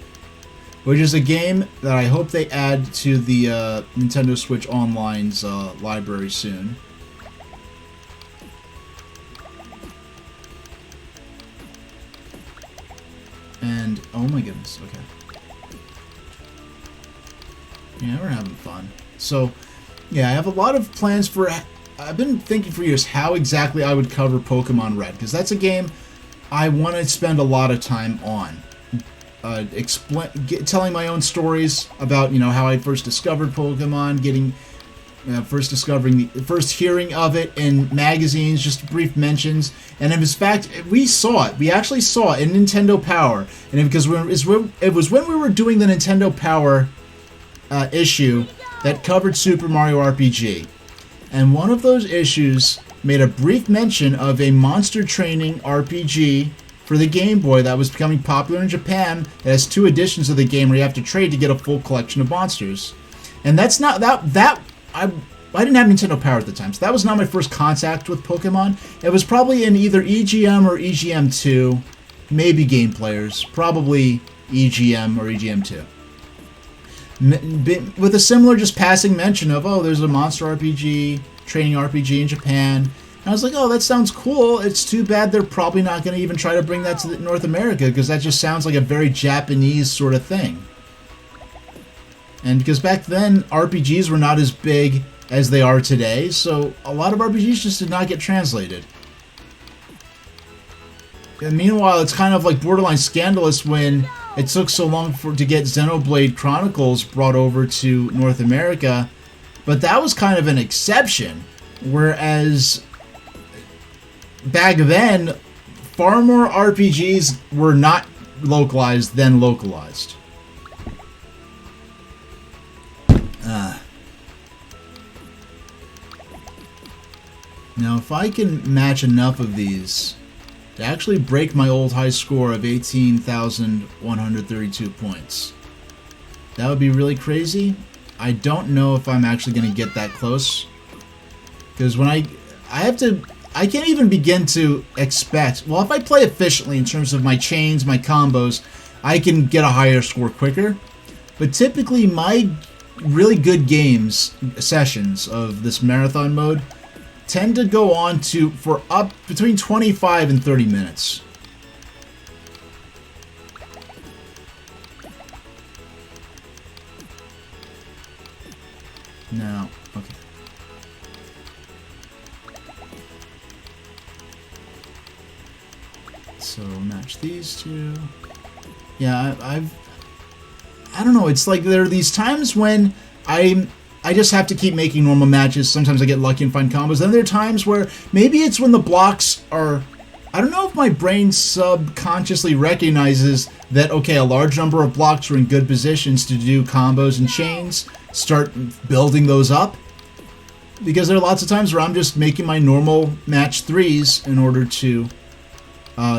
A: which is a game that I hope they add to the Nintendo Switch Online's library soon. And, oh my goodness, okay. Yeah, we're having fun. So, yeah, I have a lot of plans for... I've been thinking for years how exactly I would cover Pokemon Red, because that's a game I want to spend a lot of time on. Telling my own stories about, how I first discovered Pokemon, first hearing of it in magazines, just brief mentions, and in fact, we actually saw it in Nintendo Power, and because it was when we were doing the Nintendo Power issue that covered Super Mario RPG, and one of those issues made a brief mention of a monster training RPG for the Game Boy that was becoming popular in Japan. It has 2 editions of the game where you have to trade to get a full collection of monsters. And that's not I didn't have Nintendo Power at the time, so that was not my first contact with Pokemon. It was probably in either EGM or EGM2, maybe Game Players, probably EGM or EGM2. With a similar just passing mention of, oh, there's a monster RPG, training RPG in Japan. And I was like, oh, that sounds cool. It's too bad they're probably not going to even try to bring that to North America, because that just sounds like a very Japanese sort of thing. And because back then, RPGs were not as big as they are today, so a lot of RPGs just did not get translated. And meanwhile, it's kind of like borderline scandalous when it took so long to get Xenoblade Chronicles brought over to North America, but that was kind of an exception, whereas back then, far more RPGs were not localized than localized. Now, if I can match enough of these to actually break my old high score of 18,132 points, that would be really crazy. I don't know if I'm actually going to get that close, because when I can't even begin to expect... Well, if I play efficiently in terms of my chains, my combos, I can get a higher score quicker. But typically, my really good games, sessions of this marathon mode, tend to go on for up between 25 and 30 minutes. Now, okay. So match these two. Yeah, I don't know. It's like there are these times when I just have to keep making normal matches. Sometimes I get lucky and find combos. Then there are times where maybe it's when the blocks are... I don't know if my brain subconsciously recognizes that, okay, a large number of blocks are in good positions to do combos and chains. Start building those up. Because there are lots of times where I'm just making my normal match 3s in order to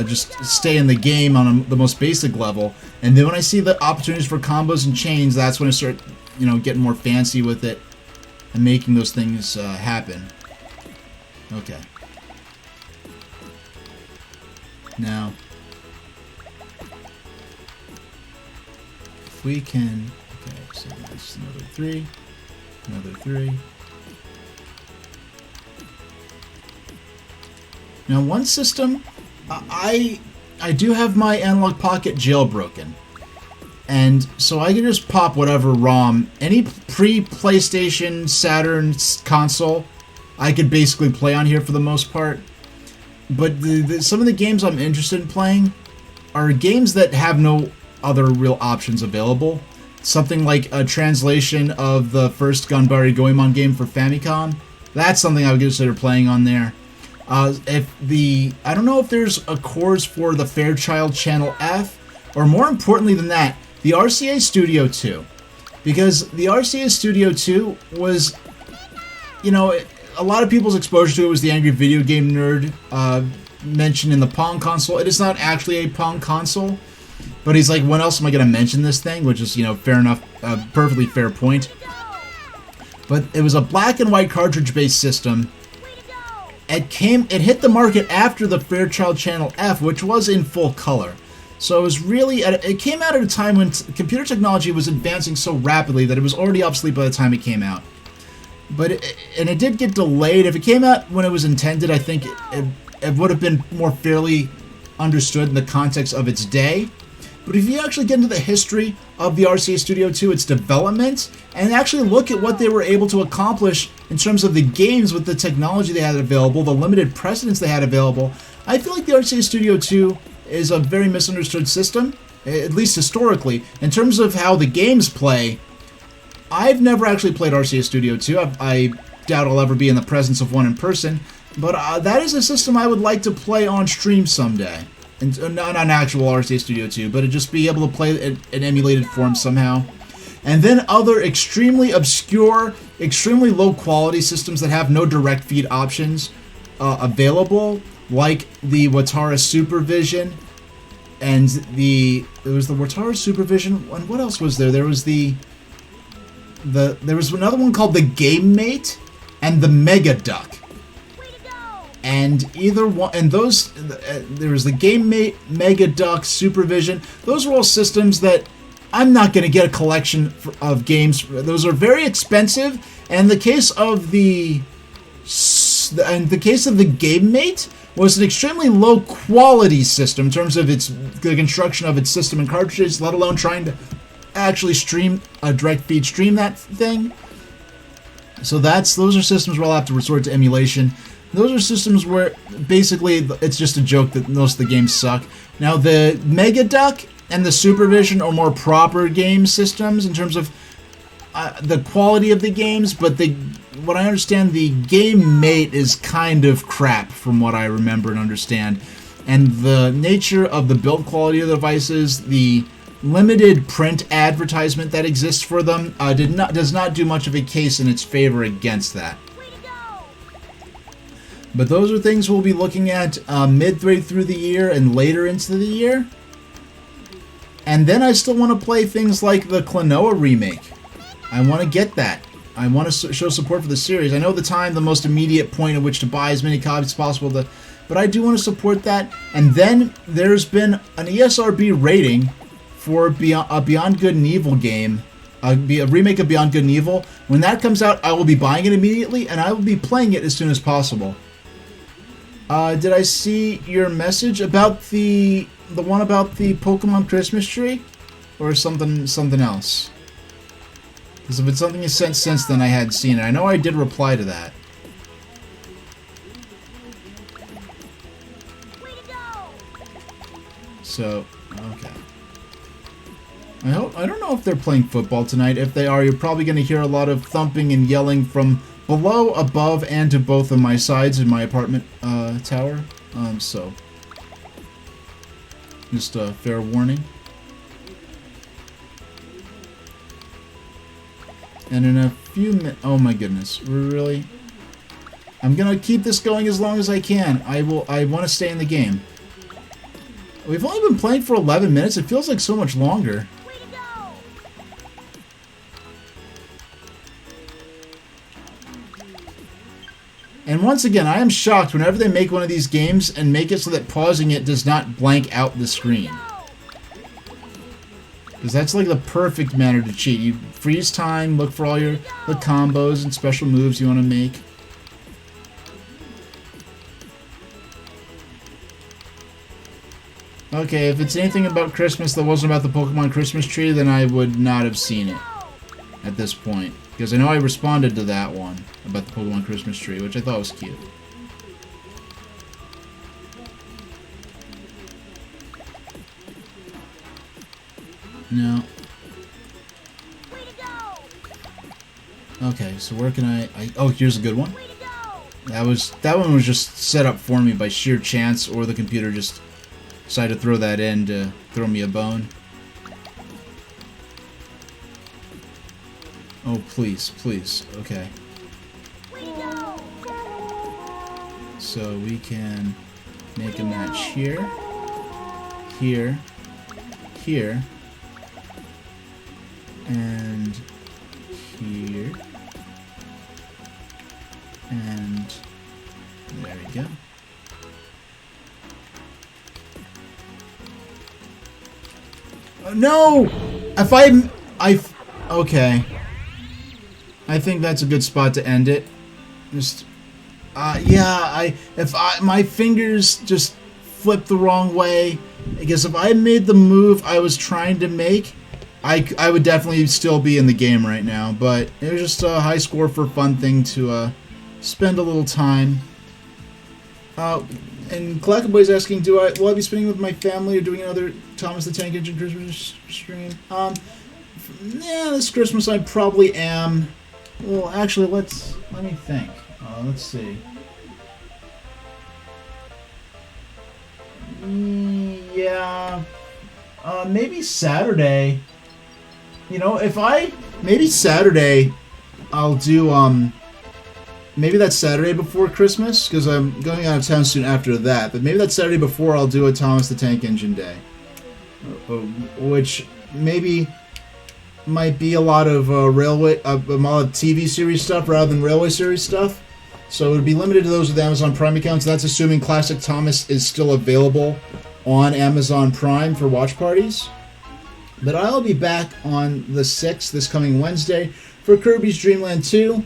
A: just stay in the game on the most basic level. And then when I see the opportunities for combos and chains, that's when I start, getting more fancy with it and making those things happen. Okay. Now, if we can... Okay, so that's another 3. Another 3. Now, one system... I do have my Analog Pocket jailbroken, and so I can just pop whatever ROM, any pre-PlayStation, Saturn console, I could basically play on here for the most part. But some of the games I'm interested in playing are games that have no other real options available. Something like a translation of the first Ganbare Goemon game for Famicom. That's something I would consider playing on there. I don't know if there's a cores for the Fairchild Channel F, or more importantly than that, the RCA Studio 2. Because the RCA Studio 2 was, a lot of people's exposure to it was the Angry Video Game Nerd mentioned in the Pong console. It is not actually a Pong console, but he's like, when else am I going to mention this thing? Which is, fair enough, perfectly fair point. But it was a black and white cartridge-based system. It hit the market after the Fairchild Channel F, which was in full color. So it was really, it came out at a time when computer technology was advancing so rapidly that it was already obsolete by the time it came out. But it did get delayed. If it came out when it was intended, I think it would have been more fairly understood in the context of its day. But if you actually get into the history of the RCA Studio 2, its development, and actually look at what they were able to accomplish in terms of the games with the technology they had available, the limited precedence they had available, I feel like the RCA Studio 2 is a very misunderstood system, at least historically. In terms of how the games play, I've never actually played RCA Studio 2. I doubt I'll ever be in the presence of one in person, but that is a system I would like to play on stream someday. And not an actual RCA Studio 2, but to just be able to play it in emulated form somehow. And then other extremely obscure, extremely low quality systems that have no direct feed options available, like the Watara Supervision, and there was the Watara Supervision, and what else was there? There was there was another one called the Game Mate and the Mega Duck. And either one, and those, there was the Game Mate, Mega Duck, Supervision. Those were all systems that I'm not going to get a collection of games. Those are very expensive. And the case of the Game Mate was an extremely low quality system in terms of the construction of its system and cartridges, let alone trying to actually stream a direct feed stream that thing. So those are systems where I'll have to resort to emulation. Those are systems where basically it's just a joke that most of the games suck. Now the Mega Duck and the Supervision are more proper game systems in terms of the quality of the games, but what I understand, the Game Mate is kind of crap from what I remember and understand. And the nature of the build quality of the devices, the limited print advertisement that exists for them, does not do much of a case in its favor against that. But those are things we'll be looking at midway through the year and later into the year. And then I still want to play things like the Klonoa remake. I want to get that. I want to show support for the series. I know the most immediate point at which to buy as many copies as possible, but I do want to support that. And then there's been an ESRB rating for a Beyond Good and Evil game be a remake of Beyond Good and Evil. When that comes out, I will be buying it immediately, and I will be playing it as soon as possible. Did I see your message about the one about the Pokemon Christmas tree, or something else? Because if it's something you sent since then, I hadn't seen it. I know I did reply to that. So, okay. I don't know if they're playing football tonight. If they are, you're probably going to hear a lot of thumping and yelling from below, above, and to both of my sides in my apartment tower. So, just a fair warning. And in a few minutes... Oh my goodness. Really? I'm going to keep this going as long as I can. I want to stay in the game. We've only been playing for 11 minutes. It feels like so much longer. And once again, I am shocked whenever they make one of these games and make it so that pausing it does not blank out the screen. Because that's like the perfect manner to cheat. You freeze time, look for all the combos and special moves you want to make. Okay, if it's anything about Christmas that wasn't about the Pokemon Christmas tree, then I would not have seen it at this point. Because I know I responded to that one about the Pokemon Christmas tree, which I thought was cute. No. Okay, so where can I oh, here's a good one. That one was just set up for me by sheer chance, or the computer just decided to throw that in to throw me a bone. Oh, please, please. Okay. So we can make a match here, here, here, and here, and there we go. No! Okay. I think that's a good spot to end it. Just, yeah, my fingers just flipped the wrong way. Because if I made the move I was trying to make, I would definitely still be in the game right now. But it was just a high score for fun thing to spend a little time. And Clackaboy's asking, will I be spending with my family or doing another Thomas the Tank Engine Christmas stream? Yeah, this Christmas I probably am. Well, actually, let me think. Let's see. Yeah, maybe Saturday. You know, maybe Saturday, I'll do, maybe that Saturday before Christmas, because I'm going out of town soon after that, but maybe that Saturday before I'll do a Thomas the Tank Engine Day. Which maybe might be a lot of a lot of TV series stuff rather than Railway series stuff. So it would be limited to those with Amazon Prime accounts. That's assuming Classic Thomas is still available on Amazon Prime for watch parties. But I'll be back on the 6th, this coming Wednesday, for Kirby's Dream Land 2.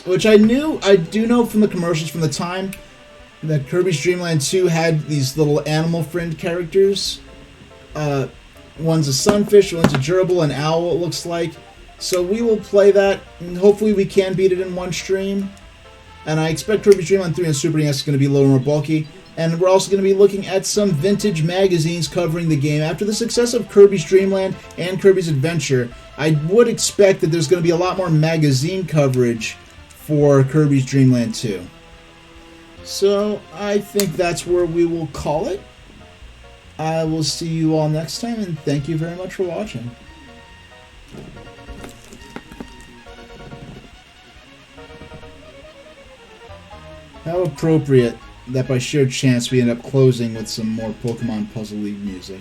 A: Which I do know from the commercials from the time that Kirby's Dream Land 2 had these little animal friend characters. One's a sunfish, one's a gerbil, an owl, it looks like. So we will play that, and hopefully we can beat it in one stream. And I expect Kirby's Dream Land 3 and Super NES is going to be a little more bulky. And we're also going to be looking at some vintage magazines covering the game. After the success of Kirby's Dream Land and Kirby's Adventure, I would expect that there's going to be a lot more magazine coverage for Kirby's Dream Land 2. So I think that's where we will call it. I will see you all next time, and thank you very much for watching. How appropriate that by sheer chance we end up closing with some more Pokemon Puzzle League music.